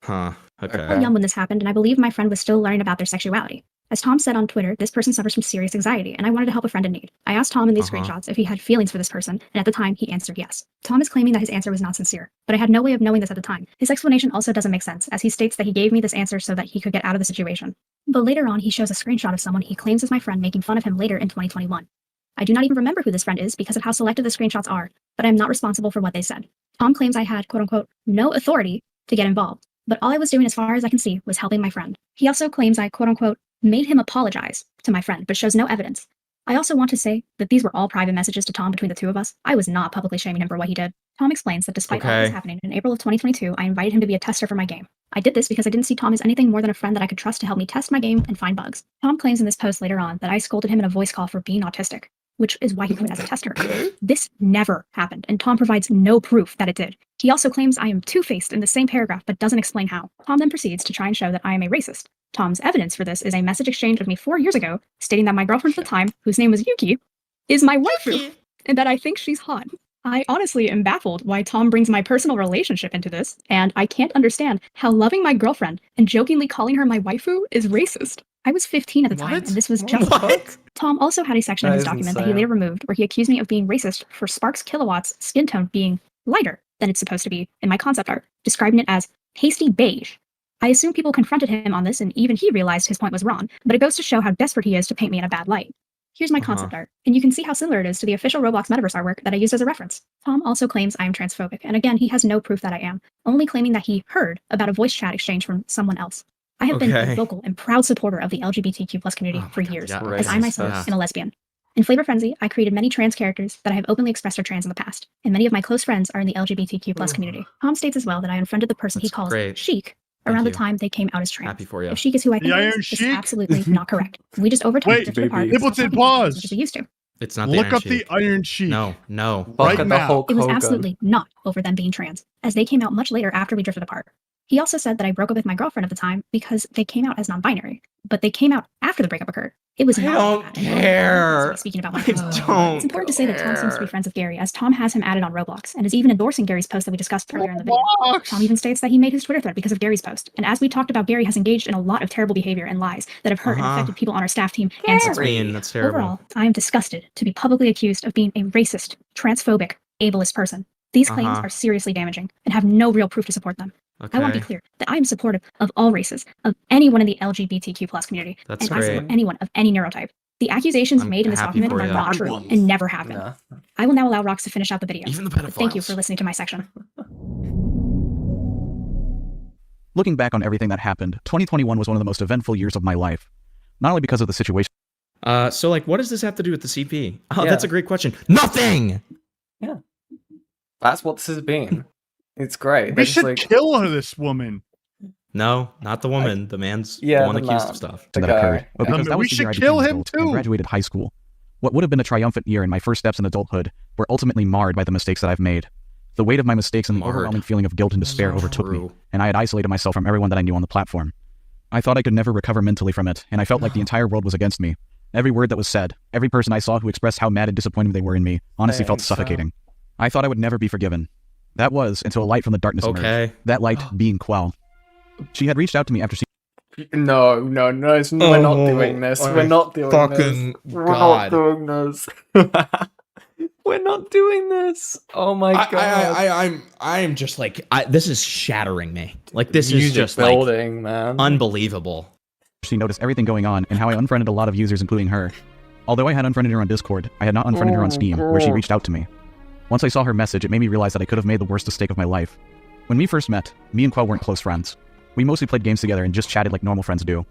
Huh. Okay. I was young when this happened, and I believe my friend was still learning about their sexuality. As Tom said on Twitter, this person suffers from serious anxiety, and I wanted to help a friend in need. I asked Tom in these screenshots if he had feelings for this person, and at the time, he answered yes. Tom is claiming that his answer was not sincere, but I had no way of knowing this at the time. His explanation also doesn't make sense, as he states that he gave me this answer so that he could get out of the situation. But later on, he shows a screenshot of someone he claims is my friend making fun of him later in 2021. I do not even remember who this friend is because of how selective the screenshots are, but I am not responsible for what they said. Tom claims I had, quote-unquote, no authority to get involved, but all I was doing as far as I can see was helping my friend. He also claims I, quote-unquote, made him apologize to my friend, but shows no evidence. I also want to say that these were all private messages to Tom between the two of us. I was not publicly shaming him for what he did. Tom explains that despite all this happening, in April of 2022, I invited him to be a tester for my game. I did this because I didn't see Tom as anything more than a friend that I could trust to help me test my game and find bugs. Tom claims in this post later on that I scolded him in a voice call for being autistic, which is why he quit as a tester. This never happened, and Tom provides no proof that it did. He also claims I am two-faced in the same paragraph, but doesn't explain how. Tom then proceeds to try and show that I am a racist. Tom's evidence for this is a message exchange with me 4 years ago, stating that my girlfriend at the time, whose name was Yuki, is my waifu, and that I think she's hot. I honestly am baffled why Tom brings my personal relationship into this, and I can't understand how loving my girlfriend and jokingly calling her my waifu is racist. I was 15 at the time, and this was just Tom also had a section of his document that he later removed where he accused me of being racist for Sparks Kilowatt's skin tone being lighter than it's supposed to be in my concept art, describing it as pasty beige. I assume people confronted him on this, and even he realized his point was wrong, but it goes to show how desperate he is to paint me in a bad light. Here's my concept art, and you can see how similar it is to the official Roblox Metaverse artwork that I used as a reference. Tom also claims I am transphobic, and again, he has no proof that I am, only claiming that he heard about a voice chat exchange from someone else. I have been a vocal and proud supporter of the LGBTQ+ community for years, as I myself am a lesbian. In Flavor Frenzy, I created many trans characters that I have openly expressed are trans in the past, and many of my close friends are in the LGBTQ+ community. Tom states as well that I unfriended the person he calls Chic around the you. time they came out as trans. Happy for you. If Sheik is who I think The he Iron is, this is Sheik? absolutely not correct. We just over time Wait, drifted apart. baby. and stopped Himpleton, talking as much pause. as we used to. It's not the Look Iron up Sheik. the Iron Sheik. No. Fuck Right the now. Hulk It was Hogan. absolutely not over them being trans, as they came out much later after we drifted apart. He also said that I broke up with my girlfriend at the time because they came out as non-binary, but they came out after the breakup occurred. It was I not don't like that, and care. Speaking about my I personal don't it's important to say that Tom seems to be friends with Gary, as Tom has him added on Roblox, and is even endorsing Gary's post that we discussed earlier in the video. Tom even states that he made his Twitter thread because of Gary's post, and as we talked about, Gary has engaged in a lot of terrible behavior and lies that have hurt and affected people on our staff team and That's server. mean. That's terrible. Overall, I am disgusted to be publicly accused of being a racist, transphobic, ableist person. These claims are seriously damaging and have no real proof to support them. I want to be clear that I am supportive of all races, of anyone in the LGBTQ plus community, That's and I support great. anyone of any neurotype. The accusations I'm made in this happy document for are ya. not true and never have been. Nah. I will now allow Rox to finish out the video. Even the But thank you pedophiles. for listening to my section. Looking back on everything that happened, 2021 was one of the most eventful years of my life. Not only because of the situation. So like, what does this have to do with the CP? Oh, Yeah. that's a great question. Nothing. Yeah. That's what this has been. It's great. We They're just should like, kill her, this woman. No, not the woman. The man's yeah, the one the accused man. of stuff. The that guy. occurred, but because I mean, that we was the year I should became kill an him adult and too. graduated high school. What would have been a triumphant year in my first steps in adulthood were ultimately marred by the mistakes that I've made. The weight of my mistakes and the Marred. overwhelming feeling of guilt and despair overtook me, True. and I had isolated myself from everyone that I knew on the platform. I thought I could never recover mentally from it, and I felt like the entire world was against me. Every word that was said, every person I saw who expressed how mad and disappointed they were in me, honestly felt suffocating. I thought I would never be forgiven. That was until a light from the darkness emerged. Okay. That light being Quell. She had reached out to me after she No, we're not doing this. Oh, We're not doing fucking this. We're God. not doing this. We're not doing this. Oh my god. I am just like, this is shattering me. Like, this is Music just building, like man. unbelievable. She noticed everything going on and how I unfriended a lot of users, including her. Although I had unfriended her on Discord, I had not unfriended her on Steam, where she reached out to me. Once I saw her message, it made me realize that I could have made the worst mistake of my life. When we first met, me and Quell weren't close friends. We mostly played games together and just chatted like normal friends do.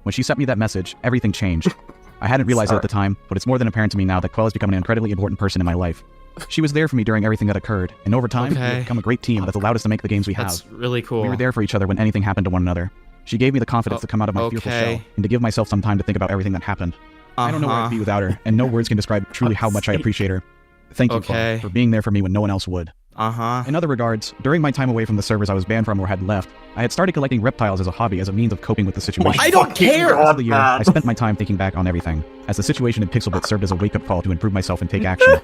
When she sent me that message, everything changed. I hadn't realized it at the time, but it's more than apparent to me now that Quell has become an incredibly important person in my life. She was there for me during everything that occurred, and over time, we have become a great team that's allowed us to make the games we have. That's really cool. We were there for each other when anything happened to one another. She gave me the confidence to come out of my fearful shell and to give myself some time to think about everything that happened. I don't know where I'd be without her, and no words can describe truly how much I appreciate her. Thank you, Quell, for being there for me when no one else would. In other regards, during my time away from the servers I was banned from or had left, I had started collecting reptiles as a hobby as a means of coping with the situation. I don't care! The rest of the year, I spent my time thinking back on everything, as the situation in Pixelbit served as a wake-up call to improve myself and take action.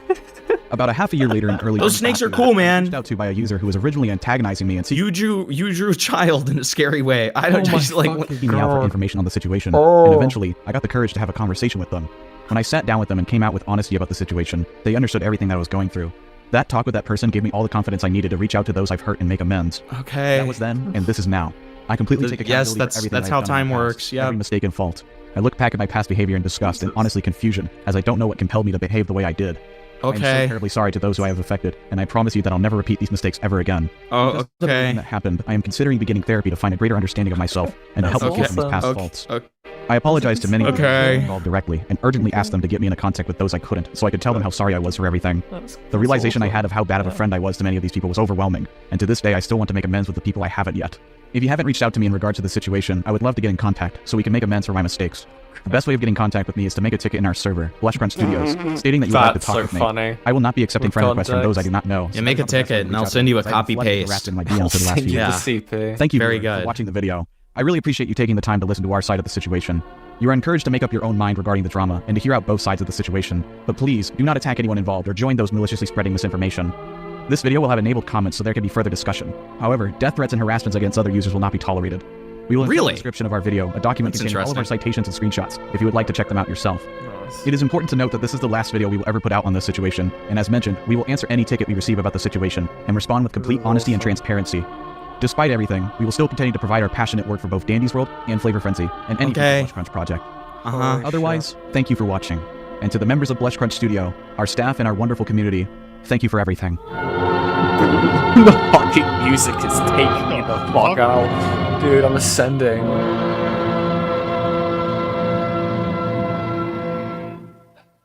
About a half a year later in early Those snakes are cool, man. Reached out to by a user who was originally antagonizing me and You drew a child in a scary way. I don't just like seeking me out for information on the situation, and eventually, I got the courage to have a conversation with them. When I sat down with them and came out with honesty about the situation, they understood everything that I was going through. That talk with that person gave me all the confidence I needed to reach out to those I've hurt and make amends. Okay. That was then, and this is now. I completely take accountability for everything that's I've how done in time the past, works. Yeah. Every mistake and fault. I look back at my past behavior in disgust and honestly confusion, as I don't know what compelled me to behave the way I did. I am so Okay. terribly sorry to those who I have affected, and I promise you that I'll never repeat these mistakes ever again. Oh, Because of everything that happened, I am considering beginning therapy to find a greater understanding of myself and to help me heal from these past faults. I apologize to many people involved directly and urgently asked them to get me into contact with those I couldn't, so I could tell them how sorry I was for everything. The realization I had of how bad of a friend I was to many of these people was overwhelming, and to this day I still want to make amends with the people I haven't yet. If you haven't reached out to me in regards to the situation, I would love to get in contact so we can make amends for my mistakes. The best way of getting in contact with me is to make a ticket in our server, Blushcrunch Studios, stating that you would like to That's talk so with me. funny. I will not be accepting With friend requests from those I context. do not know. Yeah, make a ticket and I'll send you a copy paste. In my DMs for the last few Yeah. years. CP. Thank you Very for good. watching the video. I really appreciate you taking the time to listen to our side of the situation. You are encouraged to make up your own mind regarding the drama and to hear out both sides of the situation. But please, do not attack anyone involved or join those maliciously spreading misinformation. This video will have enabled comments so there can be further discussion. However, death threats and harassments against other users will not be tolerated. We will include in the description of our video a document That's containing all of our interesting. citations and screenshots if you would like to check them out yourself. It is important to note that this is the last video we will ever put out on this situation, and as mentioned, we will answer any ticket we receive about the situation and respond with complete honesty and transparency. Despite everything, we will still continue to provide our passionate work for both Dandy's World and Flavor Frenzy and any Blush Crunch project. Otherwise, thank you for watching. And to the members of Blush Crunch Studio, our staff and our wonderful community, thank you for everything. The fucking music is taking me the fuck out. Dude, I'm ascending.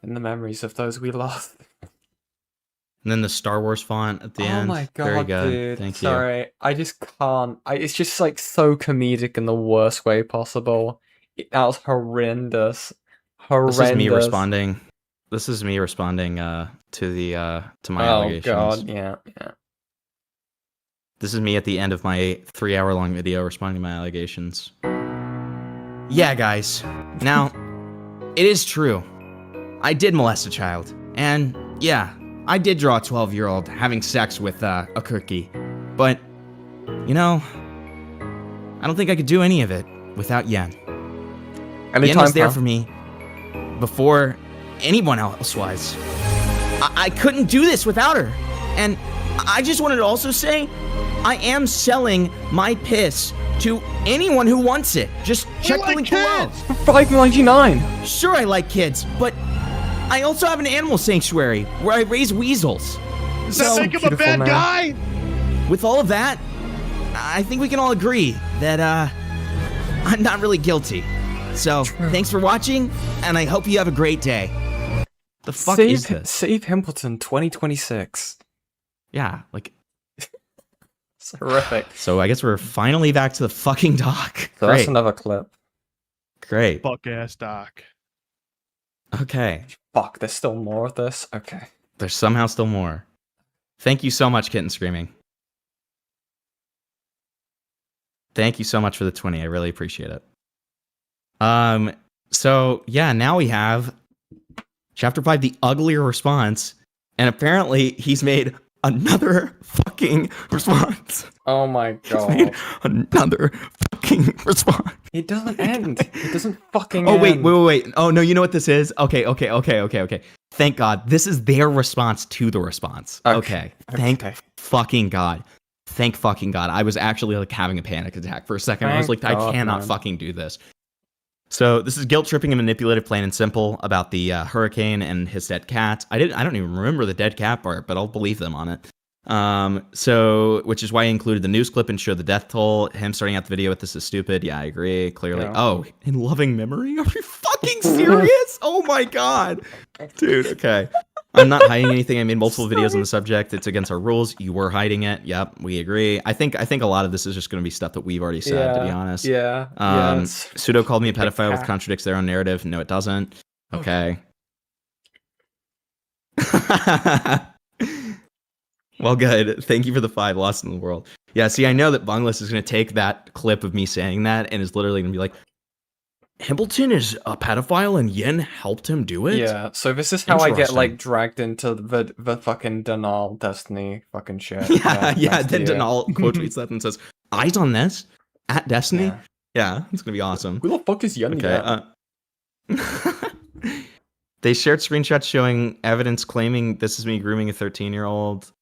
In the memories of those we lost. And then the Star Wars font at the end. Oh my god, Very good. dude. Thank you. Sorry. I just can't. It's just like so comedic in the worst way possible. That was horrendous. Horrendous. This is me responding. This is me responding to my allegations. Oh god, yeah. This is me at the end of my 3-hour-long video responding to my allegations. Yeah, guys. Now, it is true. I did molest a child. And, yeah, I did draw a 12-year-old having sex with a cookie. But, you know, I don't think I could do any of it without Yen. Yen was there for me before anyone else was. I couldn't do this without her. And I just wanted to also say, I am selling my piss to anyone who wants it. Just check the link below. For $5.99. Sure, I like kids, but I also have an animal sanctuary where I raise weasels. Does that make him a bad guy? With all of that, I think we can all agree that I'm not really guilty. So, thanks for watching, and I hope you have a great day. The fuck is this? Save Himpleton 2026. Yeah, like... It's horrific. So I guess we're finally back to the fucking dock. So that's another clip. Great. Fuck ass doc. Okay. Fuck, there's still more of this? Okay. There's somehow still more. Thank you so much, Kitten Screaming. Thank you so much for the 20. I really appreciate it. So yeah, now we have Chapter 5, the uglier response, and apparently he's made another fucking response. Oh my god. He's made another fucking response. It doesn't end. It doesn't fucking Oh, end. wait. Oh, no, you know what this is? Okay. Thank God. This is their response to the response. Okay. Thank fucking God. Thank fucking God. I was actually like having a panic attack for a second. I was like, I cannot fucking do this. So this is guilt tripping and manipulative, plain and simple, about the hurricane and his dead cat. I don't even remember the dead cat part, but I'll believe them on it. So, which is why I included the news clip and showed the death toll. Him starting out the video with "This is stupid." Yeah, I agree. Clearly. Yeah. Oh, in loving memory? Are you fucking serious? Oh my God, dude. Okay. I'm not hiding anything. I made multiple videos on the subject. It's against our rules. You were hiding it. Yep, we agree. I think a lot of this is just going to be stuff that we've already said, to be honest. Yeah. Pseudo called me a pedophile, which contradicts their own narrative. No, it doesn't. Okay. Well, good. Thank you for the 5. Lost in the world. Yeah, see, I know that Bungless is going to take that clip of me saying that and is literally going to be like, Himpleton is a pedophile and Yen helped him do it? Yeah, so this is how I get like dragged into the fucking Denal Destiny fucking shit. Yeah, then Denal quote tweets that and says, eyes on this? At Destiny? Yeah, it's going to be awesome. Who the fuck is Yen? Okay. They shared screenshots showing evidence claiming this is me grooming a 13-year-old,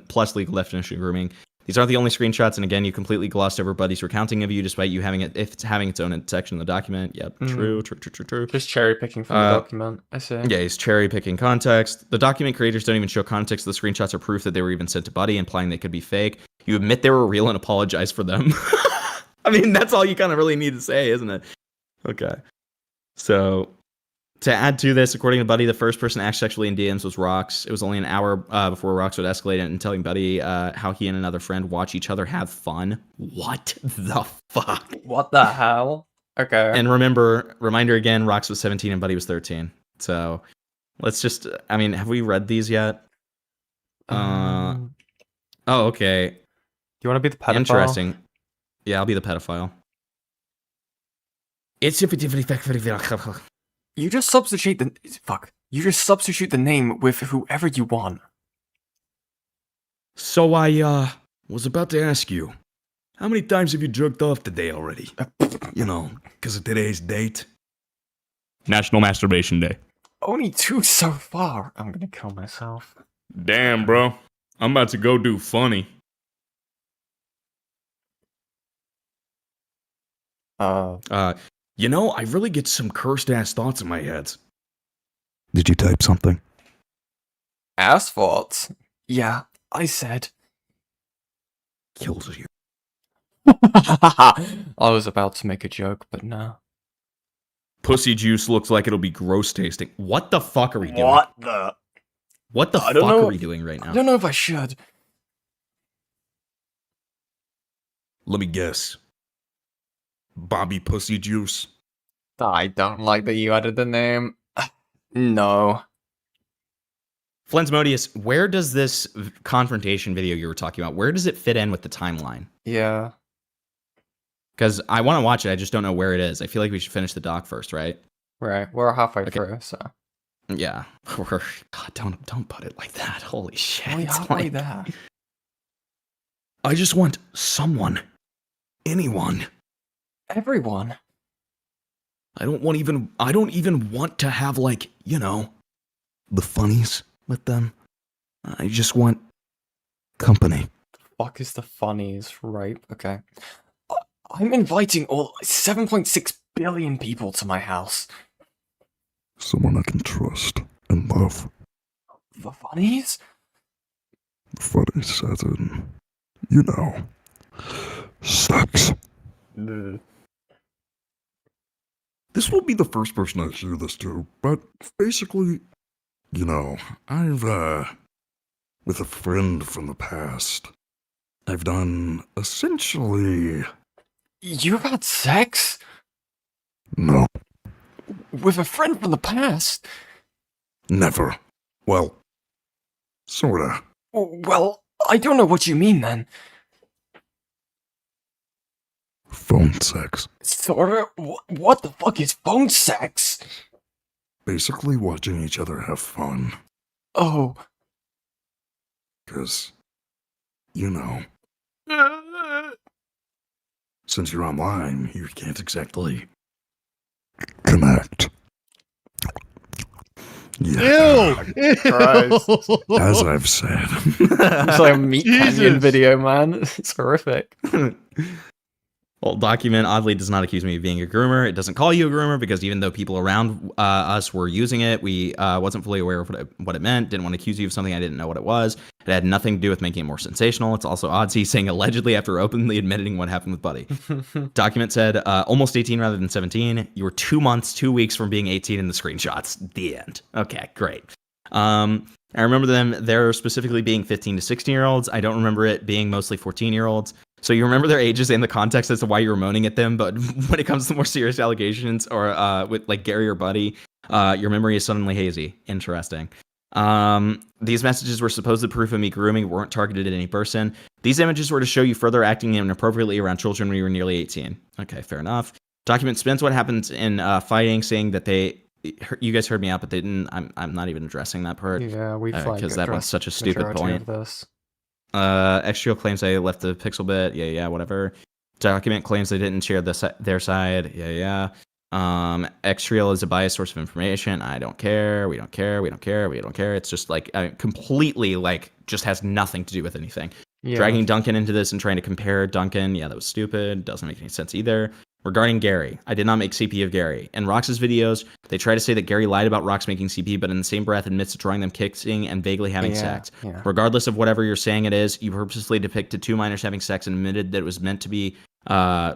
plus legal definition of grooming. These aren't the only screenshots, and again, you completely glossed over Buddy's recounting of you, despite you having it, if it's having its own section in the document. Yep, true. Just cherry picking from the document. I see. Yeah, he's cherry picking context. The document creators don't even show context of the screenshots or proof that they were even sent to Buddy, implying they could be fake. You admit they were real and apologize for them. I mean, that's all you kind of really need to say, isn't it? Okay. So, to add to this, according to Buddy, the first person to act sexually in DMs was Rox. It was only an hour before Rox would escalate it and telling Buddy how he and another friend watch each other have fun. What the fuck? What the hell? Okay. And reminder again, Rox was 17 and Buddy was 13. So, let's just, I mean, have we read these yet? Oh, okay. Do you want to be the pedophile? Interesting. Yeah, I'll be the pedophile. You just substitute the name with whoever you want. So I was about to ask you, how many times have you jerked off today already? You know, because of today's date. National Masturbation Day. Only 2 so far. I'm gonna kill myself. Damn, bro. I'm about to go do funny. You know, I really get some cursed ass thoughts in my head. Did you type something? Asphalt? Yeah, I said. Kills you. I was about to make a joke, but no. Pussy juice looks like it'll be gross tasting. What the fuck are we doing? What the? What the I fuck don't know. are we doing right now? I don't know if I should. Let me guess. Bobby Pussy Juice. I don't like that you added the name. No. Flensmodius, where does this confrontation video you were talking about, where does it fit in with the timeline? Yeah. Because I want to watch it, I just don't know where it is. I feel like we should finish the doc first, right? Right. We're halfway through, so. Yeah. God, don't put it like that. Holy shit. We're It's halfway like- there. I just want someone. Anyone. Everyone. I don't even want to have, like, you know, the funnies with them. I just want company. Fuck is the funnies, right? Okay. I'm inviting all 7.6 billion people to my house. Someone I can trust and love. The funnies? Funny as in, you know, sex. This will be the first person I hear this to, but basically, you know, I've, with a friend from the past, I've done essentially... You've had sex? No, With a friend from the past? never. Well, sorta. Well, I don't know what you mean then. Phone sex. Sorta? What the fuck is phone sex? Basically watching each other have fun. Oh. 'Cause, you know, since you're online, you can't exactly connect. Yeah. Ew! Christ. As I've said. It's like a Meat Canyon Jesus. video, man. It's horrific. Well, document oddly does not accuse me of being a groomer. It doesn't call you a groomer because even though people around us were using it, we wasn't fully aware of what it meant. Didn't want to accuse you of something I didn't know what it was. It had nothing to do with making it more sensational. It's also oddsy saying allegedly after openly admitting what happened with Buddy. Document said almost 18 rather than 17. You were 2 months, 2 weeks from being 18 in the screenshots. The end. Okay, great. I remember them there specifically being 15 to 16-year-olds. I don't remember it being mostly 14-year-olds. So you remember their ages and the context as to why you were moaning at them, but when it comes to more serious allegations or with like Gary or Buddy, your memory is suddenly hazy. Interesting. These messages were supposed proof of me grooming, weren't targeted at any person. These images were to show you further acting inappropriately around children when you were nearly 18. Okay, fair enough. Document spins what happens in fighting, saying that you guys heard me out, but they didn't. I'm not even addressing that part. Yeah, we've because that was such a stupid majority point. of this. Extrial claims I left the pixel bit. Yeah, whatever. Document claims they didn't share their side. Yeah. Extrial is a biased source of information. I don't care. We don't care. It's just like completely like just has nothing to do with anything. Yeah. Dragging Duncan into this and trying to compare Duncan. Yeah, that was stupid. Doesn't make any sense either. Regarding Gary, I did not make CP of Gary. In Rox's videos, they try to say that Gary lied about Rox making CP, but in the same breath admits to drawing them kissing and vaguely having sex. Yeah. Regardless of whatever you're saying it is, you purposely depicted 2 minors having sex and admitted that it was meant to be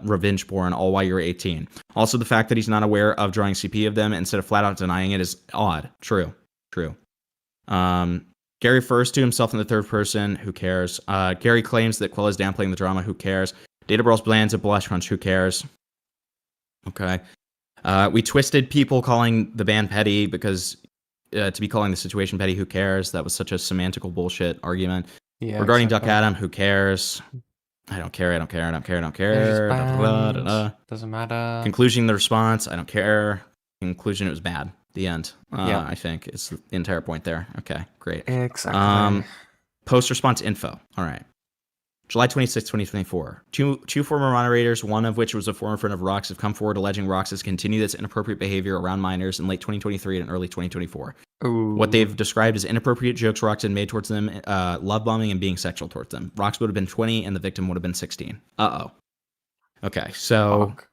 revenge porn, all while you're 18. Also, the fact that he's not aware of drawing CP of them instead of flat out denying it is odd. True. Gary refers to himself in the third person. Who cares? Gary claims that Quill is downplaying the drama. Who cares? Data Brawls Blands at Blush Crunch. Who cares? Okay. We twisted people calling the band petty because to be calling the situation petty. Who cares? That was such a semantical bullshit argument. Yeah, Regarding exactly. Duck Adam, who cares? I don't care. Doesn't matter. Conclusion of the response, I don't care. Conclusion, it was bad. The end. Yeah. I think it's the entire point there. Okay, great. Exactly. Post response info. All right. July 26, 2024. Two former moderators, one of which was a former friend of Rox, have come forward alleging Rox has continued this inappropriate behavior around minors in late 2023 and early 2024. Ooh. What they've described as inappropriate jokes Rox had made towards them, love bombing, and being sexual towards them. Rox would have been 20 and the victim would have been 16. Uh-oh. Okay, so Fuck.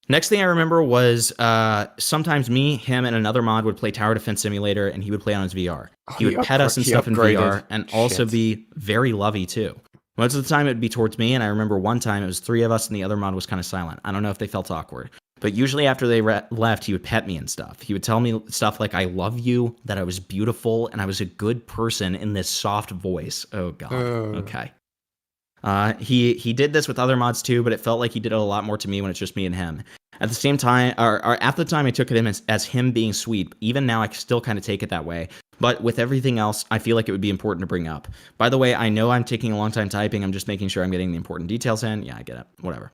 next thing I remember was sometimes me, him, and another mod would play Tower Defense Simulator, and he would play on his VR. He would pet us and stuff in VR, and also be very lovey too. Most of the time it would be towards me, and I remember one time it was 3 of us and the other mod was kind of silent. I don't know if they felt awkward. But usually after they left, he would pet me and stuff. He would tell me stuff like, I love you, that I was beautiful, and I was a good person in this soft voice. Oh, God. Okay. He did this with other mods too, but it felt like he did it a lot more to me when it's just me and him. At the same time, or at the time, I took it as him being sweet. Even now, I still kind of take it that way. But with everything else, I feel like it would be important to bring up. By the way, I know I'm taking a long time typing. I'm just making sure I'm getting the important details in. Yeah, I get it. Whatever.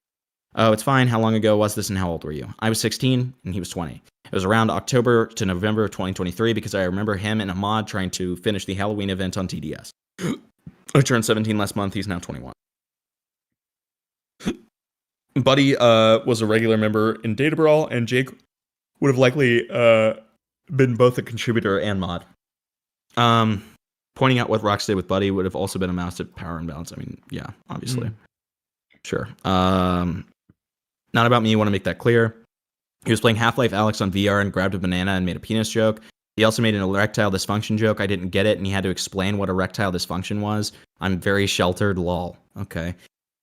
Oh, it's fine. How long ago was this and how old were you? I was 16 and he was 20. It was around October to November of 2023 because I remember him and a mod trying to finish the Halloween event on TDS. I turned 17 last month. He's now 21. Buddy was a regular member in Data Brawl, and Jake would have likely been both a contributor and mod. Pointing out what Rox did with Buddy would have also been a massive power imbalance. I mean, yeah, obviously. Sure. Not about me, I want to make that clear. He was playing Half-Life Alyx on VR and grabbed a banana and made a penis joke. He also made an erectile dysfunction joke. I didn't get it, and he had to explain what erectile dysfunction was. I'm very sheltered, lol. Okay.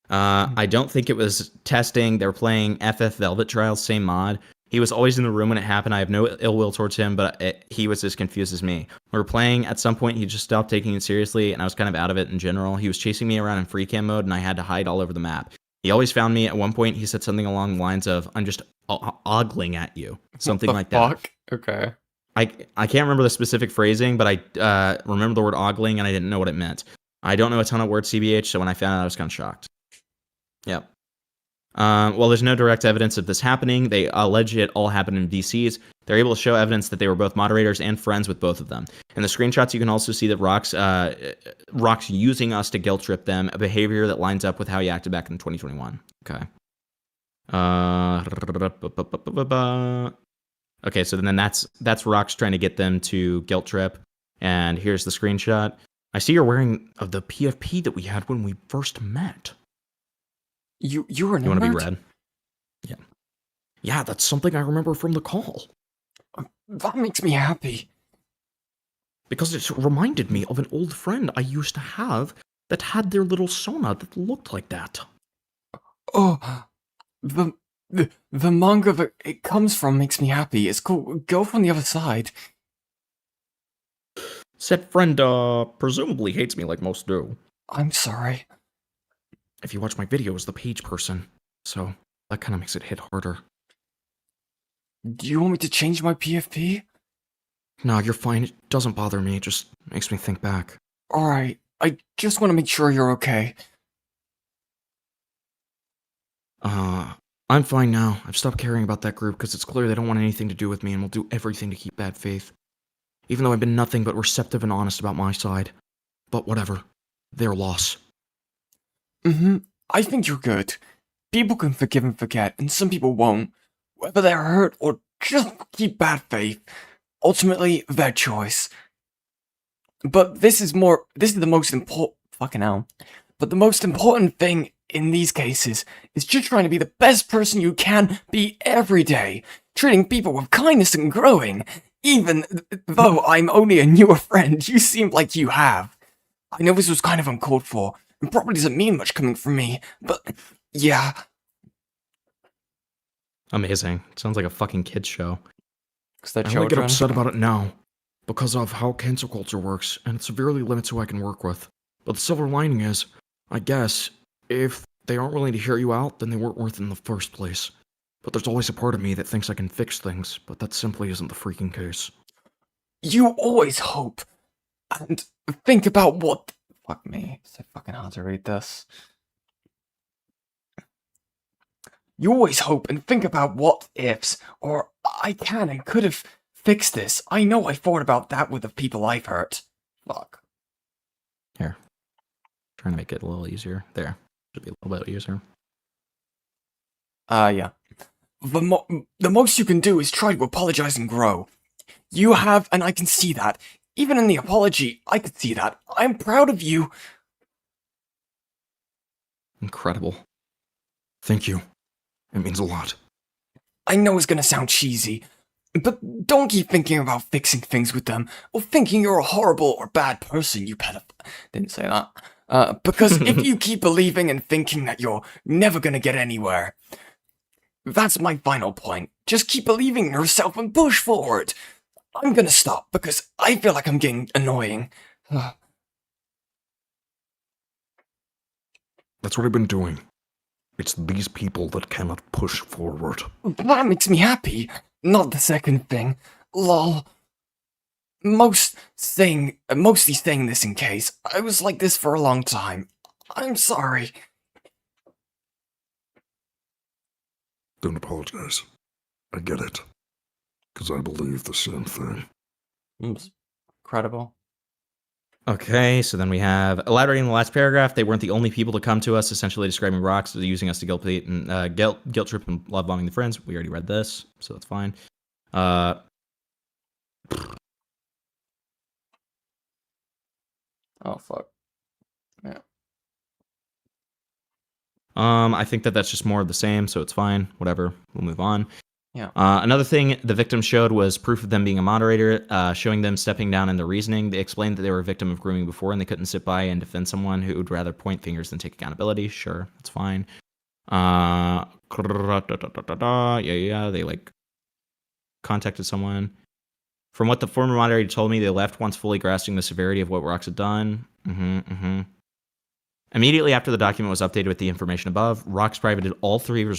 I don't think it was testing. They were playing FF Velvet Trials, same mod. He was always in the room when it happened. I have no ill will towards him, but he was as confused as me. We were playing. At some point, he just stopped taking it seriously, and I was kind of out of it in general. He was chasing me around in free cam mode, and I had to hide all over the map. He always found me. At one point, he said something along the lines of, I'm just ogling at you. Something like that. Okay. I can't remember the specific phrasing, but I remember the word ogling, and I didn't know what it meant. I don't know a ton of words CBH, so when I found out, I was kind of shocked. Yep. Well, there's no direct evidence of this happening. They allege it all happened in VCs. They're able to show evidence that they were both moderators and friends with both of them. In the screenshots, you can also see that Rox using us to guilt trip them, a behavior that lines up with how he acted back in 2021. Okay. Okay, so then that's Rox trying to get them to guilt trip. And here's the screenshot. I see you're wearing the PFP that we had when we first met. You were You want to be red? Yeah. Yeah, that's something I remember from the call. That makes me happy. Because it reminded me of an old friend I used to have that had their little Sona that looked like that. Oh, the manga that it comes from makes me happy. It's called Girl from the Other Side. Said friend, presumably hates me like most do. I'm sorry. If you watch my videos, the page person. So, that kind of makes it hit harder. Do you want me to change my PFP? No, you're fine. It doesn't bother me. It just makes me think back. Alright, I just want to make sure you're okay. I'm fine now. I've stopped caring about that group because it's clear they don't want anything to do with me and will do everything to keep bad faith. Even though I've been nothing but receptive and honest about my side. But whatever. Their loss. I think you're good. People can forgive and forget, and some people won't. Whether they're hurt or just keep bad faith. Ultimately, their choice. But this is the most important... Fucking hell. But the most important thing in these cases is just trying to be the best person you can be every day. Treating people with kindness and growing. Even though I'm only a newer friend, you seem like you have. I know this was kind of uncalled for, and probably doesn't mean much coming from me, but yeah. Amazing. Sounds like a fucking kid's show. I only get upset about it now because of how cancel culture works, and it severely limits who I can work with. But the silver lining is, I guess, if they aren't willing to hear you out, then they weren't worth it in the first place. But there's always a part of me that thinks I can fix things, but that simply isn't the freaking case. You always hope and think about what... Fuck me, it's so fucking hard to read this. You always hope and think about what ifs, or I can and could have fixed this. I know I thought about that with the people I've hurt. Fuck. Here. Trying to make it a little easier. There. Should be a little bit easier. Yeah. The most you can do is try to apologize and grow. You have, and I can see that. Even in the apology, I could see that. I'm proud of you. Incredible. Thank you. It means a lot. I know it's gonna sound cheesy, but don't keep thinking about fixing things with them, or thinking you're a horrible or bad person, you pedophile. Didn't say that. Because if you keep believing and thinking that you're never gonna get anywhere, That's my final point. Just keep believing in yourself and push forward. I'm gonna stop because I feel like I'm getting annoying. That's what I've been doing. It's these people that cannot push forward. That makes me happy. Not the second thing. Lol. Mostly saying this in case. I was like this for a long time. I'm sorry. Don't apologize. I get it. Because I believe the same thing. Incredible. Okay, so then we have elaborating the last paragraph. They weren't the only people to come to us, essentially describing Rocks as using us to guilt trip and love bombing the friends. We already read this, so that's fine. Oh fuck. Yeah. I think that's just more of the same, so it's fine. Whatever. We'll move on. Yeah. Another thing the victim showed was proof of them being a moderator, showing them stepping down in their reasoning. They explained that they were a victim of grooming before and they couldn't sit by and defend someone who would rather point fingers than take accountability. Sure, that's fine. Yeah, they like contacted someone. From what the former moderator told me, they left once fully grasping the severity of what Rocks had done. Immediately after the document was updated with the information above, Rocks privated all 3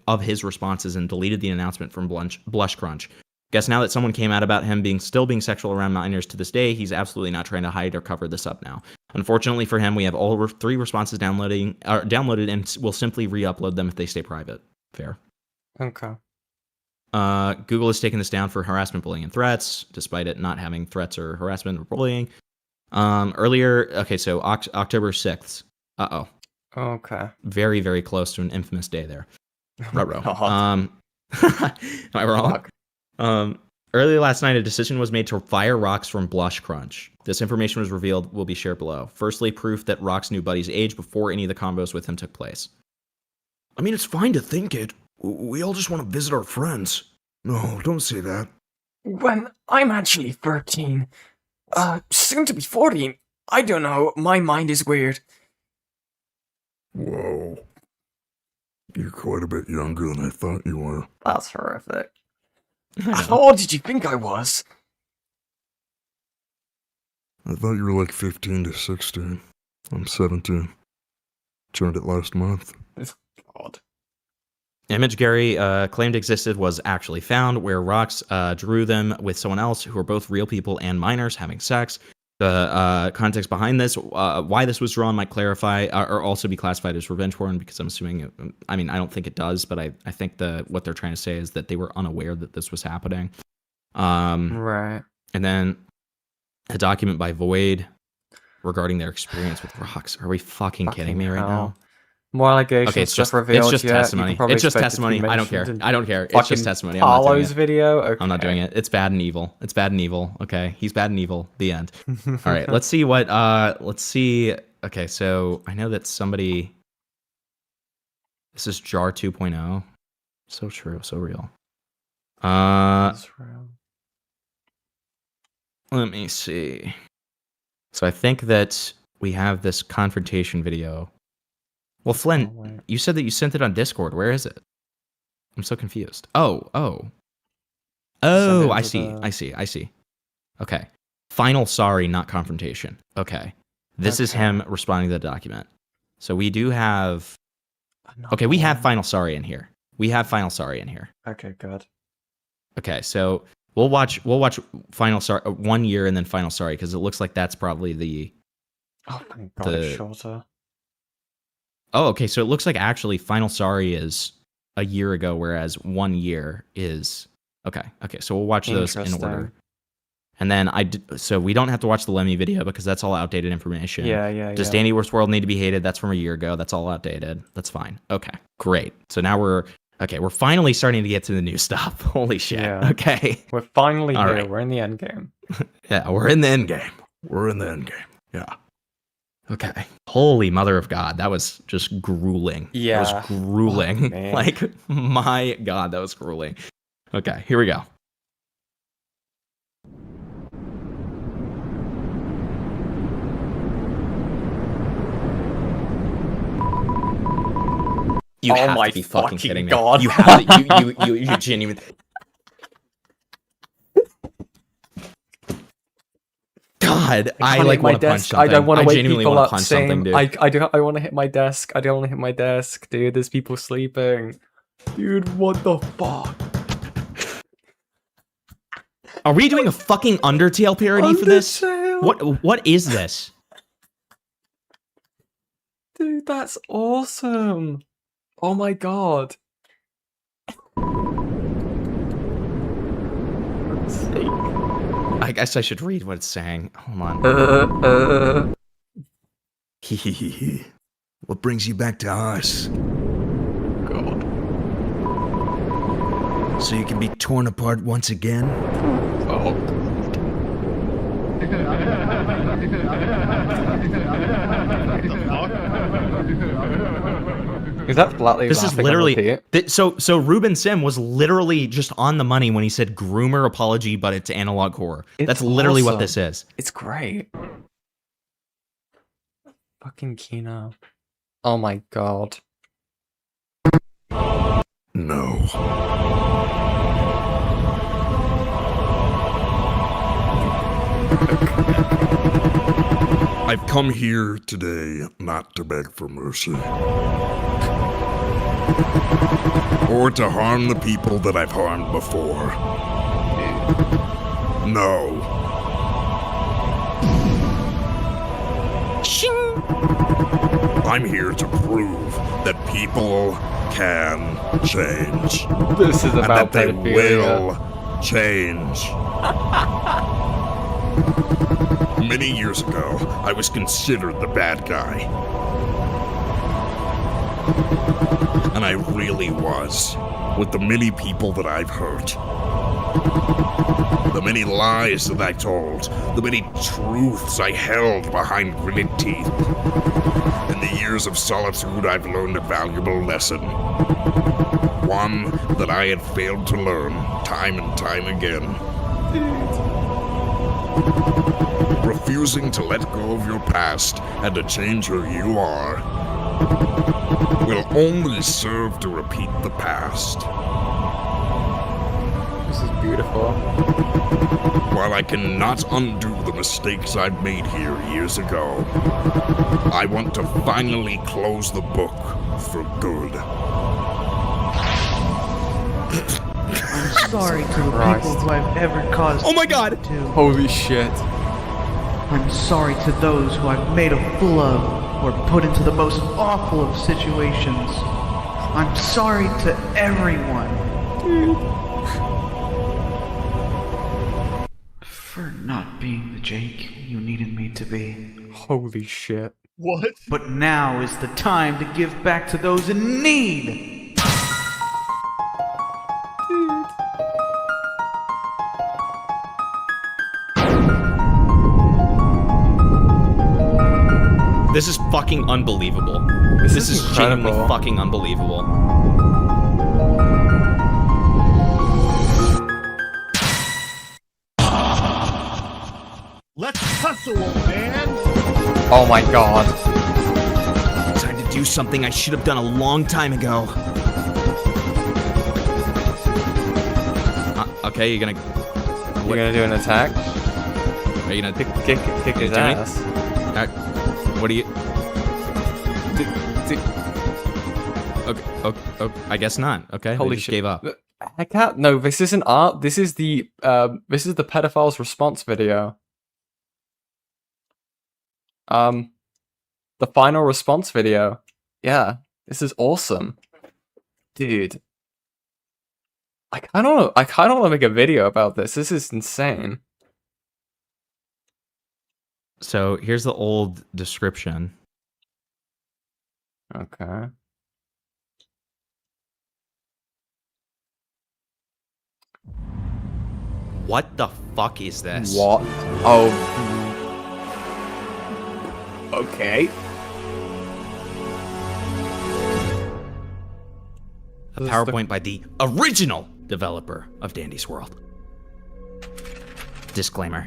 of his responses and deleted the announcement from Blush Crunch. Guess now that someone came out about him still being sexual around minors to this day, he's absolutely not trying to hide or cover this up now. Unfortunately for him, we have all 3 responses downloaded and will simply re-upload them if they stay private. Fair. Okay. Google has taken this down for harassment, bullying, and threats, despite it not having threats or harassment or bullying. So October 6th. Uh-oh. Okay. Very, very close to an infamous day there. Ruh-roh. God. Am I wrong? Earlier last night, a decision was made to fire Rocks from Blush Crunch. This information was revealed, will be shared below. Firstly, proof that Rocks knew Buddy's age before any of the combos with him took place. I mean, it's fine to think it. We all just want to visit our friends. No, don't say that. When I'm actually 13, soon to be 14, I don't know, my mind is weird. Whoa. You're quite a bit younger than I thought you were. That's horrific. How old did you think I was? I thought you were like 15 to 16. I'm 17. Turned it last month. God. Image Gary claimed existed was actually found, where Rocks drew them with someone else who were both real people and minors having sex. The context behind this, why this was drawn, might clarify or also be classified as revenge porn, because I'm assuming, I don't think it does, but I think what they're trying to say is that they were unaware that this was happening. Right. And then a document by Void regarding their experience with Rocks. Are we fucking kidding me right now? More allegations. Okay, it's just revealed testimony. It's just testimony. I don't care. I don't care. It's just testimony. I'm not doing it. Video. Okay. I'm not doing it. It's bad and evil. It's bad and evil. Okay, he's bad and evil. The end. All right. Let's see what. Let's see. Okay, so I know that somebody. This is Jar 2.0. So true. So real. That's real. Let me see. So I think that we have this confrontation video. Well, Flynn, you said that you sent it on Discord. Where is it? I'm so confused. Oh, I see. Okay. Final sorry, not confrontation. Okay. This is him responding to the document. So we do have... Okay, we have final sorry in here. Okay, good. Okay, so we'll watch final sorry 1 year and then final sorry, because it looks like that's probably the... Oh, thank God, it's shorter. Oh, okay. So it looks like actually Final Sorry is a year ago, whereas 1 year is... Okay. So we'll watch those in order. And then so we don't have to watch the Lemmy video because that's all outdated information. Yeah. Does DANDYSWORLD need to be hated? That's from a year ago. That's all outdated. That's fine. Okay, great. So now we're finally starting to get to the new stuff. Holy shit. Yeah. Okay. We're finally all here. Right. We're in the end game. Yeah, we're in the end game. Yeah. Okay. Holy mother of God. That was just grueling. Yeah. That was grueling. Oh, like, my God, that was grueling. Okay, here we go. You Oh have my to be fucking fucking kidding me. God. You have to. You genuinely. God, I can't like hit my want to punch desk. something. I don't want to wake genuinely people wanna up. punch something, Same. dude. I want to hit my desk. I don't want to hit my desk, dude. There's people sleeping. Dude, what the fuck? Are we doing a fucking Undertale parody for this? What is this? Dude, that's awesome. Oh my god. I guess I should read what it's saying. Hold on. What brings you back to us? God. So you can be torn apart once again? Oh. Is that flatly This is laughing on literally repeat? so Ruben Sim was literally just on the money when he said groomer apology, but it's analog horror. That's literally what this is. It's great. Fucking Kino. Oh my god. No. I've come here today not to beg for mercy. Or to harm the people that I've harmed before. No. I'm here to prove that people can change. This is and about that they pedophilia. will change. Many years ago, I was considered the bad guy. And I really was, with the many people that I've hurt. The many lies that I told, the many truths I held behind gritted teeth. In the years of solitude, I've learned a valuable lesson. One that I had failed to learn time and time again. Refusing to let go of your past and to change who you are will only serve to repeat the past. This is beautiful. While I cannot undo the mistakes I've made here years ago, I want to finally close the book for good. I'm sorry to the people who I've ever caused. Oh my god! Holy shit. I'm sorry to those who I've made a fool of or put into the most awful of situations. I'm sorry to everyone. For not being the Jake you needed me to be. Holy shit. What? But now is the time to give back to those in need. This is fucking unbelievable. This is genuinely incredible. fucking unbelievable. Let's hustle, man! Oh my god. Time to do something I should have done a long time ago. Okay, you're gonna... You're gonna do an attack? Are you gonna... Kick his do it? ass. What do you... Okay, I guess not. Okay, Holy they just shit. gave up. I can't. No, this isn't art. This is the pedophile's response video. The final response video. Yeah, this is awesome, dude. I kind of want to make a video about this. This is insane. So here's the old description. Okay. What the fuck is this? What? Oh. Okay. A PowerPoint by the original developer of Dandy's World. Disclaimer.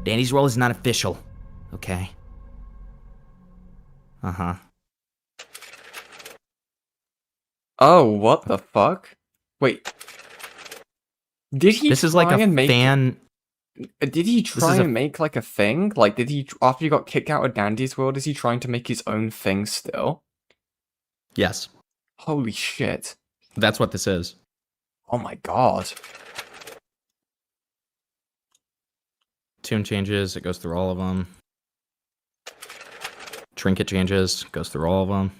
Dandy's World is not official. Okay? Uh-huh. Oh, what the fuck? Wait. Did he This is like a and make... fan. Did he try and make like a thing? Like, did he, after he got kicked out of Dandy's World, is he trying to make his own thing still? Yes. Holy shit. That's what this is. Oh my god. Tune changes, it goes through all of them. Trinket changes, goes through all of them.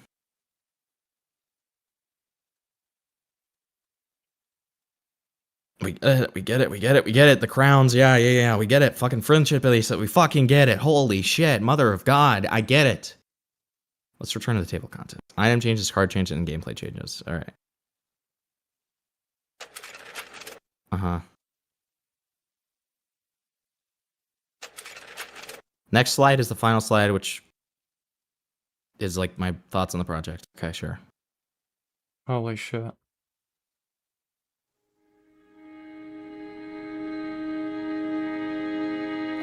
We get it. The crowns, yeah. We get it. Fucking friendship, at least. We fucking get it. Holy shit, mother of God, I get it. Let's return to the table content. Item changes, card changes, and gameplay changes. All right. Next slide is the final slide, which is like my thoughts on the project. Okay, sure. Holy shit.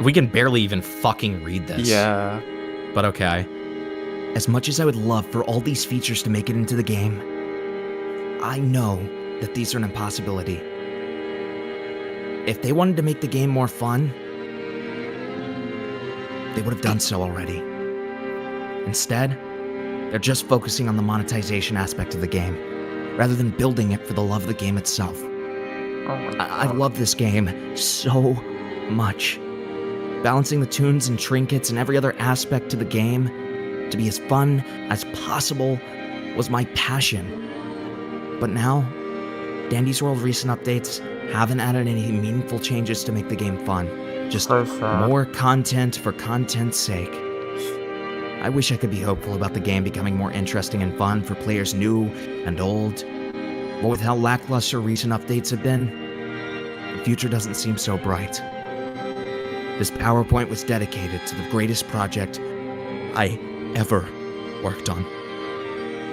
We can barely even fucking read this. Yeah. But okay. As much as I would love for all these features to make it into the game, I know that these are an impossibility. If they wanted to make the game more fun, they would have done so already. Instead, they're just focusing on the monetization aspect of the game, rather than building it for the love of the game itself. I love this game so much. Balancing the tunes and trinkets and every other aspect to the game to be as fun as possible was my passion. But now, Dandy's World recent updates haven't added any meaningful changes to make the game fun. Just more content for content's sake. I wish I could be hopeful about the game becoming more interesting and fun for players new and old. But with how lackluster recent updates have been, the future doesn't seem so bright. This PowerPoint was dedicated to the greatest project I ever worked on.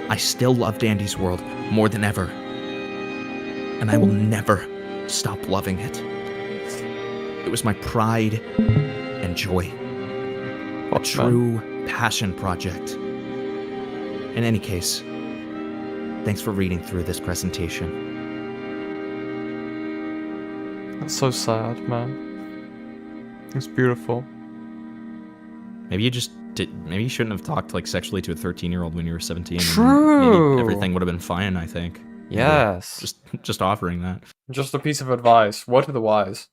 I still love Dandy's World more than ever, and I will never stop loving it. It was my pride and joy. A true passion project. In any case, thanks for reading through this presentation. That's so sad, man. It's beautiful. Maybe you just did. Maybe you shouldn't have talked like sexually to a 13-year-old when you were 17. True. Maybe everything would have been fine. I think. Yes. Just offering that. Just a piece of advice. Word to the wise.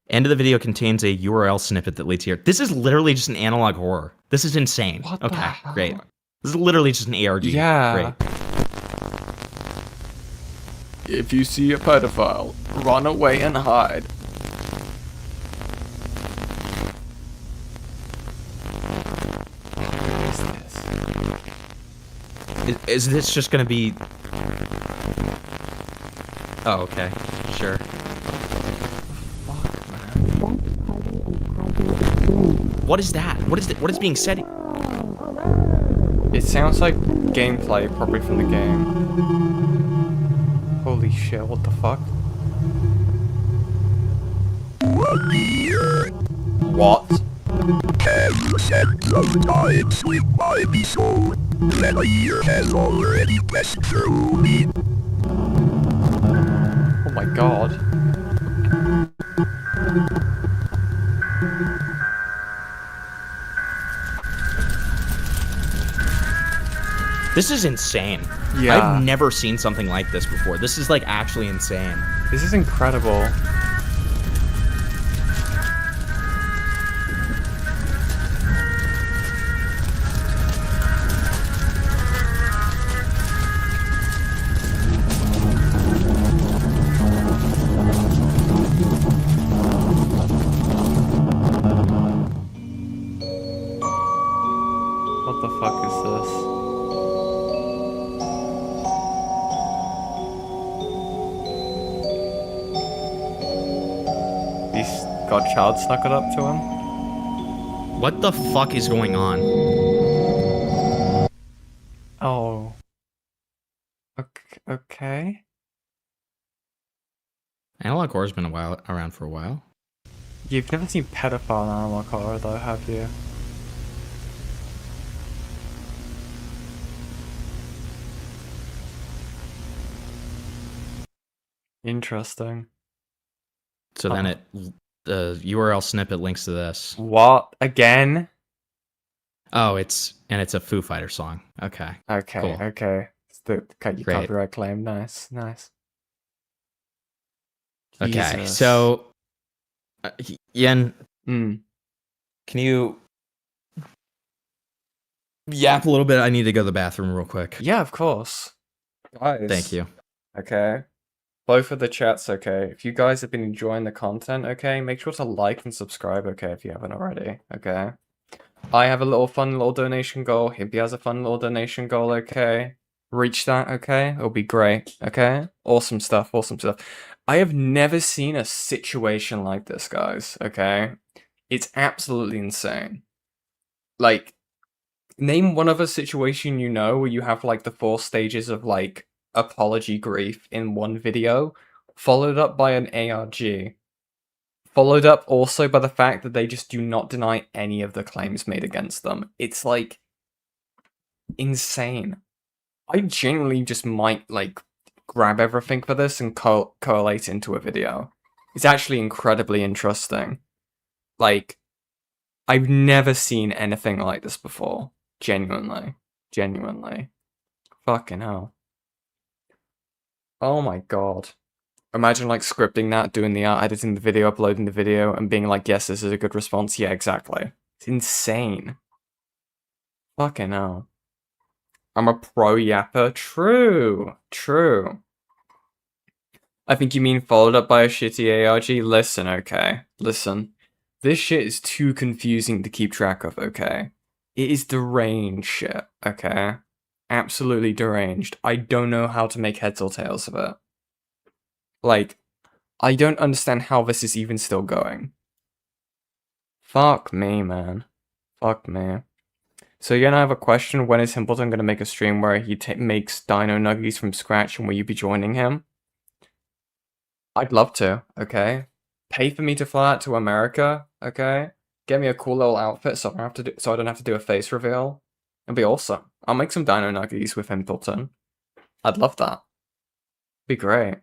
End of the video contains a URL snippet that leads here. This is literally just an analog horror. This is insane. What okay, the hell? Great. This is literally just an ARG. Yeah. Great. If you see a pedophile, run away and hide. Is this just gonna be... Oh, okay. Sure. What is that? What is being said? It sounds like gameplay, probably from the game. Holy shit, what the fuck? What? Have you said sometimes slip by me so that a year has already passed through me? Oh my god. This is insane. Yeah. I've never seen something like this before. This is like actually insane. This is incredible. What the fuck is this? He's got child snuck it up to him? What the fuck is going on? Oh. Okay. Analog horror's been around for a while. You've never seen pedophile in analog horror though, have you? Interesting. So then it the URL snippet links to this. What again? Oh, it's a Foo Fighter song. Okay. Okay, Cool. okay. It's the Great. copyright claim. Nice, nice. Okay, Jesus. so Yen, Mm. can you yap a little bit? I need to go to the bathroom real quick. Yeah, of course. Guys. Thank you. Okay. Both of the chats, okay. If you guys have been enjoying the content, okay, make sure to like and subscribe, okay, if you haven't already, okay. I have a fun little donation goal. Himpy has a fun little donation goal, okay. Reach that, okay? It'll be great, okay? Awesome stuff, awesome stuff. I have never seen a situation like this, guys, okay? It's absolutely insane. Like, name one other situation you know where you have, like, the 4 stages of, like, apology grief in one video, followed up by an ARG. Followed up also by the fact that they just do not deny any of the claims made against them. It's, like, insane. I genuinely just might, like, grab everything for this and correlate into a video. It's actually incredibly interesting. Like, I've never seen anything like this before. Genuinely. Genuinely. Fucking hell. Oh my god. Imagine, like, scripting that, doing the art, editing the video, uploading the video, and being like, yes, this is a good response. Yeah, exactly. It's insane. Fucking hell. I'm a pro yapper. True. True. I think you mean followed up by a shitty ARG? Listen, okay. Listen. This shit is too confusing to keep track of, okay? It is deranged shit, okay? Absolutely deranged. I don't know how to make heads or tails of it. Like, I don't understand how this is even still going. Fuck me, man. Fuck me. So again, I have a question. When is Himpleton going to make a stream where he makes Dino Nuggies from scratch, and will you be joining him? I'd love to, okay? Pay for me to fly out to America, okay? Get me a cool little outfit so I don't have to do a face reveal. It'd be awesome. I'll make some Dino Nuggies with Himpleton. I'd love that. Be great.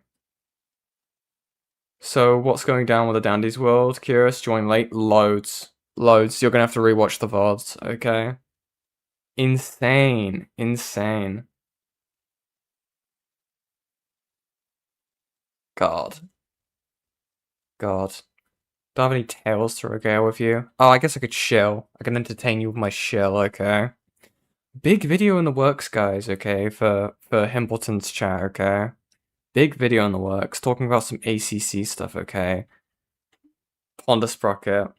So, what's going down with the Dandy's World? Curious, join late? Loads. Loads. You're gonna have to rewatch the VODs, okay? Insane. Insane. God. God. Don't have any tales to regale with you. Oh, I guess I could shill. I can entertain you with my shill, okay? Big video in the works, guys, okay? For Himpleton's chat, okay? Big video in the works, talking about some ACC stuff, okay? Ponder Sprocket.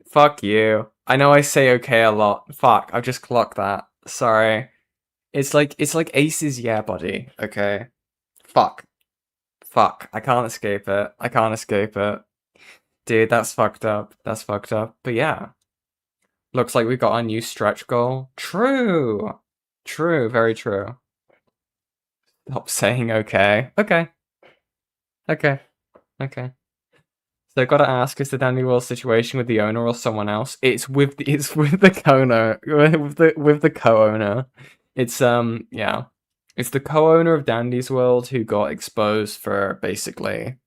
Fuck you. I know I say okay a lot. Fuck, I've just clocked that. Sorry. It's like Ace's yeah, buddy, okay? Fuck. Fuck. I can't escape it. I can't escape it. Dude, that's fucked up. That's fucked up. But yeah. Looks like we got our new stretch goal. True. True, very true. Stop saying okay. Okay. Okay. Okay. So gotta ask, is the Dandy World situation with the owner or someone else? It's with the co-owner. With the co-owner. It's yeah. It's the co-owner of Dandy's World who got exposed for basically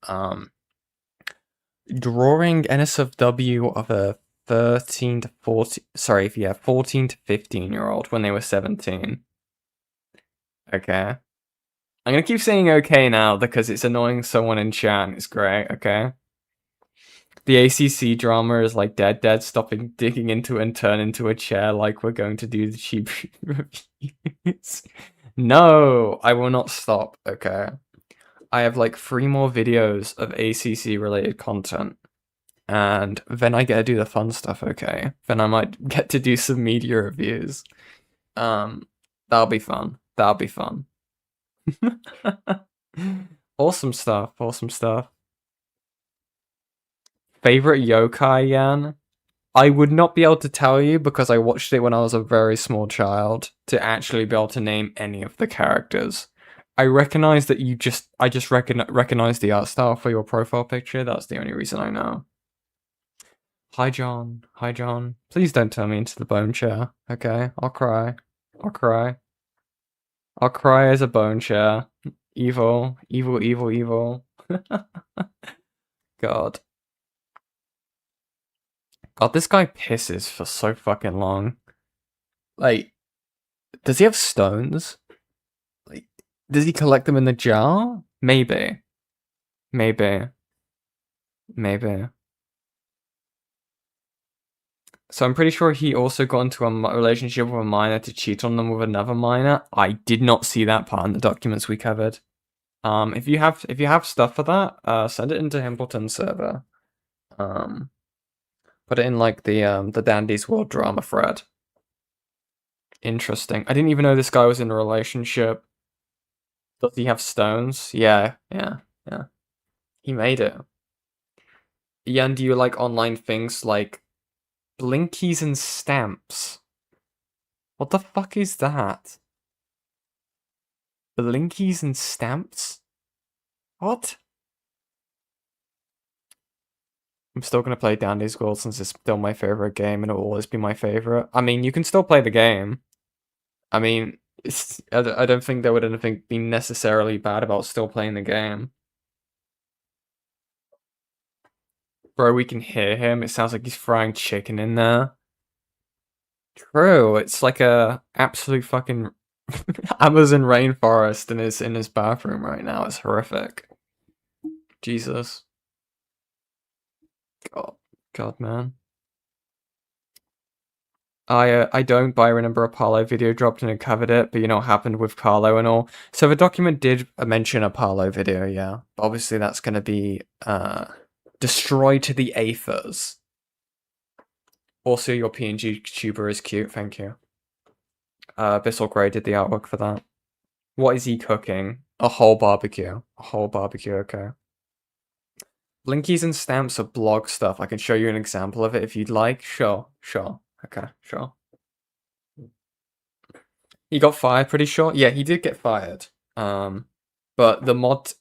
drawing NSFW of a 14 to 15-year-old when they were 17. Okay. I'm gonna keep saying okay now because it's annoying someone in chat and it's great, okay? The ACC drama is like dead, stopping digging into and turn into a chair like we're going to do the cheap reviews. No, I will not stop, okay? I have like 3 more videos of ACC related content. And then I get to do the fun stuff, okay? Then I might get to do some media reviews. That'll be fun. That'll be fun. Awesome stuff, awesome stuff. Favorite yokai, Yan? I would not be able to tell you because I watched it when I was a very small child to actually be able to name any of the characters. I recognize that I just recognize the art style for your profile picture. That's the only reason I know. Hi, John. Hi, John. Please don't turn me into the bone chair, okay? I'll cry. I'll cry. I'll cry as a bone chair. Evil, evil, evil, evil. God. God, this guy pisses for so fucking long. Like, does he have stones? Like, does he collect them in the jar? Maybe. Maybe. Maybe. So I'm pretty sure he also got into a relationship with a minor to cheat on them with another minor. I did not see that part in the documents we covered. If you have stuff for that, send it into Himpleton server. Put it in like the Dandy's World drama thread. Interesting. I didn't even know this guy was in a relationship. Does he have stones? Yeah. He made it. Ian, do you like online things like Blinkies and stamps? What the fuck is that? Blinkies and stamps? What? I'm still gonna play Dandy's World since it's still my favorite game and it will always be my favorite. I mean, you can still play the game. I mean, I don't think there would anything be necessarily bad about still playing the game. Bro, we can hear him. It sounds like he's frying chicken in there. True, it's like a absolute fucking Amazon rainforest in his bathroom right now. It's horrific. Jesus. God, man. I don't, but I remember a Apollo video dropped and it covered it, but you know what happened with Carlo and all. So the document did mention a Apollo video, yeah. But obviously that's gonna be destroyed to the aethers. Also, your PNG tuber is cute, thank you. Bissell Gray did the artwork for that. What is he cooking? A whole barbecue. A whole barbecue, okay. Blinkies and stamps are blog stuff. I can show you an example of it if you'd like. Sure. Okay, sure. He got fired, pretty sure? Yeah, he did get fired. But the mod...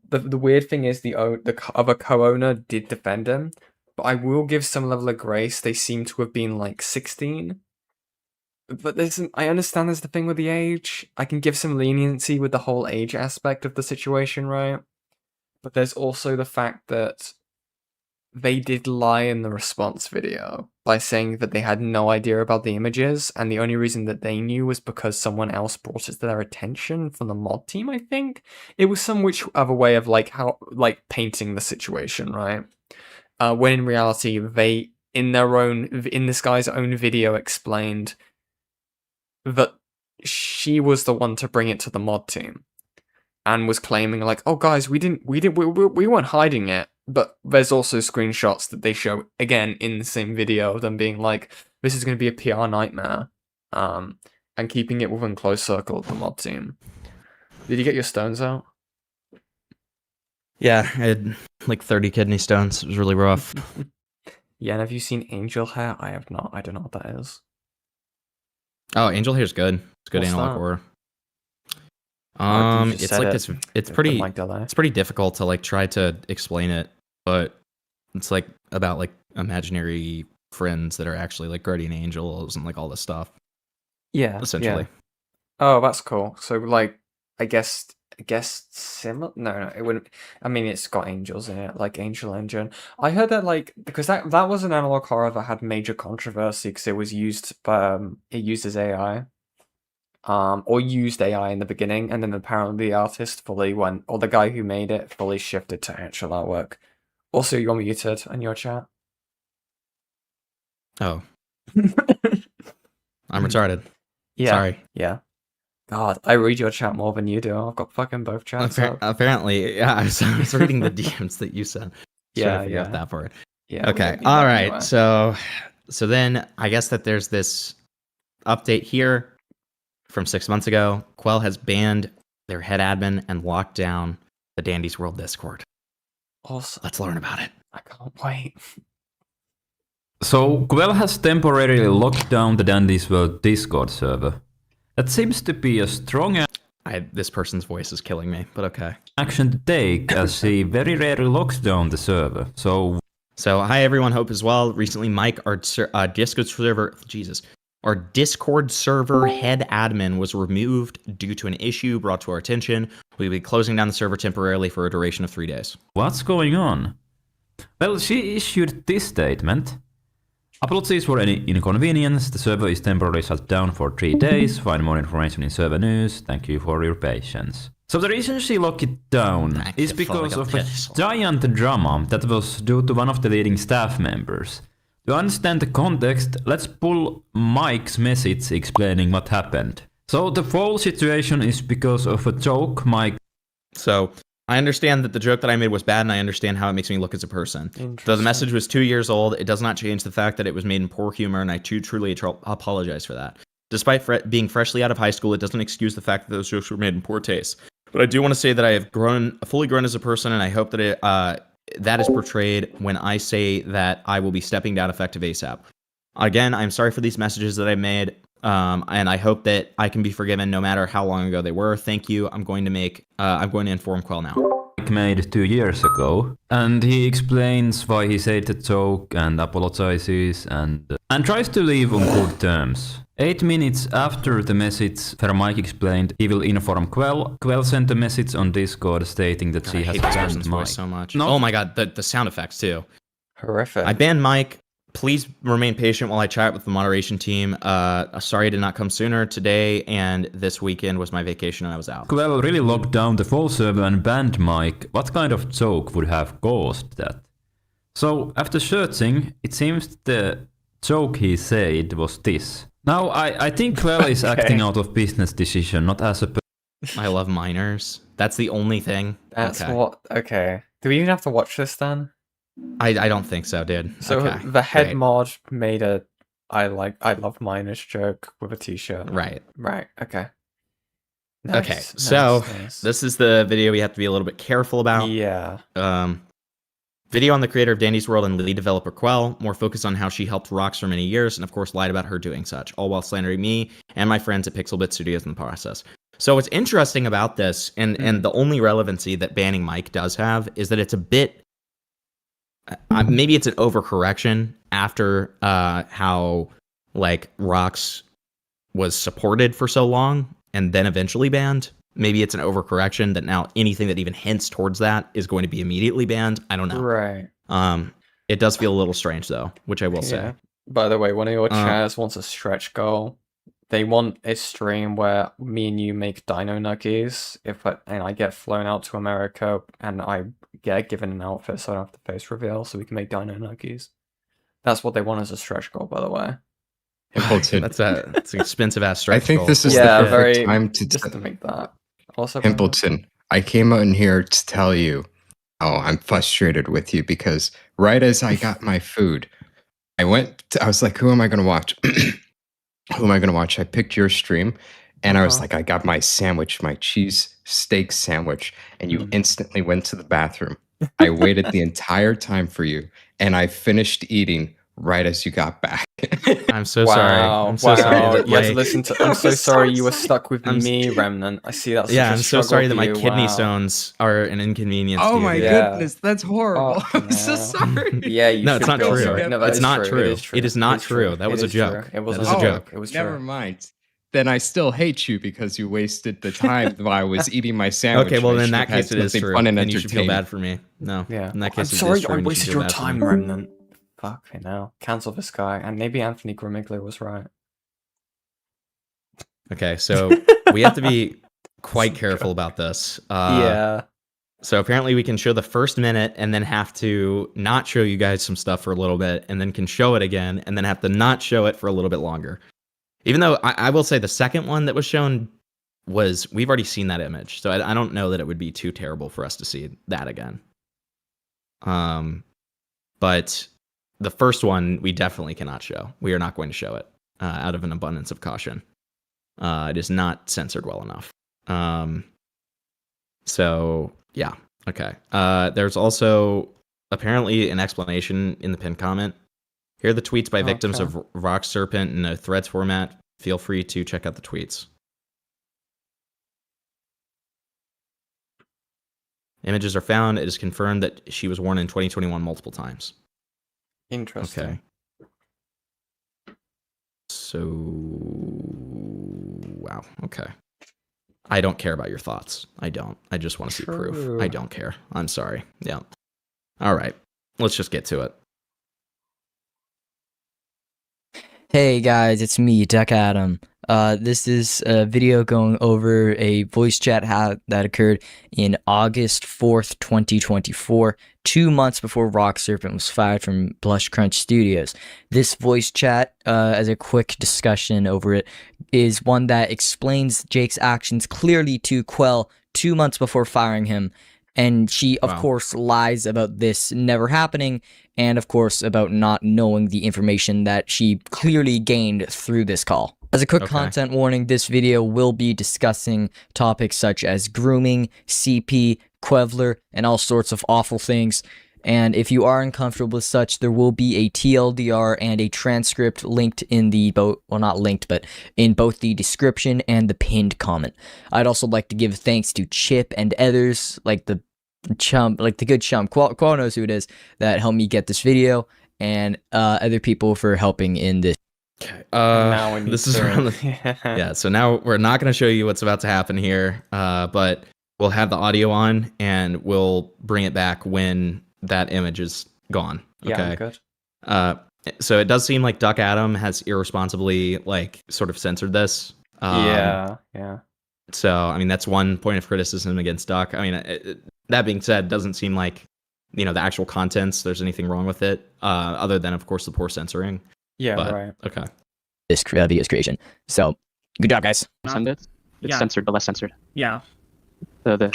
The weird thing is the other co-owner did defend him. But I will give some level of grace. They seem to have been like 16. But I understand there's the thing with the age. I can give some leniency with the whole age aspect of the situation, right? But there's also the fact that they did lie in the response video by saying that they had no idea about the images, and the only reason that they knew was because someone else brought it to their attention from the mod team, I think. It was some which other way of painting the situation, right? When in reality, they, in this guy's own video, explained that she was the one to bring it to the mod team. And was claiming like, oh guys, we weren't hiding it. But there's also screenshots that they show again in the same video of them being like, this is going to be a PR nightmare. And keeping it within close circle of the mod team. Did you get your stones out? Yeah, I had like 30 kidney stones. It was really rough. Yeah, and have you seen angel hair? I have not. I don't know what that is. Oh, angel hair's good. It's good analog horror. It's like this. It's pretty difficult to like try to explain it, but it's like about like imaginary friends that are actually like guardian angels and like all this stuff. Yeah, essentially. Yeah. Oh, that's cool. So like, I guess similar. No, it wouldn't. I mean, it's got angels in it, like Angel Engine. I heard that like because that was an analog horror that had major controversy because it was used, it uses AI. Or used AI in the beginning, and then apparently the artist fully went, or the guy who made it fully shifted to actual artwork. Also, you're muted in your chat. Oh. I'm retarded. Yeah. Sorry. Yeah. God, I read your chat more than you do. I've got fucking both chats up. Apparently, yeah, I was reading the DMs that you sent. Yeah, yeah. That part. Yeah. Okay. All right. Anyway. So then I guess that there's this update here. From 6 months ago, Quell has banned their head admin and locked down the Dandy's World Discord. Awesome. Let's learn about it. I can't wait. So, Quell has temporarily locked down the Dandy's World Discord server. That seems to be a strong this person's voice is killing me, but okay. Action to take, as he very rarely locks down the server. So hi everyone, hope as well. Recently, Mike, our Discord server, Jesus. Our Discord server head admin was removed due to an issue brought to our attention. We'll be closing down the server temporarily for a duration of 3 days. What's going on? Well, she issued this statement. Apologies for any inconvenience. The server is temporarily shut down for 3 days. Find more information in server news. Thank you for your patience. So the reason she locked it down is because of a giant drama that was due to one of the leading staff members. To understand the context, let's pull Mike's message explaining what happened. So the whole situation is because of a joke Mike... So, I understand that the joke that I made was bad, and I understand how it makes me look as a person. Though the message was 2 years old, it does not change the fact that it was made in poor humor, and I truly apologize for that. Despite being freshly out of high school, it doesn't excuse the fact that those jokes were made in poor taste. But I do want to say that I have fully grown as a person, and I hope that that is portrayed when I say that I will be stepping down effective ASAP. Again, I'm sorry for these messages that I made, and I hope that I can be forgiven no matter how long ago they were. Thank you. I'm going to inform Quell now. Made 2 years ago, and he explains why he said the joke and apologizes and tries to leave on good terms. 8 minutes after the message where Mike explained he will inform Quell, Quell sent a message on Discord stating that she has banned Mike. So much. Oh my god, the sound effects too. Horrific. I banned Mike. Please remain patient while I chat with the moderation team. Sorry I did not come sooner. Today and this weekend was my vacation and I was out. Quell really locked down the full server and banned Mike. What kind of joke would have caused that? So, after searching, it seems the joke he said was this. Now, I think Quell is acting out of business decision, not as a... I love minors. That's the only thing. That's what... Okay. Do we even have to watch this then? I don't think so, dude. So the head mod made a I love minors joke with a t-shirt. Right. Right. Okay. Okay. So this is the video we have to be a little bit careful about. Yeah. Video on the creator of Dandy's World and lead developer Quell, more focused on how she helped Rox for many years and of course lied about her doing such, all while slandering me and my friends at Pixelbit Studios in the process. So what's interesting about this and the only relevancy that banning Mike does have is that it's a bit maybe it's an overcorrection after how like Rox was supported for so long and then eventually banned. Maybe it's an overcorrection that now anything that even hints towards that is going to be immediately banned. I don't know. Right. It does feel a little strange though, which I will say. By the way, one of your chairs wants a stretch goal. They want a stream where me and you make dino nuggies and I get flown out to America and I get given an outfit so I don't have to face reveal so we can make dino nuggies. That's what they want as a stretch goal, by the way. Himpleton. That's an expensive ass stretch I think goal. this is the perfect time to just to make that. Also, Himpleton, I came out in here to tell you, I'm frustrated with you because right as I got my food, I was like, who am I going to watch? Who am I going to watch? I picked your stream and I was like, I got my sandwich, my cheese steak sandwich, and you instantly went to the bathroom. I waited the entire time for you and I finished eating right as you got back. I'm so sorry. I'm so sorry. You had to listen to. I'm so sorry you were stuck with me, Remnant. I see that. Yeah, I'm so sorry that my kidney stones are an inconvenience. Oh to you. my goodness, that's horrible. I'm so sorry. Yeah, you no, it's not true. No, it's not true. It is true. It is not true. That was a joke. It was a joke. It was Never true. mind. Then I still hate you because you wasted the time while I was eating my sandwich. Okay, well I in that should have case had it is something true. fun And you should feel bad for me. No. Yeah. In that case, I'm sorry I wasted your time, Remnant. Fuck me now. Cancel this guy. And maybe Anthony Grimiglia was right. Okay, so we have to be quite careful about this. Yeah. So apparently we can show the first minute and then have to not show you guys some stuff for a little bit and then can show it again and then have to not show it for a little bit longer. Even though I will say the second one that was shown we've already seen that image. So I don't know that it would be too terrible for us to see that again. But the first one we definitely cannot show. We are not going to show it out of an abundance of caution. It is not censored well enough. So yeah, okay. There's also apparently an explanation in the pinned comment. Here are the tweets by victims of Rock Serpent in a threads format. Feel free to check out the tweets. Images are found. It is confirmed that she was worn in 2021 multiple times. Interesting. Okay. So, wow. Okay. I don't care about your thoughts. I don't. I just want to see proof. I don't care. I'm sorry. Yeah. All right. Let's just get to it. Hey guys, it's me, Duck Adam. This is a video going over a voice chat that occurred in August 4th, 2024, 2 months before Rock Serpent was fired from Blush Crunch Studios. This voice chat, as a quick discussion over it, is one that explains Jake's actions clearly to Quell 2 months before firing him. And she, of course, lies about this never happening, and of course, about not knowing the information that she clearly gained through this call. As a quick content warning, this video will be discussing topics such as grooming, CP, Quevler, and all sorts of awful things. And if you are uncomfortable with such, there will be a TLDR and a transcript linked in the well, not linked, but in both the description and the pinned comment. I'd also like to give thanks to Chip and others, like the good chum, Qual knows who it is, that helped me get this video, and other people for helping in this. Okay. Yeah. So now we're not going to show you what's about to happen here, but we'll have the audio on and we'll bring it back when that image is gone. Okay. Yeah, good. So it does seem like Duck Adam has irresponsibly sort of censored this. Yeah. So I mean that's one point of criticism against Duck. I mean that being said, it doesn't seem like the actual contents there's anything wrong with it, other than of course the poor censoring. Yeah, but, right. Okay. This video's creation. So good job, guys. Send it. It's censored, but less censored. Yeah. The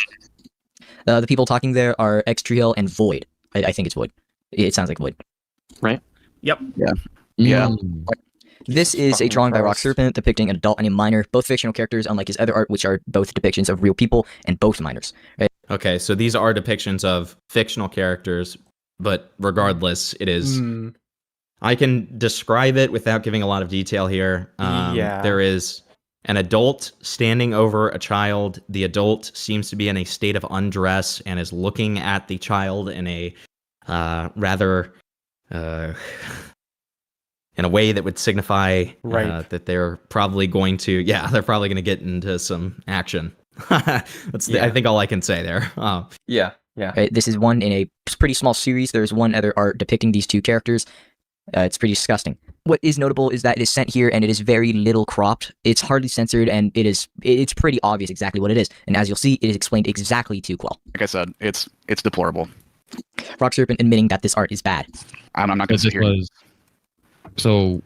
people talking there are Extriel and Void. I think it's Void. It sounds like Void. Right? Yep. Yeah. This is a drawing by Rock Serpent depicting an adult and a minor, both fictional characters, unlike his other art, which are both depictions of real people and both minors. Right? Okay, so these are depictions of fictional characters, but regardless, it is. I can describe it without giving a lot of detail here. There is an adult standing over a child. The adult seems to be in a state of undress and is looking at the child in a rather in a way that would signify that they're probably going to get into some action. That's I think all I can say there. Yeah. Right, this is one in a pretty small series. There's one other art depicting these two characters. It's pretty disgusting. What is notable is that it is sent here and it is very little cropped. It's hardly censored and it's pretty obvious exactly what it is. And as you'll see, it is explained exactly to Quell. Like I said, it's deplorable. Rock Serpent admitting that this art is bad. I'm not going to sit here. So,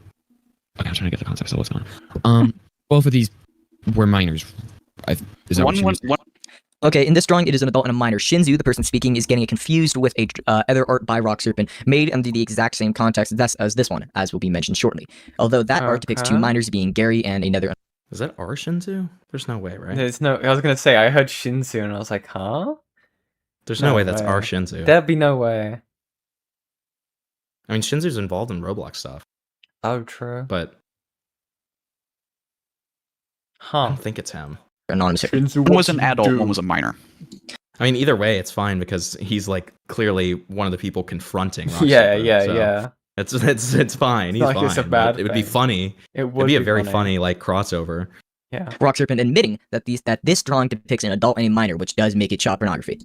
okay, I'm trying to get the context of what's going on. Both of these were minors. Is that what Okay, in this drawing, it is an adult and a minor. Shinzu, the person speaking, is getting it confused with a other art by Rock Serpent, made under the exact same context as this one, as will be mentioned shortly. Although that art depicts two minors being Gary and another. Is that our Shinzu? There's no way, right? There's no. I was gonna say I heard Shinzu and I was like, huh? There's no way that's our Shinzu. There'd be no way. I mean, Shinzu's involved in Roblox stuff. Oh, true. But I don't think it's him. Anonymous. One was an adult, one was a minor. I mean, either way, it's fine because he's clearly one of the people confronting. Rock Yeah. It's fine. He's fine. It's a bad it would be funny. It'd be a very funny crossover. Yeah. Rock Serpent admitting that this drawing depicts an adult and a minor, which does make it child pornography.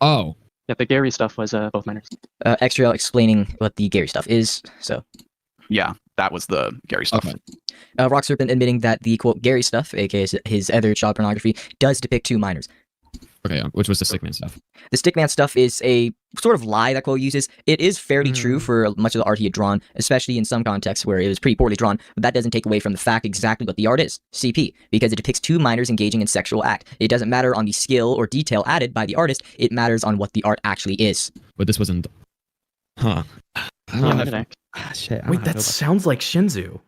Oh. Yeah, the Gary stuff was both minors. Extriel explaining what the Gary stuff is. So. Yeah, that was the Gary stuff. Okay. Rock Serpent admitting that the quote Gary stuff, aka his other child pornography, does depict two minors. Okay, which was the Stickman stuff? The Stickman stuff is a sort of lie that Quell uses. It is fairly true for much of the art he had drawn, especially in some contexts where it was pretty poorly drawn, but that doesn't take away from the fact exactly what the art is, CP, because it depicts two minors engaging in sexual act. It doesn't matter on the skill or detail added by the artist, it matters on what the art actually is. But this wasn't... Huh. Shit. Wait, that sounds like Shinzu.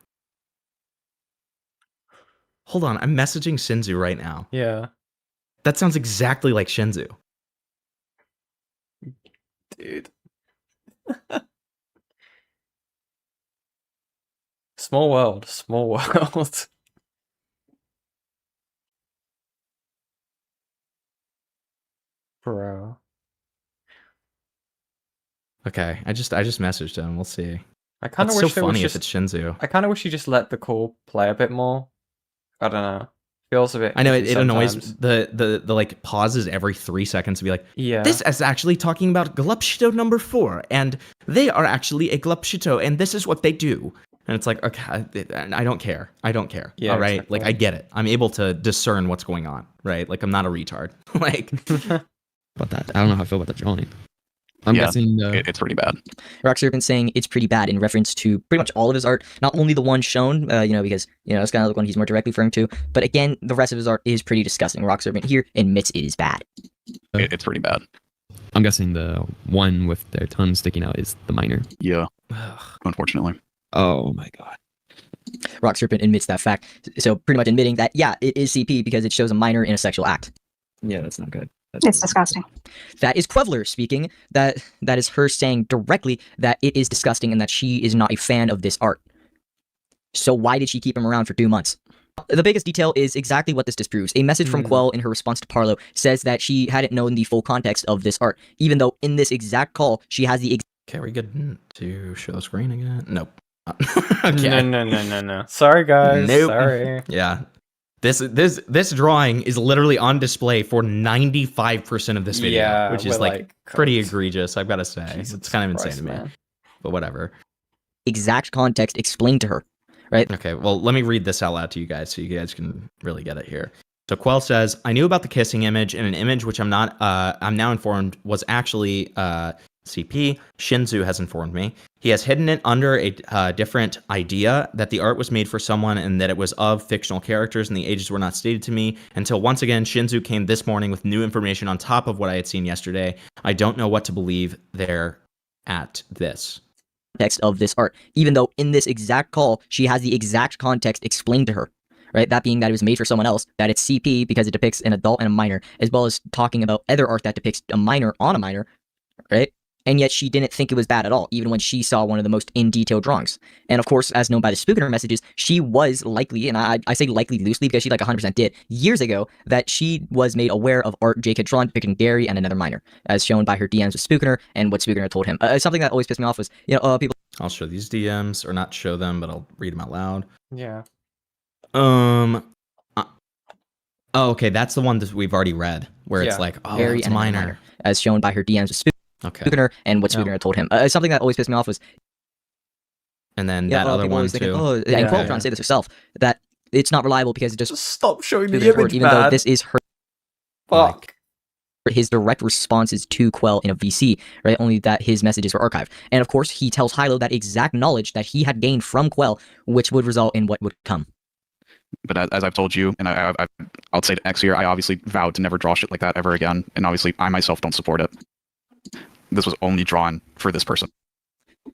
Hold on, I'm messaging Shinzu right now. Yeah. That sounds exactly like Shinzu. Dude. Small world. Bro. Okay, I just messaged him. We'll see. I kind of That's wish so there was funny just, if it's Shinzu. I kind of wish you just let the call play a bit more. I don't know. Feels a bit. I know itchy it annoys sometimes. the like pauses every 3 seconds to be like, Yeah. this is actually talking about Glupshito number 4, and they are actually a Glupshito, and this is what they do. And it's like, okay, I don't care. I don't care. Yeah, all right, exactly. like I get it. I'm able to discern what's going on, right? Like I'm not a retard. Like About that, I don't know how I feel about the drawing. I'm Yeah, guessing it's pretty bad. Rock Serpent saying it's pretty bad in reference to pretty much all of his art, not only the one shown, because, it's kind of the one he's more directly referring to, but again, the rest of his art is pretty disgusting. Rock Serpent here admits it is bad. It's pretty bad. I'm guessing the one with their tongue sticking out is the minor. Yeah. Unfortunately. Oh my god. Rock Serpent admits that fact, so pretty much admitting that, yeah, it is CP because it shows a minor in a sexual act. Yeah, that's not good. It's disgusting. That is Quevler speaking. That is her saying directly that it is disgusting and that she is not a fan of this art. So why did she keep him around for 2 months? The biggest detail is exactly what this disproves. A message from Quell in her response to Parlo says that she hadn't known the full context of this art, even though in this exact call she has the okay, are we good to show the screen again? Nope. Okay. No. Sorry, guys. Nope. Sorry. Yeah. This drawing is literally on display for 95% of this video, Yeah, which is we're like like, pretty egregious, I've got to say. Jesus it's kind of insane Christ, to me. man. But whatever. exact context explained to her, right? Okay, well, let me read this out loud to you guys so you guys can really get it here. So Quell says, I knew about the kissing image, and an image which I'm now informed was actually CP. Shinzu has informed me. He has hidden it under a different idea that the art was made for someone and that it was of fictional characters and the ages were not stated to me until once again Shinzu came this morning with new information on top of what I had seen yesterday. I don't know what to believe there at this. Context of this art, even though in this exact call, she has the exact context explained to her, right? That being that it was made for someone else, that it's CP because it depicts an adult and a minor, as well as talking about other art that depicts a minor on a minor, right? And yet she didn't think it was bad at all, even when she saw one of the most in-detail drawings. And of course, as known by the Spookener messages, she was likely, and I say likely loosely because she like 100% did, years ago, that she was made aware of art Jake had drawn depicting Gary and another minor, as shown by her DMs with Spookener and what Spookener told him. Something that always pissed me off was, people... I'll show these DMs, or not show them, but I'll read them out loud. Yeah. Oh, okay, that's the one that we've already read, where it's like, oh, Gary it's and another minor. As shown by her DMs with Spookener and what Spookener told him. Something that always pissed me off was... And then that other one too. And Quell trying to say this herself, that it's not reliable because it just... Stop showing the image, even though this is her... Fuck. His direct responses to Quell in a VC, right? Only that his messages were archived. And of course, he tells Hilo that exact knowledge that he had gained from Quell, which would result in what would come. But as I've told you, and I'll say to X here, I obviously vowed to never draw shit like that ever again. And obviously, I myself don't support it. This was only drawn for this person.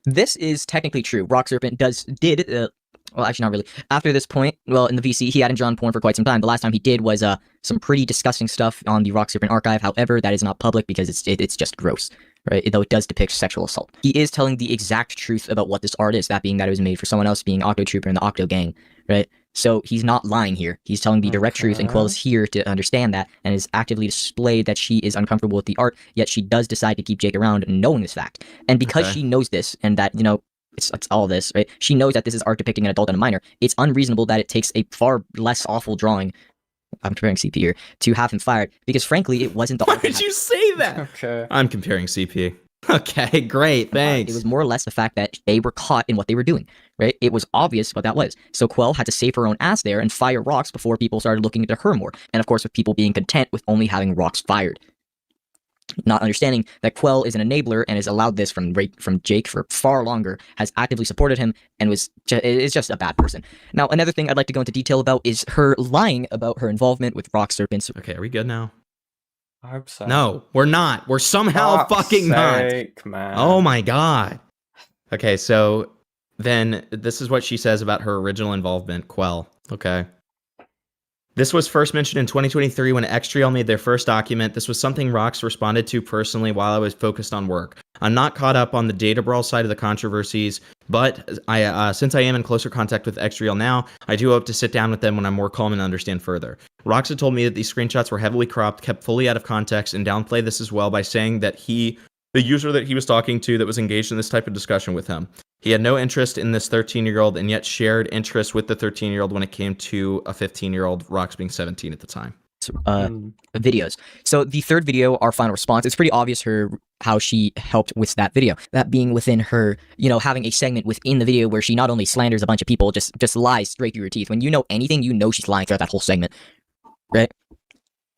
This is technically true. Rock Serpent did well, actually not really. After this point, well, in the VC, he hadn't drawn porn for quite some time. The last time he did was some pretty disgusting stuff on the Rock Serpent archive. However, that is not public because it's just gross, right? Though it does depict sexual assault. He is telling the exact truth about what this art is, that being that it was made for someone else, being Octo Trooper and the Octo Gang, right? So he's not lying here. He's telling the direct truth, and Quell is here to understand that and is actively displayed that she is uncomfortable with the art, yet she does decide to keep Jake around knowing this fact. And because she knows this and that, it's all this, right? She knows that this is art depicting an adult and a minor. It's unreasonable that it takes a far less awful drawing, I'm comparing CP here, to have him fired, because frankly, it wasn't the art. Why did you say that? Okay. I'm comparing CP. Okay, great, thanks. It was more or less the fact that they were caught in what they were doing, right? It was obvious what that was. So Quell had to save her own ass there and fire Rox before people started looking into her more. And of course, with people being content with only having Rox fired. Not understanding that Quell is an enabler and has allowed this from Jake for far longer, has actively supported him, and is just a bad person. Now, another thing I'd like to go into detail about is her lying about her involvement with Rock Serpents. Okay, are we good now? I hope so. No, we're not. We're somehow fucking not. Man. Oh my god. Okay, so then this is what she says about her original involvement, Quell. Okay. This was first mentioned in 2023 when Xtrial made their first document. This was something Rox responded to personally while I was focused on work. I'm not caught up on the data brawl side of the controversies, but since I am in closer contact with Xtrial now, I do hope to sit down with them when I'm more calm and understand further. Rox had told me that these screenshots were heavily cropped, kept fully out of context, and downplayed this as well by saying that the user that he was talking to that was engaged in this type of discussion with him. He had no interest in this 13-year-old and yet shared interest with the 13-year-old when it came to a 15-year-old, Rox being 17 at the time. Videos. So the third video, our final response, it's pretty obvious how she helped with that video. That being within her, having a segment within the video where she not only slanders a bunch of people, just lies straight through her teeth. When you know anything, you know she's lying throughout that whole segment, right?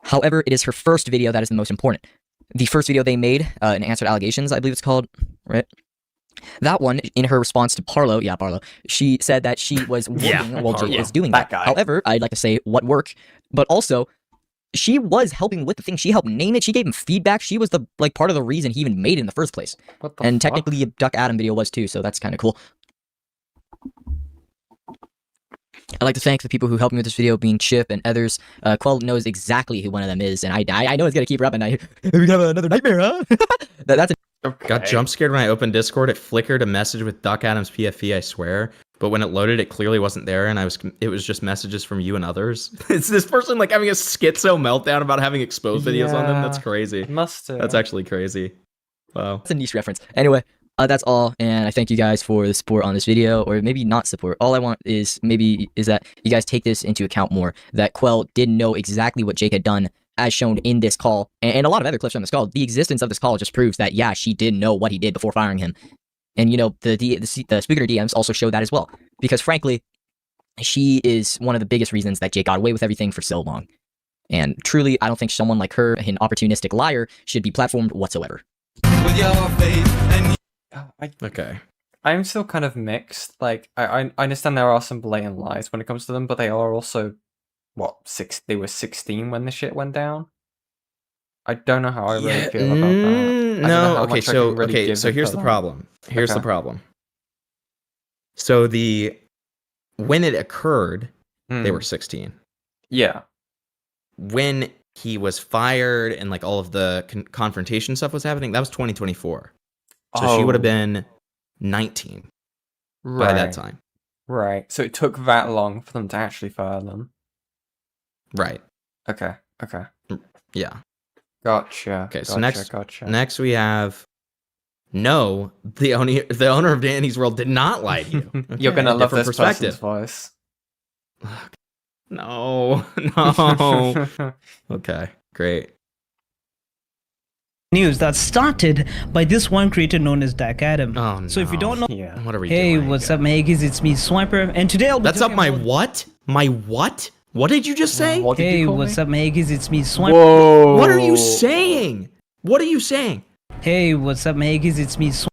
However, it is her first video that is the most important. The first video they made, an answer to allegations, I believe it's called, right? That one, in her response to Parlo, she said that she was working while Jake was doing that. However, I'd like to say what work, but also she was helping with the thing. She helped name it. She gave him feedback. She was the part of the reason he even made it in the first place. And technically, a Duck Adam video was too, so that's kind of cool. I'd like to thank the people who helped me with this video, being Chip and others. Quell knows exactly who one of them is, and I know it's gonna keep her up at night. We can have another nightmare, huh? That's Got jump scared when I opened Discord. It flickered a message with Duck Adam's PFE, I swear. But when it loaded, it clearly wasn't there, and it was just messages from you and others. It's this person having a schizo meltdown about having exposed videos on them. That's crazy. That's actually crazy. Wow. That's a niche reference. Anyway, that's all, and I thank you guys for the support on this video, or maybe not support. All I want is that you guys take this into account more, that Quell did know exactly what Jake had done, as shown in this call, and a lot of other clips from this call. The existence of this call just proves that, yeah, she did know what he did before firing him. And, the speaker DMs also show that as well. Because, frankly, she is one of the biggest reasons that Jake got away with everything for so long. And truly, I don't think someone like her, an opportunistic liar, should be platformed whatsoever. Okay. I'm still kind of mixed. I understand there are some blatant lies when it comes to them, but they are also, they were 16 when the shit went down? I don't know how I really feel about that. No, okay, so here's the problem. Here's the problem. So when it occurred, they were 16. Yeah. When he was fired and all of the confrontation stuff was happening, that was 2024. So she would have been 19 by that time. Right. So it took that long for them to actually fire them. Right. Okay. Yeah. Gotcha. Okay, so next we have the owner of Dandy's World did not lie to you. Okay, You're gonna love this perspective. person's voice. No. Okay, great. News that started by this one creator known as Duck Adam. Oh no. So if you don't know, What are we hey, doing? what's up, Maggies? It's me, Swiper, and today I'll be That's up my what? My what? What did you just say? Hey, what's up, Maggies? It's me, Swiper. Whoa. What are you saying? What are you saying? Hey, what's up, Maggies? It's me, Swiper.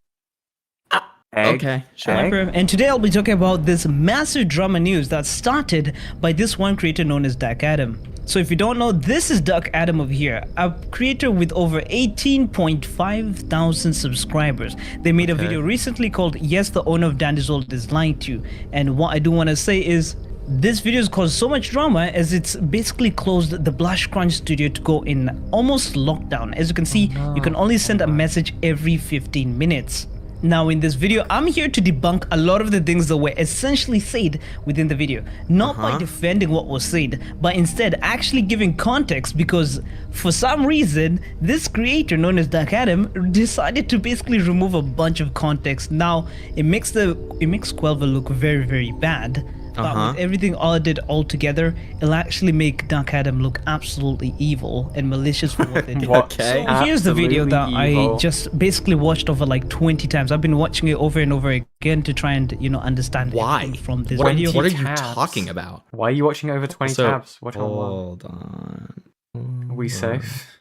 Okay, sure. And today I'll be talking about this massive drama news that started by this one creator known as Duck Adam. So if you don't know, this is Duck Adam over here, a creator with over 18.5 thousand subscribers. They made a video recently called Yes, the owner of Dandy's World is lying to you. And what I do want to say is, this video has caused so much drama as it's basically closed the Blush Crunch studio to go in almost lockdown. As you can see, you can only send a message every 15 minutes. Now in this video, I'm here to debunk a lot of the things that were essentially said within the video. Not by defending what was said, but instead actually giving context, because for some reason, this creator known as Duck Adam decided to basically remove a bunch of context. Now, it makes Quelva look very, very bad. But with everything all did all together, it'll actually make Duck Adam look absolutely evil and malicious for what they did. Okay. So here's the video that I just basically watched over like 20 times. I've been watching it over and over again to try and, understand why from this what video. What are you talking about? Why are you watching over 20 tabs? What hold on. Are we safe?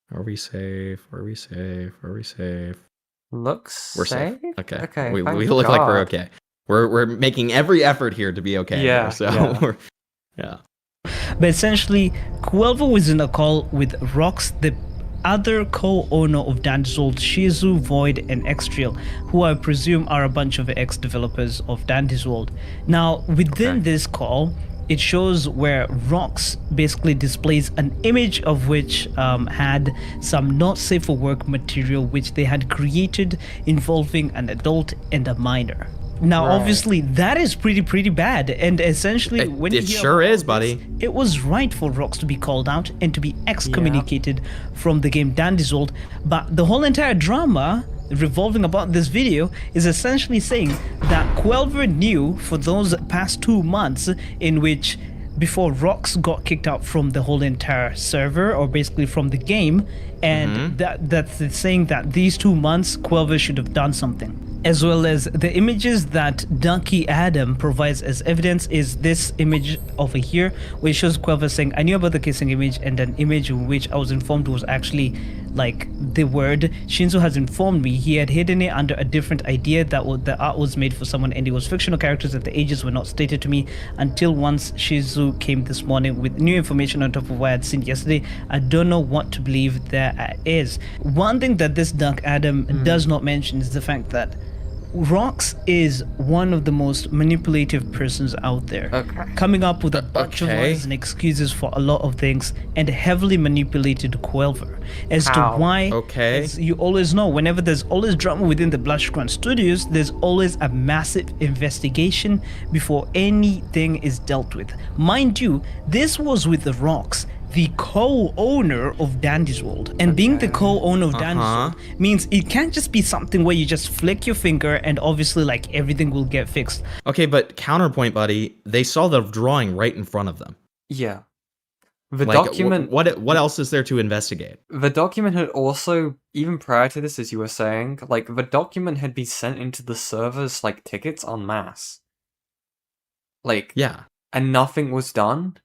Are we safe? Are we safe? Are we safe? Looks we're safe. Okay. Okay. We look like we're okay. We're making every effort here to be okay. Yeah. Here, so yeah. But essentially, Quelva was in a call with Rox, the other co-owner of Dandy's World, Shizu, Void, and Extriel, who I presume are a bunch of ex-developers of Dandy's World. Now, within this call, it shows where Rox basically displays an image of which had some not safe for work material which they had created involving an adult and a minor. Now, obviously, that is pretty bad, and essentially, when it sure is, buddy. It was right for Rox to be called out and to be excommunicated from the game Dandy's World, but the whole entire drama revolving about this video is essentially saying that Quelver knew for those past 2 months in which before Rox got kicked out from the whole entire server, or basically from the game, and that's saying that these 2 months Quelver should have done something. As well as the images that Ducky Adam provides as evidence is this image over here, which shows Quelver saying, I knew about the kissing image, and an image in which I was informed was actually like the word. Shinzo has informed me he had hidden it under a different idea that the art was made for someone and it was fictional characters that the ages were not stated to me until once Shinzo came this morning with new information on top of what I had seen yesterday. I don't know what to believe there is. One thing that this Duck Adam does not mention is the fact that Rox is one of the most manipulative persons out there, coming up with a bunch of lies and excuses for a lot of things, and heavily manipulated Quelver as to why. As you always know, whenever there's always drama within the Blushcrunch Studios, there's always a massive investigation before anything is dealt with. Mind you, this was with the Rox, the co-owner of Dandy's World. And being the co-owner of Dandy's World means it can't just be something where you just flick your finger and obviously like everything will get fixed. Okay, but counterpoint, buddy, they saw the drawing right in front of them. Yeah. The like, document... What else is there to investigate? The document had also, even prior to this, as you were saying, like, the document had been sent into the servers like tickets en masse. Like, yeah. And nothing was done.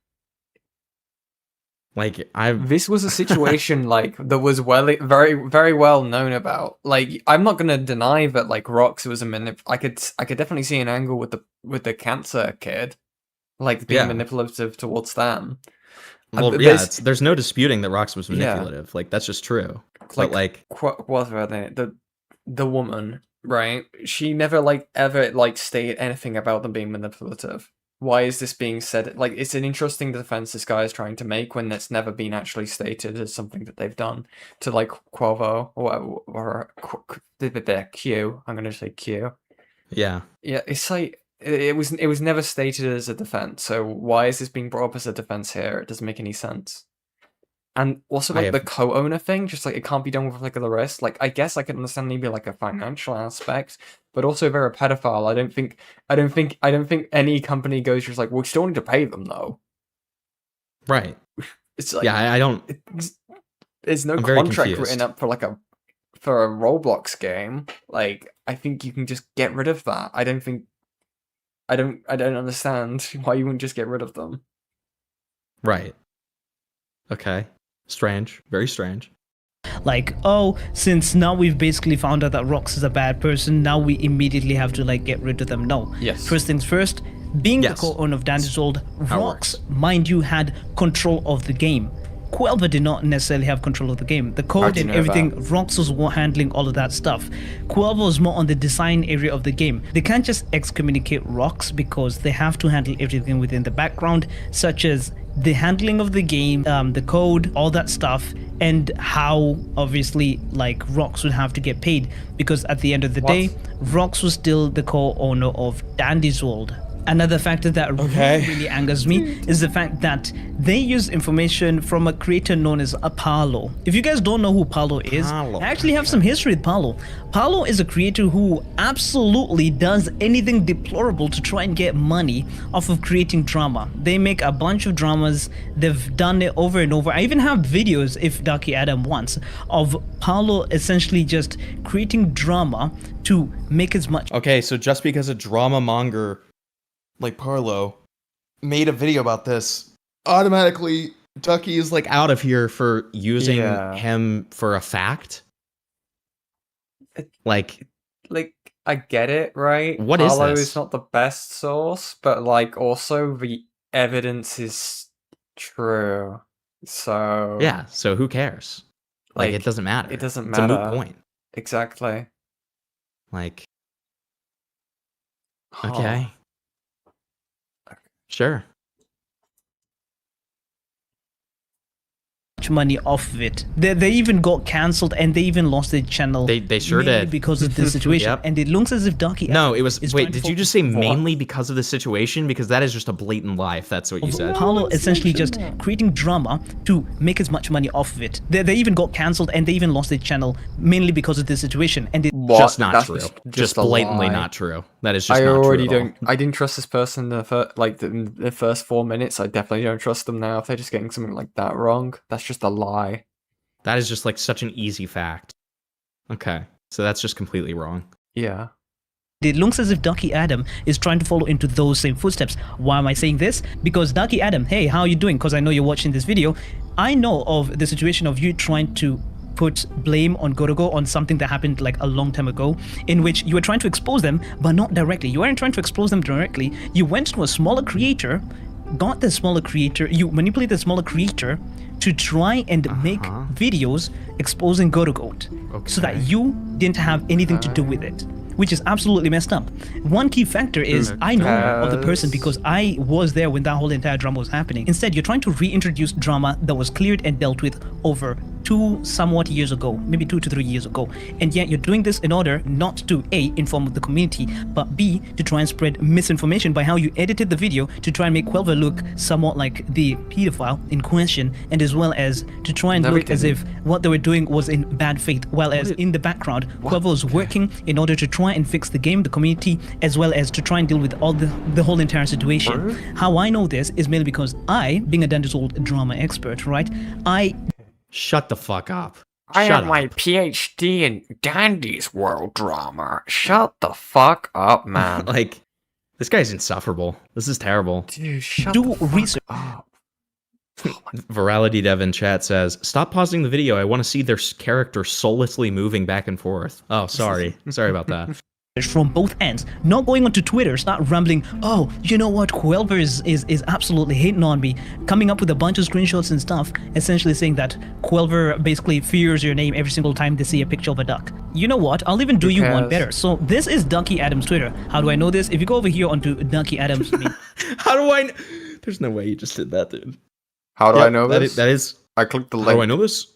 Like, This was a situation, like, that was very, very well known about. Like, I'm not gonna deny that, like, Rox was a I could definitely see an angle with the cancer kid, like, being manipulative towards them. Well, there's no disputing that Rox was manipulative. Like, that's just true. But, the woman, right? She never, like, ever, like, stated anything about them being manipulative. Why is this being said? Like, it's an interesting defense this guy is trying to make when it's never been actually stated as something that they've done to, like, Quavo or Q. I'm gonna say Q. Yeah. Yeah, it's like it was never stated as a defense. So why is this being brought up as a defense here? It doesn't make any sense. And also, like, the co-owner thing, just, like, it can't be done with, like, the rest. Like, I guess I can understand maybe, like, a financial aspect, but also if they're a pedophile, I don't think any company goes just like, we still need to pay them, though. Right. It's like... Yeah, I don't... There's no contract written up for, like, for a Roblox game. Like, I think you can just get rid of that. I don't understand why you wouldn't just get rid of them. Right. Okay. Strange. Very strange. Like, oh, since now we've basically found out that Rox is a bad person, now we immediately have to, like, get rid of them. No. Yes. First things first, being the co-owner of Dandy's World, Rox, mind you, had control of the game. Quelver did not necessarily have control of the game. The code and everything, Rox was handling all of that stuff. Quelver was more on the design area of the game. They can't just excommunicate Rox because they have to handle everything within the background, such as the handling of the game, the code, all that stuff, and how obviously like Rox would have to get paid, because at the end of the day, Rox was still the co-owner of Dandy's World. Another factor that really angers me is the fact that they use information from a creator known as Apollo. If you guys don't know who Paulo is, I actually have some history with Paulo. Paulo is a creator who absolutely does anything deplorable to try and get money off of creating drama. They make a bunch of dramas. They've done it over and over. I even have videos, if Ducky Adam wants, of Paulo essentially just creating drama to make as much. Okay, so just because a drama monger like Parlo made a video about this, automatically Ducky is like out of here for using him for a fact. Like I get it, right? What Parlo is this? is not the best source, but like also the evidence is true. So yeah, so who cares? Like it doesn't matter. It doesn't It's matter. a moot point. Exactly. Like okay. Sure. much money off of it. They even got cancelled and they even lost their channel. They sure mainly did because of this situation. Yep. And it looks as if Darky No, it was. is Wait, trying to did you just say mainly because of the situation? Because that is just a blatant lie. If that's what you said. Paolo essentially just creating drama to make as much money off of it. They even got cancelled and they even lost their channel mainly because of this situation. And it Just not That's true. just Just a blatantly lie. not true. That is just I not already true at all. don't. I didn't trust this person in the first 4 minutes. I definitely don't trust them now. If they're just getting something like that wrong, that's just a lie. That is just like such an easy fact. Okay, so that's just completely wrong. Yeah. It looks as if Ducky Adam is trying to follow into those same footsteps. Why am I saying this? Because Ducky Adam, hey, how are you doing? Because I know you're watching this video. I know of the situation of you trying to put blame on Gorogo on something that happened like a long time ago, in which you were trying to expose them, but not directly. You weren't trying to expose them directly. You went to a smaller creator, got the smaller creator, you manipulated the smaller creator to try and make videos exposing Gorogo so that you didn't have anything to do with it, which is absolutely messed up. One key factor is I know of the person because I was there when that whole entire drama was happening. Instead, you're trying to reintroduce drama that was cleared and dealt with over 2 somewhat years ago, maybe 2 to 3 years ago. And yet you're doing this in order not to A, inform the community, but B, to try and spread misinformation by how you edited the video to try and make Quelver look somewhat like the pedophile in question, and as well as to try and look as if what they were doing was in bad faith, while as in the background, Quelver was working in order to try and fix the game, the community, as well as to try and deal with all the whole entire situation. How I know this is mainly because I, being a DANDYSWORLD drama expert, right, Shut the fuck up. I Shut have up. my PhD in DANDYSWORLD drama. Shut the fuck up, man. Like, this guy's insufferable. This is terrible. Dude, shut do research. Virality Dev in chat says, "Stop pausing the video. I want to see their character soullessly moving back and forth." Oh, sorry. Sorry about that. From both ends, not going onto Twitter, start rambling, oh, you know what, Quelver is absolutely hating on me, coming up with a bunch of screenshots and stuff, essentially saying that Quelver basically fears your name every single time they see a picture of a duck. You know what, I'll even do you one better. So this is Ducky Adams' Twitter. How do I know this? If you go over here onto Ducky Adams' How do I... There's no way you just did that, dude. How do I know that this? That is... I clicked the link. How do I know this?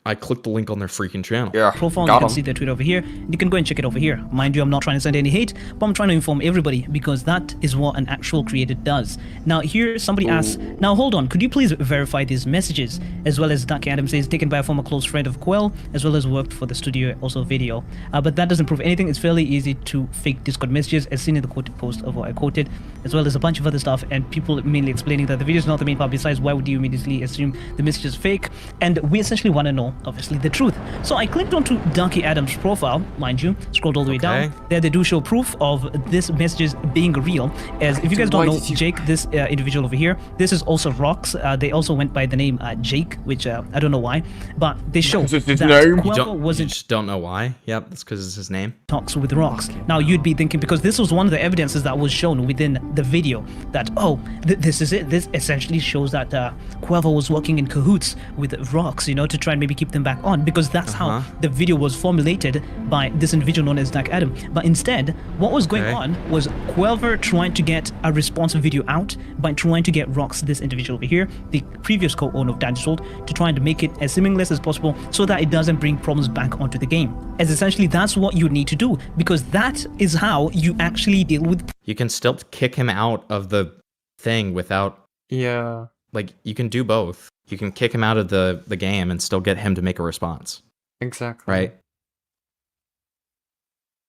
I clicked the link on their freaking channel. Yeah, profile, you can see their tweet over here. You can go and check it over here. Mind you, I'm not trying to send any hate, but I'm trying to inform everybody because that is what an actual creator does. Now here, somebody asks, now hold on, could you please verify these messages? As well as Ducky Adams says, taken by a former close friend of Quell, as well as worked for the studio, also video. But that doesn't prove anything. It's fairly easy to fake Discord messages, as seen in the quoted post of what I quoted, as well as a bunch of other stuff, and people mainly explaining that the video is not the main part. Besides, why would you immediately assume the message is fake? And we essentially want to know, obviously, the truth. So I clicked onto Ducky Adams' profile, mind you, scrolled all the way down. There they do show proof of this messages being real. As if you guys don't know, Jake, this individual over here, this is also Rox. They also went by the name Jake, which I don't know why, but they show that Quelver wasn't. You just don't know why? Yep, that's because it's his name. Talks with Rox. Now you'd be thinking, because this was one of the evidences that was shown within the video, that oh, this is it. This essentially shows that Quelver was working in cahoots with Rox, you know, to try and maybe keep them back on, because that's how the video was formulated by this individual known as Duck Adam. But instead, what was going on was Quelver trying to get a responsive video out by trying to get Rox, this individual over here, the previous co-owner of DANDYSWORLD, to try and make it as seamless as possible so that it doesn't bring problems back onto the game. As essentially that's what you need to do, because that is how you actually deal with. You can still kick him out of the thing without... Yeah. Like, you can do both. You can kick him out of the game and still get him to make a response. Exactly. Right?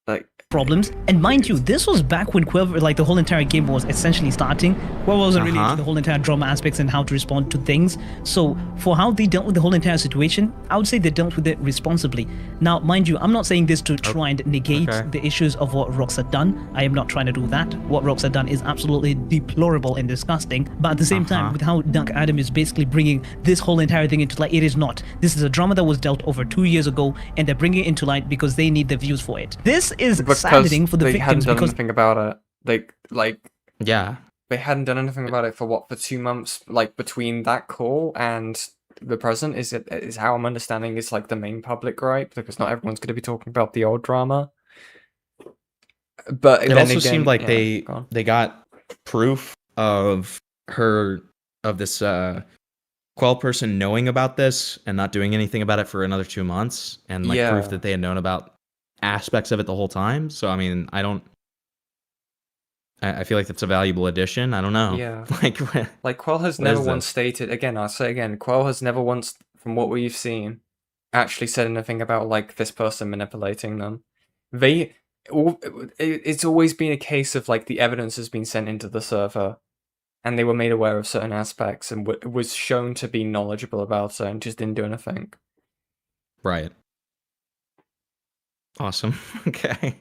Like problems. And mind you, this was back when Quelver, like the whole entire game was essentially starting. Quelver wasn't really into the whole entire drama aspects and how to respond to things. So for how they dealt with the whole entire situation, I would say they dealt with it responsibly. Now, mind you, I'm not saying this to try and negate the issues of what Rox had done. I am not trying to do that. What Rox had done is absolutely deplorable and disgusting. But at the same time, with how Duck Adam is basically bringing this whole entire thing into light, it is not. This is a drama that was dealt over 2 years ago, and they're bringing it into light because they need the views for it. This is saddening for the they hadn't victims done because anything about it. Yeah, they hadn't done anything about it for 2 months. Like between that call and the present is how I'm understanding is like the main public gripe, because not everyone's going to be talking about the old drama. But it then also again, seemed like yeah, they got proof of this Quell person knowing about this and not doing anything about it for another 2 months, and like Yeah. proof that they had known about aspects of it the whole time. So I mean, I feel like that's a valuable addition. I don't know. Yeah. Like Quell has what never is once this? stated, again, I'll say again, Quell has never once, from what we've seen, actually said anything about, like, this person manipulating them. It's always been a case of, like, the evidence has been sent into the server, and they were made aware of certain aspects, and was shown to be knowledgeable about it, and just didn't do anything. Right. Awesome. Okay.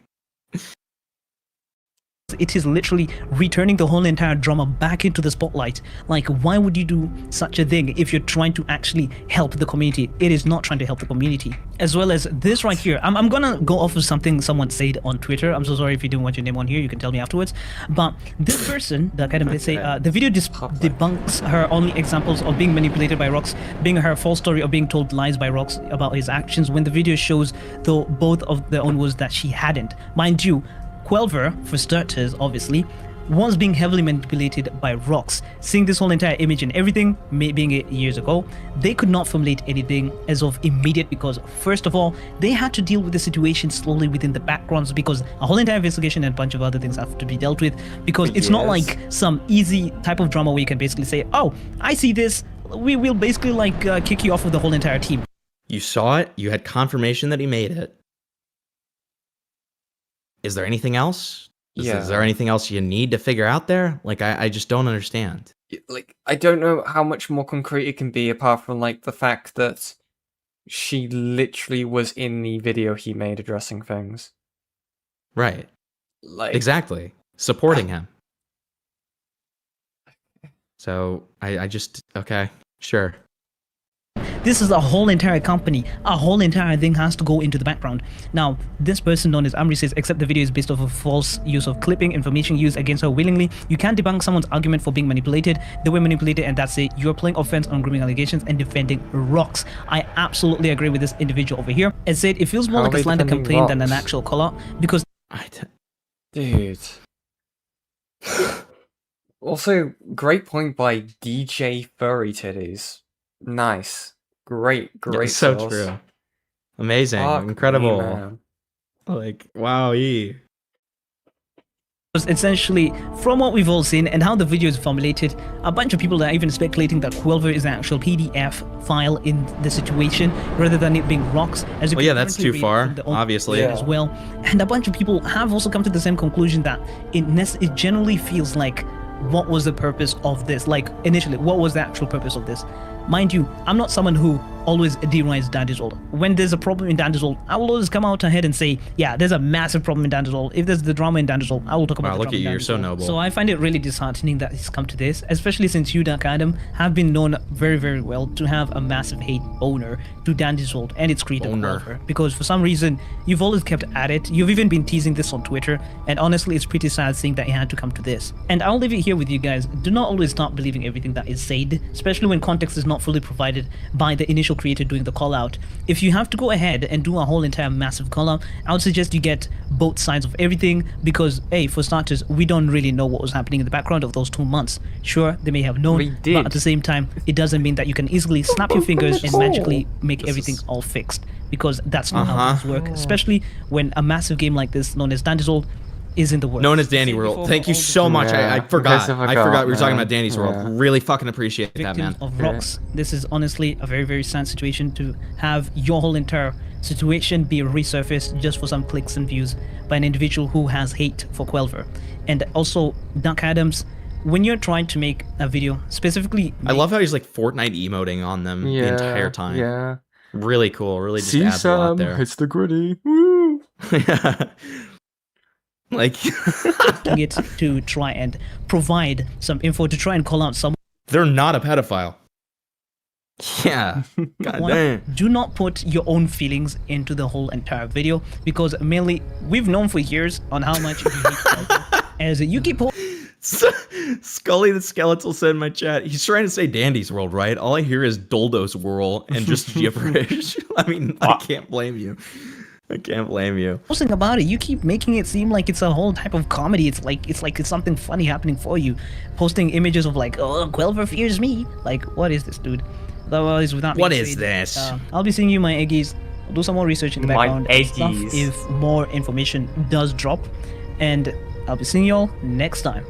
It is literally returning the whole entire drama back into the spotlight. Like, why would you do such a thing if you're trying to actually help the community? It is not trying to help the community. As well as this right here. I'm gonna go off of something someone said on Twitter. I'm so sorry if you didn't want your name on here. You can tell me afterwards. But this person, the kind of they say, the video debunks her only examples of being manipulated by Rox, being her false story of being told lies by Rox about his actions, when the video shows, though, both of their own was that she hadn't. Mind you, Quelver, for starters, obviously, was being heavily manipulated by Rox. Seeing this whole entire image and everything, being it years ago, they could not formulate anything as of immediate because, first of all, they had to deal with the situation slowly within the backgrounds because a whole entire investigation and a bunch of other things have to be dealt with because it's not like some easy type of drama where you can basically say, oh, I see this, we will basically like kick you off of the whole entire team. You saw it. You had confirmation that he made it. Is there anything else? Is there anything else you need to figure out there? Like, I just don't understand. Like, I don't know how much more concrete it can be apart from, like, the fact that she literally was in the video he made addressing things. Right. Like, exactly. Supporting him. So, I just, okay, sure. This is a whole entire company. A whole entire thing has to go into the background. Now, this person known as Amri says, except the video is based off of false use of clipping, information used against her willingly. You can't debunk someone's argument for being manipulated. They were manipulated and that's it. You're playing offense on grooming allegations and defending Rox. I absolutely agree with this individual over here. As said, it feels more like a slander complaint than an actual call-out because... Dude. Also, great point by DJ Furry Titties. Nice. Great so source. true. Amazing. Fuck Incredible. me, man. Like, wow-y. Essentially, from what we've all seen and how the video is formulated, a bunch of people are even speculating that Quelver is an actual PDF file in the situation rather than it being Rox. As you Well, can yeah, that's currently too read far, from the obviously. as well. And a bunch of people have also come to the same conclusion that it generally feels like, what was the purpose of this? Like, initially, what was the actual purpose of this? Mind you, I'm not someone who always derides DANDYSWORLD. When there's a problem in DANDYSWORLD, I will always come out ahead and say, yeah, there's a massive problem in DANDYSWORLD. If there's the drama in DANDYSWORLD, I will talk about Wow, the look drama at you, in you're so DANDYSWORLD. noble. So I find it really disheartening that it's come to this, especially since you, Dark Adam, have been known very, very well to have a massive hate owner to DANDYSWORLD and its creator, Quelver. Because for some reason, you've always kept at it. You've even been teasing this on Twitter, and honestly, it's pretty sad seeing that it had to come to this. And I'll leave it here with you guys. Do not always start believing everything that is said, especially when context is not fully provided by the initial creator doing the call out. If you have to go ahead and do a whole entire massive call out, I would suggest you get both sides of everything because, hey, for starters, we don't really know what was happening in the background of those 2 months. Sure, they may have known, but at the same time, it doesn't mean that you can easily snap your fingers and magically make everything all fixed, because that's not how things work, especially when a massive game like this, known as DANDYSWORLD, is in the works. Known as DANDYWORLD. Thank you so much. I forgot. I forgot we were talking about DANDYSWORLD. Really fucking appreciate that, man. Of Rox. This is honestly a very, very sad situation to have your whole entire situation be resurfaced just for some clicks and views by an individual who has hate for Quelver. And also, Dark Adams, when you're trying to make a video, specifically... I love how he's like Fortnite emoting on them the entire time. Yeah. Really cool. Really just adds a lot there. It's the gritty. Woo! Yeah. Like it to try and provide some info to try and call out someone. They're not a pedophile. Yeah. God damn. Do not put your own feelings into the whole entire video because mainly we've known for years on how much you hate Quelver. As you keep Scully the Skeletal said in my chat, he's trying to say DANDYSWORLD, right? All I hear is Doldos Whirl and just gibberish. I mean, I can't blame you. I can't blame you. Posting about it, you keep making it seem like it's a whole type of comedy. It's like it's something funny happening for you. Posting images of like, oh, Quelver fears me. Like, what is this, dude? Otherwise, without What being is said, this? I'll be sending you my eggies. I'll do some more research in the My background and stuff eggies. if more information does drop, and I'll be seeing y'all next time.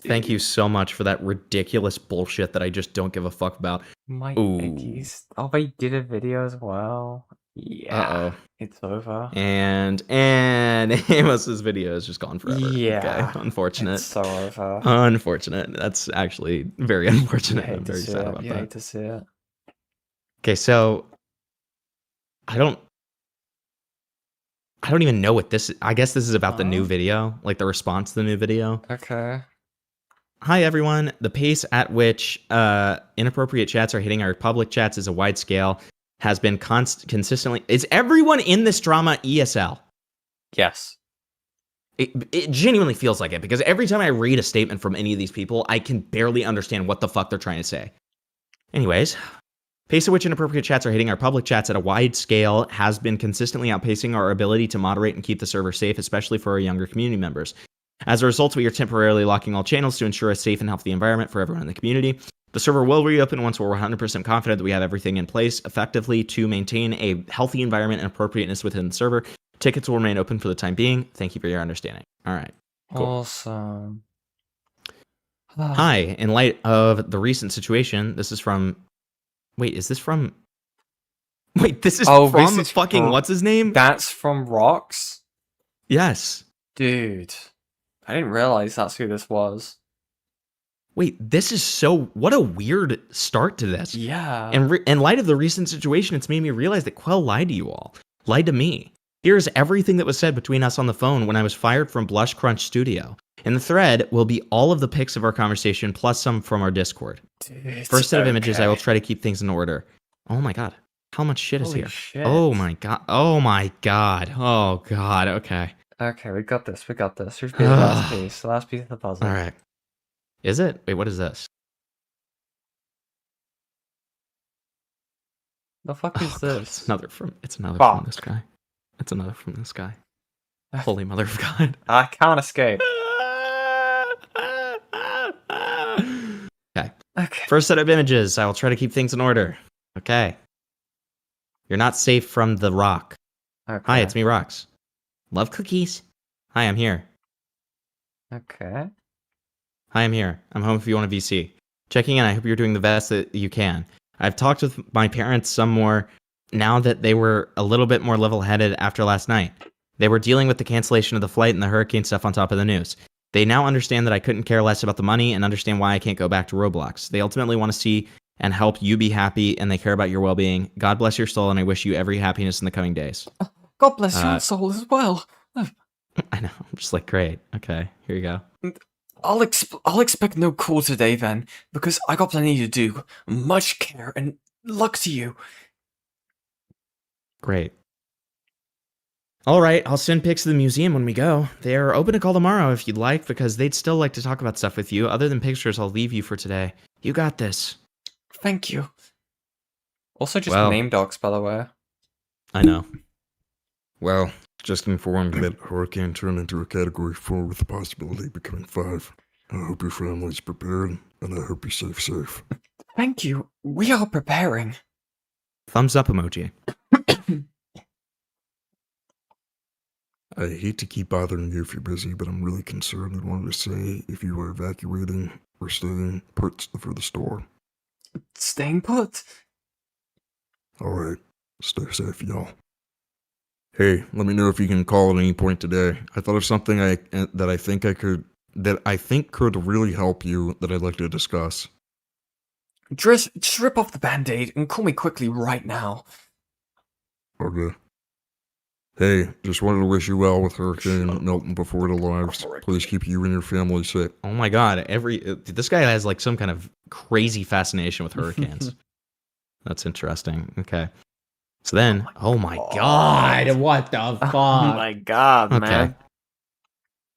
Thank you so much for that ridiculous bullshit that I just don't give a fuck about. My Ooh. eggies. Oh, they did a video as well. Yeah. Uh-oh. It's over. And Amos's video is just gone forever. Yeah. Okay. Unfortunate. It's so over. Unfortunate. That's actually very unfortunate. I'm very sad about You hate that. to see it. Okay, so I don't even know what this is. I guess this is about the new video, like the response to the new video. Okay. Hi everyone. The pace at which inappropriate chats are hitting our public chats is a wide scale. Has been consistently. Is everyone in this drama ESL? Yes. It genuinely feels like it, because every time I read a statement from any of these people, I can barely understand what the fuck they're trying to say. Anyways, pace at which inappropriate chats are hitting our public chats at a wide scale has been consistently outpacing our ability to moderate and keep the server safe, especially for our younger community members. As a result, we are temporarily locking all channels to ensure a safe and healthy environment for everyone in the community. The server will reopen once we're 100% confident that we have everything in place effectively to maintain a healthy environment and appropriateness within the server. Tickets will remain open for the time being. Thank you for your understanding. All right. Cool. Awesome. Hi, in light of the recent situation, this is from... Wait, is this from... Wait, this is from this is fucking... from- What's his name? That's from Rocks? Yes. Dude. I didn't realize that's who this was. Wait, this is so... What a weird start to this. Yeah. And in light of the recent situation, it's made me realize that Quell lied to you all. Lied to me. Here's everything that was said between us on the phone when I was fired from Blush Crunch Studio. In the thread will be all of the pics of our conversation, plus some from our Discord. Dude, First set of images, I will okay. try to keep things in order. Oh my god. How much shit is Holy here? shit. Oh my god. Oh my god. Oh god. Okay. Okay, we got this. We got this. Who's be the last piece? The last piece of the puzzle. All right. Is it? Wait, what is this? The fuck is this? It's another from Fuck. this guy. It's another from this guy. Holy mother of God. I can't escape. Okay. Okay. First set of images. I will try to keep things in order. Okay. You're not safe from the rock. Okay. Hi, it's me, Rocks. Love cookies. Hi, I'm here. Okay. Hi, I'm here. I'm home if you want a VC. Checking in. I hope you're doing the best that you can. I've talked with my parents some more now that they were a little bit more level-headed after last night. They were dealing with the cancellation of the flight and the hurricane stuff on top of the news. They now understand that I couldn't care less about the money and understand why I can't go back to Roblox. They ultimately want to see and help you be happy, and they care about your well-being. God bless your soul, and I wish you every happiness in the coming days. God bless your soul as well. I know. I'm just like, great. Okay, here you go. I'll expect no call today then, because I got plenty to do. Much care and luck to you. Great. All right, I'll send pics to the museum when we go. They are open to call tomorrow if you'd like, because they'd still like to talk about stuff with you. Other than pictures, I'll leave you for today. You got this. Thank you. Also just Well. name dogs, by the way. I know. Well, just informed that hurricane turned into a category 4 with the possibility of becoming 5. I hope your family's prepared, and I hope you stay safe. Thank you. We are preparing. Thumbs up emoji. I hate to keep bothering you if you're busy, but I'm really concerned and wanted to say if you are evacuating or staying put for the store. Staying put. Alright, stay safe, y'all. Hey, let me know if you can call at any point today. I thought of something that I think could really help you that I'd like to discuss. Just rip off the band-aid and call me quickly right now. Okay. Hey, just wanted to wish you well with Hurricane Milton before it arrives. Please keep you and your family safe. Oh my god, this guy has like some kind of crazy fascination with hurricanes. That's interesting. Okay. So then, oh my god, what the fuck? Oh my god, Okay. man.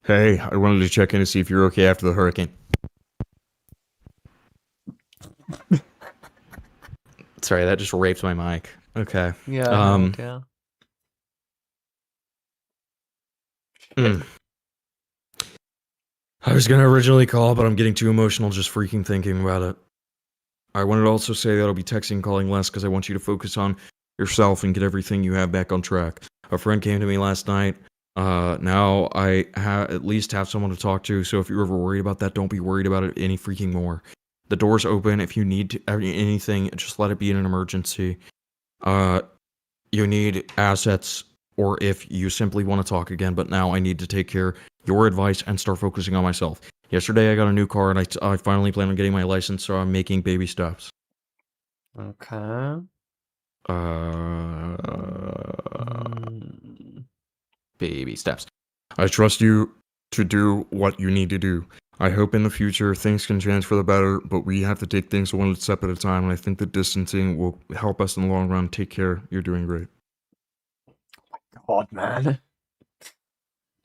Hey, I wanted to check in to see if you're okay after the hurricane. Sorry, that just raped my mic. Okay. Yeah. Um, Yeah. I was gonna originally call, but I'm getting too emotional just freaking thinking about it. I wanted to also say that I'll be texting and calling less because I want you to focus on yourself and get everything you have back on track. A friend came to me last night. Now I at least have someone to talk to, so if you're ever worried about that, don't be worried about it any freaking more. The door's open. If you need anything, just let it be in an emergency. You need assets, or if you simply want to talk again, but now I need to take care of your advice and start focusing on myself. Yesterday I got a new car, and I finally plan on getting my license, so I'm making baby steps. Okay. Baby steps. I trust you to do what you need to do. I hope in the future things can change for the better, but we have to take things one step at a time, and I think that distancing will help us in the long run. Take care. You're doing great. God, man.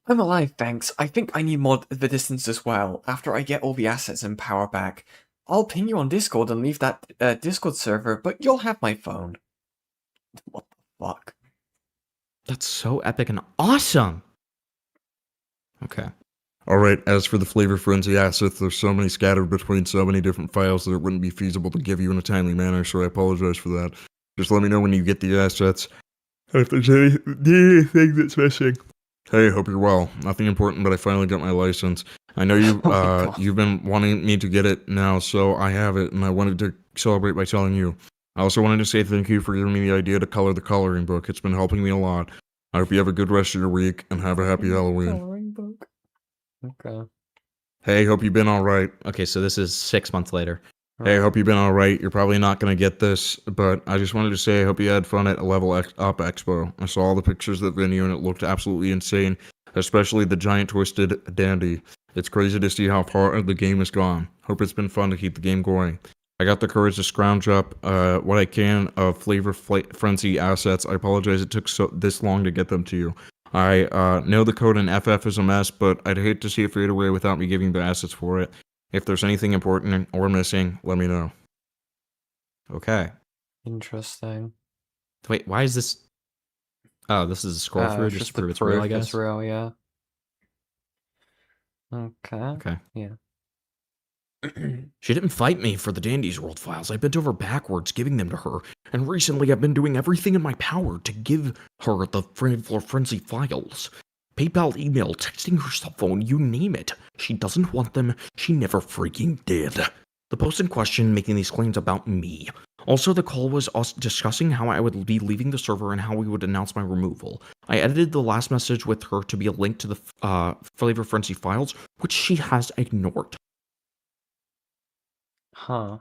I'm alive, thanks. I think I need more of the distance as well. After I get all the assets and power back, I'll ping you on Discord and leave that Discord server, but you'll have my phone. What the fuck? That's so epic and awesome. Okay. All right, as for the Flavor Frenzy assets, there's so many scattered between so many different files that it wouldn't be feasible to give you in a timely manner, so I apologize for that. Just let me know when you get the assets, and if there's anything that's missing. Hey, hope you're well. Nothing important, but I finally got my license. I know you, you've been wanting me to get it now, so I have it, and I wanted to celebrate by telling you. I also wanted to say thank you for giving me the idea to color the coloring book. It's been helping me a lot. I hope you have a good rest of your week, and have a happy Halloween. Coloring book. Okay. Hey, hope you've been alright. Okay, so this is 6 months later. Hey, hope you've been alright. You're probably not going to get this, but I just wanted to say I hope you had fun at Level Up Expo. I saw all the pictures of that venue and it looked absolutely insane, especially the giant twisted dandy. It's crazy to see how far the game has gone. Hope it's been fun to keep the game going. I got the courage to scrounge up what I can of Flavor Frenzy assets. I apologize it took this long to get them to you. I know the code in FF is a mess, but I'd hate to see it fade away without me giving the assets for it. If there's anything important or missing, let me know. Okay. Interesting. Wait, why is this? Oh, this is a scroll through just to prove it's real, I guess. It's real, yeah. Okay. Okay. Yeah. She didn't fight me for the DANDYSWORLD files. I bent over backwards giving them to her, and recently I've been doing everything in my power to give her the Flavor Frenzy files. PayPal, email, texting her cell phone, you name it. She doesn't want them. She never freaking did. The post in question making these claims about me. Also, the call was us discussing how I would be leaving the server and how we would announce my removal. I edited the last message with her to be a link to the Flavor Frenzy files, which she has ignored. Huh.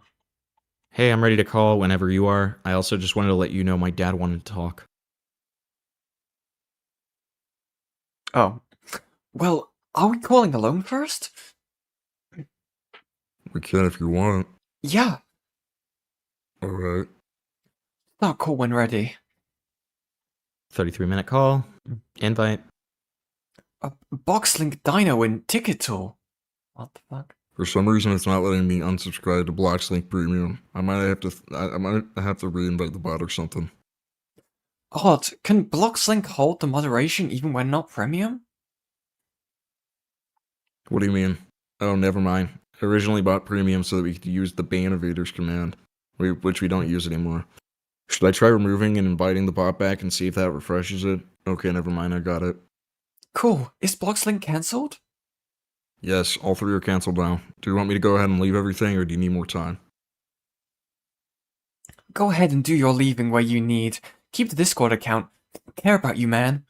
Hey, I'm ready to call whenever you are. I also just wanted to let you know my dad wanted to talk. Oh. Well, are we calling alone first? We can if you want. Yeah. Alright. Start call when ready. 33-minute call. Invite. Boxlink Dino and Ticket Tool. What the fuck? For some reason, it's not letting me unsubscribe to Bloxlink Premium. I might have to reinvite the bot or something. Odd. Can Bloxlink hold the moderation even when not premium? What do you mean? Oh, never mind. I originally bought Premium so that we could use the ban evaders command, which we don't use anymore. Should I try removing and inviting the bot back and see if that refreshes it? Okay, never mind, I got it. Cool. Is Bloxlink cancelled? Yes, all three are cancelled now. Do you want me to go ahead and leave everything, or do you need more time? Go ahead and do your leaving where you need. Keep the Discord account. I care about you, man.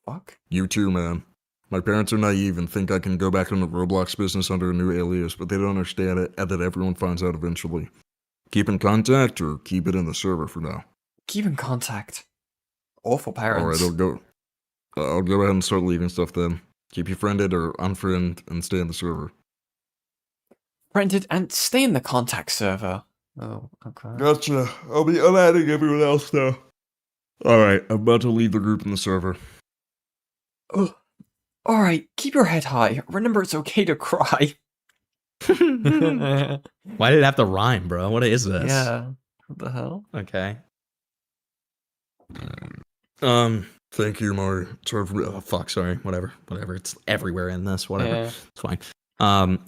Fuck. You too, man. My parents are naive and think I can go back into Roblox business under a new alias, but they don't understand it, and that everyone finds out eventually. Keep in contact, or keep it in the server for now. Keep in contact. Awful parents. Alright, I'll go ahead and start leaving stuff then. Keep you friended or unfriend and stay in the server. Friended and stay in the contact server. Oh, okay. Gotcha. I'll be unadding everyone else now. Alright, I'm about to leave the group in the server. Ugh. Alright, keep your head high. Remember it's okay to cry. Why did it have to rhyme, bro? What is this? Yeah. What the hell? Okay. Thank you, Mari. It's hard for me. Oh, fuck, sorry. Whatever. It's everywhere in this. Whatever. Yeah. It's fine.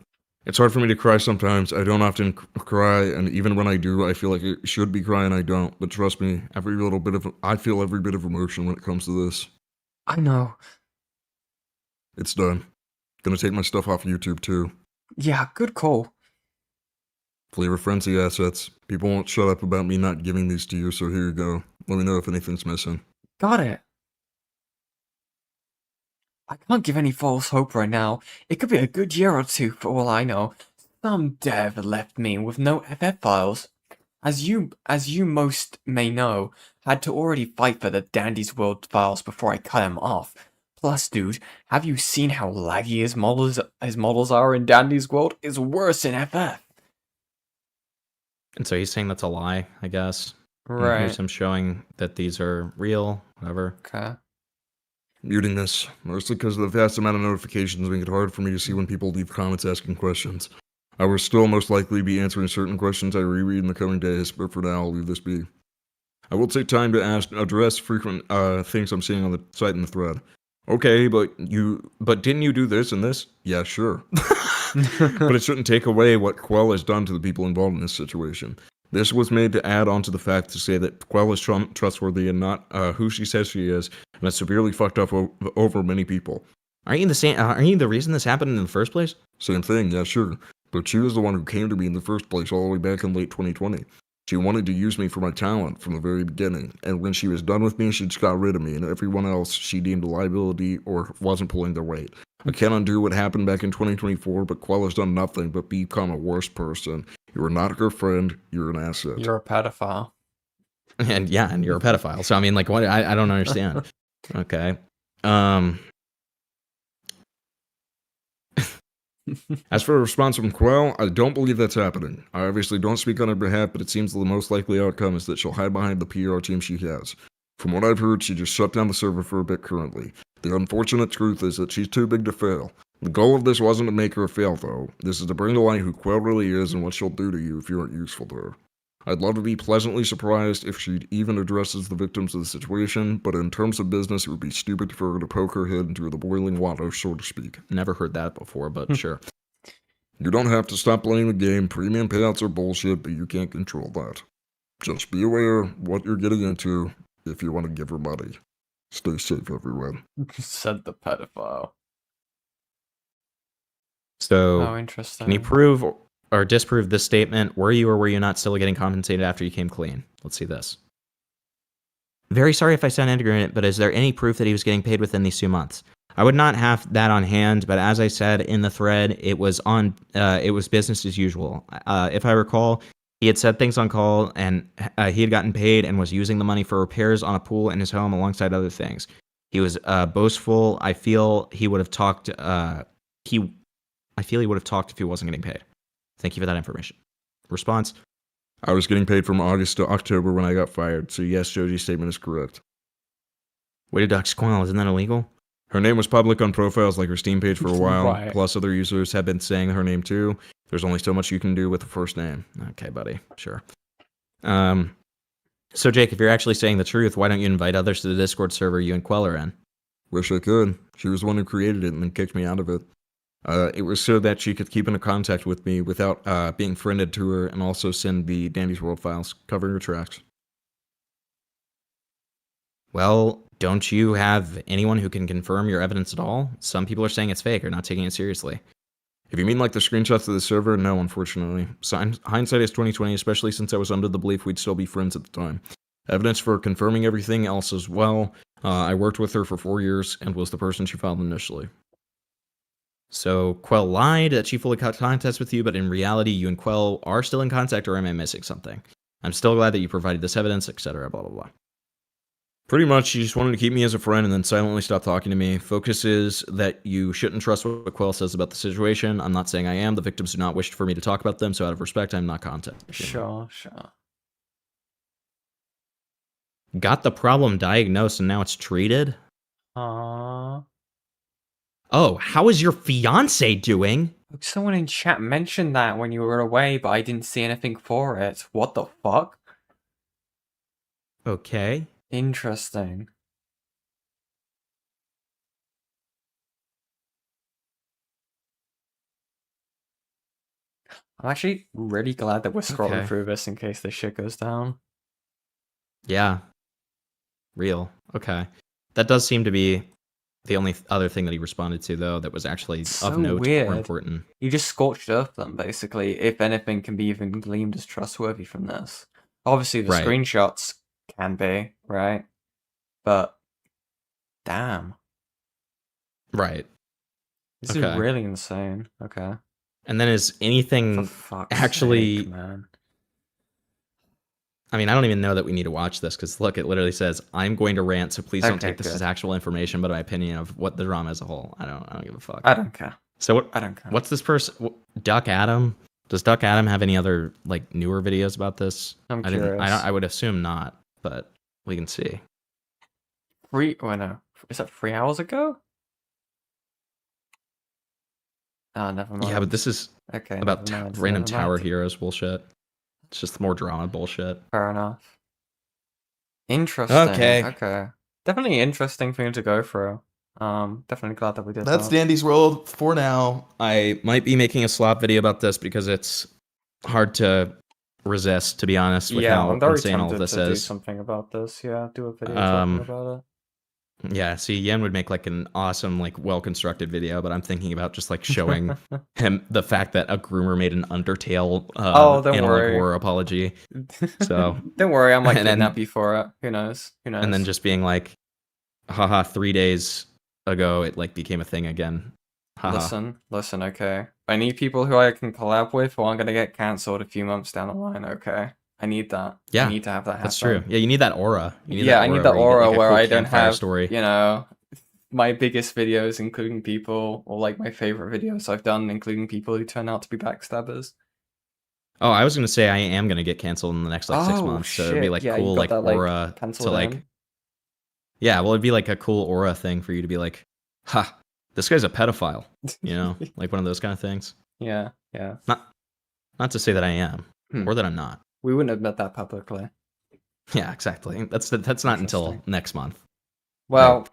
It's hard for me to cry sometimes. I don't often cry, and even when I do, I feel like it should be crying. I don't. But trust me, I feel every bit of emotion when it comes to this. I know. It's done. Gonna take my stuff off YouTube too. Yeah, good call. Flavor Frenzy assets. People won't shut up about me not giving these to you, so here you go. Let me know if anything's missing. Got it. I can't give any false hope right now. It could be a good year or two for all I know. Some dev left me with no FF files. As you most may know, had to already fight for the Dandy's World files before I cut him off. Plus, dude, have you seen how laggy his models are in Dandy's World? It's worse in FF. And so he's saying that's a lie, I guess. Right. And here's him showing that these are real, whatever. Okay. Muting this, mostly because of the vast amount of notifications make it hard for me to see when people leave comments asking questions. I will still most likely be answering certain questions I reread in the coming days, but for now I'll leave this be. I will take time to address frequent things I'm seeing on the site and the thread. Okay, but didn't you do this and this? Yeah, sure. But it shouldn't take away what Quell has done to the people involved in this situation. This was made to add on to the fact to say that Quell is trustworthy and not who she says she is, and has severely fucked up over many people. Aren't you the reason this happened in the first place? Same thing, yeah, sure. But she was the one who came to me in the first place all the way back in late 2020. She wanted to use me for my talent from the very beginning, and when she was done with me, she just got rid of me, and everyone else she deemed a liability or wasn't pulling their weight. I can't undo what happened back in 2024, but Quell has done nothing but become a worse person. You are not her friend, you're an asset. You're a pedophile. And you're a pedophile. So I mean, like, what? I don't understand. Okay. As for a response from Quell, I don't believe that's happening. I obviously don't speak on her behalf, but it seems the most likely outcome is that she'll hide behind the PR team she has. From what I've heard, she just shut down the server for a bit currently. The unfortunate truth is that she's too big to fail. The goal of this wasn't to make her fail, though. This is to bring to light who Quell really is and what she'll do to you if you aren't useful to her. I'd love to be pleasantly surprised if she even addresses the victims of the situation, but in terms of business, it would be stupid for her to poke her head into the boiling water, so to speak. Never heard that before, but sure. You don't have to stop playing the game. Premium payouts are bullshit, but you can't control that. Just be aware what you're getting into if you want to give her money. Stay safe, everyone. Said the pedophile. So, Oh, interesting. can you prove or disprove this statement? Were you or were you not still getting compensated after you came clean? Let's see this. Very sorry if I sound ignorant, but is there any proof that he was getting paid within these 2 months? I would not have that on hand, but as I said in the thread, it was business as usual. If I recall, he had said things on call, and he had gotten paid and was using the money for repairs on a pool in his home alongside other things. He was boastful. I feel he would have talked. I feel he would have talked if he wasn't getting paid. Thank you for that information. Response. I was getting paid from August to October when I got fired, so yes, Joji's statement is correct. Way to dox Quell, isn't that illegal? Her name was public on profiles like her Steam page for a while, Right. plus other users have been saying her name too. There's only so much you can do with the first name. Okay, buddy. Sure. So Jake, if you're actually saying the truth, why don't you invite others to the Discord server you and Quell are in? Wish I could. She was the one who created it and then kicked me out of it. It was so that she could keep in contact with me without being friended to her, and also send the Dandy's World files covering her tracks. Well, don't you have anyone who can confirm your evidence at all? Some people are saying it's fake or not taking it seriously. If you mean like the screenshots of the server, no, unfortunately. Hindsight is 2020, especially since I was under the belief we'd still be friends at the time. Evidence for confirming everything else as well. I worked with her for 4 years and was the person she found initially. So Quell lied that she fully cut contact with you, but in reality, you and Quell are still in contact, or am I missing something? I'm still glad that you provided this evidence, etc. Blah blah blah. Pretty much, she just wanted to keep me as a friend and then silently stop talking to me. Focus is that you shouldn't trust what Quell says about the situation. I'm not saying I am. The victims do not wish for me to talk about them, so out of respect, I'm not contacting. Sure. Got the problem diagnosed and now it's treated? Aww. Oh, how is your fiance doing? Someone in chat mentioned that when you were away, but I didn't see anything for it. What the fuck? Okay. Interesting. I'm actually really glad that we're scrolling Okay. through this in case this shit goes down. Yeah. Real. Okay. That does seem to be the only other thing that he responded to, though, that was actually It's of so note weird. or important. You just scorched earth them, basically. If anything can be even gleamed as trustworthy from this. Obviously, the Right. screenshots can be, right? But, damn. Right. This Okay. is really insane. Okay. And then is anything actually... sake, man. I mean, I don't even know that we need to watch this, because look, it literally says, I'm going to rant, so please don't Okay, take this good. as actual information, but my opinion of what the drama as a whole. I don't give a fuck. I don't care. So what? I don't care. What's this person? Duck Adam? Does Duck Adam have any other like newer videos about this? I'm I curious. I would assume not, but we can see. No. Is that 3 hours ago? Oh, never mind. Yeah, but this is Okay, about never mind, random never tower mind. heroes bullshit. It's just more drama bullshit. Fair enough. Interesting. Okay. Okay. Definitely interesting thing to go through. Definitely glad that we did That's that. Dandy's World for now. I might be making a slop video about this because it's hard to resist, to be honest, with Yeah, how I'm very insane all of tempted this to do is. something about this. Yeah, do a video talking about it. Yeah, see, Yen would make like an awesome, like well-constructed video, but I'm thinking about just like showing him the fact that a groomer made an Undertale Don't analog worry. horror apology. So Don't worry, I might and then- kidnap you for it. Who knows? Who knows? and then just being like, haha, 3 days ago it like became a thing again. Haha. Listen, okay. I need people who I can collab with or I'm gonna get cancelled a few months down the line, okay? I need that. Yeah, I need to have that happen. that's true. Yeah, you need that aura. You need Yeah, that I need that where you get, aura like, a where cool I don't campfire have, story. you know, my biggest videos, including people, or like my favorite videos I've done, including people who turn out to be backstabbers. Oh, I was gonna say I am gonna get canceled in the next like 6 Oh, months, so it'd be shit, like yeah, you cool got like that, like, aura to penciled like. in. Yeah, well, it'd be like a cool aura thing for you to be like, ha, this guy's a pedophile, you know, like one of those kind of things. Yeah. Not to say that I am, or that I'm not. We wouldn't admit that publicly. Yeah, exactly. That's not until next month. Well,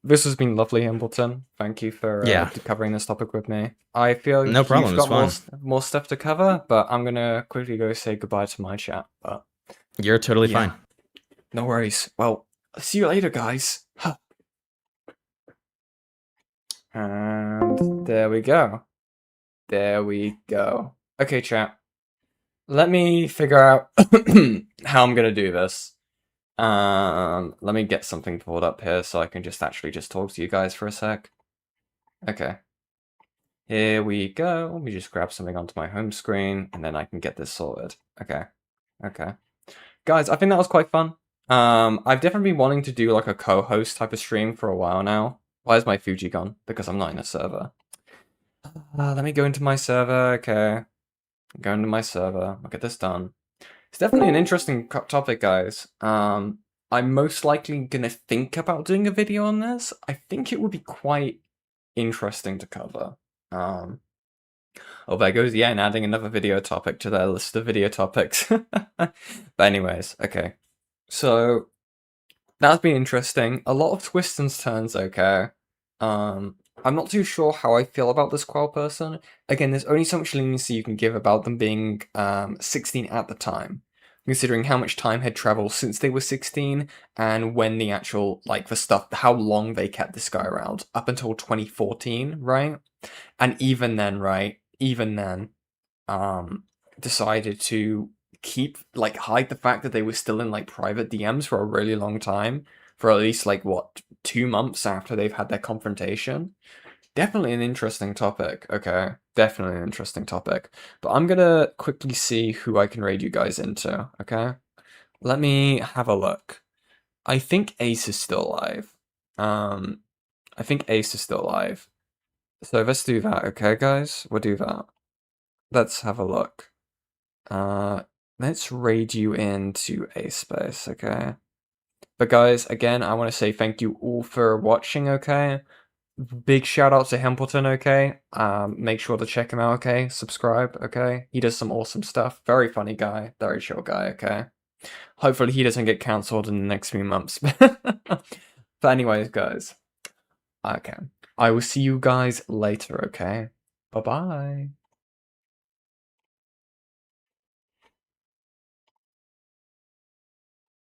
this has been lovely, Himpleton. Thank you for Yeah. covering this topic with me. I feel No problem, you've it's got more stuff to cover, but I'm gonna quickly go say goodbye to my chat. But You're totally yeah. fine. No worries. Well, see you later, guys. And there we go. There we go. Okay, chat. Let me figure out how I'm gonna do this. Let me get something pulled up here so I can just actually just talk to you guys for a sec. Okay. Here we go. Let me just grab something onto my home screen and then I can get this sorted. Okay. Okay. Guys, I think that was quite fun. I've definitely been wanting to do like a co-host type of stream for a while now. Why is my Fuji gone? Because I'm not in a server. Let me go into my server. Okay. Go into my server. I'll get this done. It's definitely an interesting topic, guys. I'm most likely gonna think about doing a video on this. I think it would be quite interesting to cover. Oh, there goes Yen adding another video topic to their list of video topics. But anyways, okay. So that's been interesting. A lot of twists and turns, okay. I'm not too sure how I feel about this Quell person. Again, there's only so much leniency you can give about them being 16 at the time, considering how much time had traveled since they were 16 and when the actual, like, the stuff, how long they kept this guy around, up until 2014, right? And even then, right, decided to keep, like, hide the fact that they were still in, like, private DMs for a really long time, for at least, like, what, 2 months after they've had their confrontation. Definitely an interesting topic, okay? Definitely an interesting topic. But I'm gonna quickly see who I can raid you guys into, okay? Let me have a look. I think Ace is still alive. So let's do that, okay, guys? We'll do that. Let's have a look. Let's raid you into A space, okay? But guys, again, I want to say thank you all for watching, okay? Big shout out to Himpleton, okay? Make sure to check him out, okay? Subscribe, okay? He does some awesome stuff. Very funny guy. Very chill guy, okay? Hopefully he doesn't get cancelled in the next few months. But anyways, guys. Okay. I will see you guys later, okay? Bye-bye.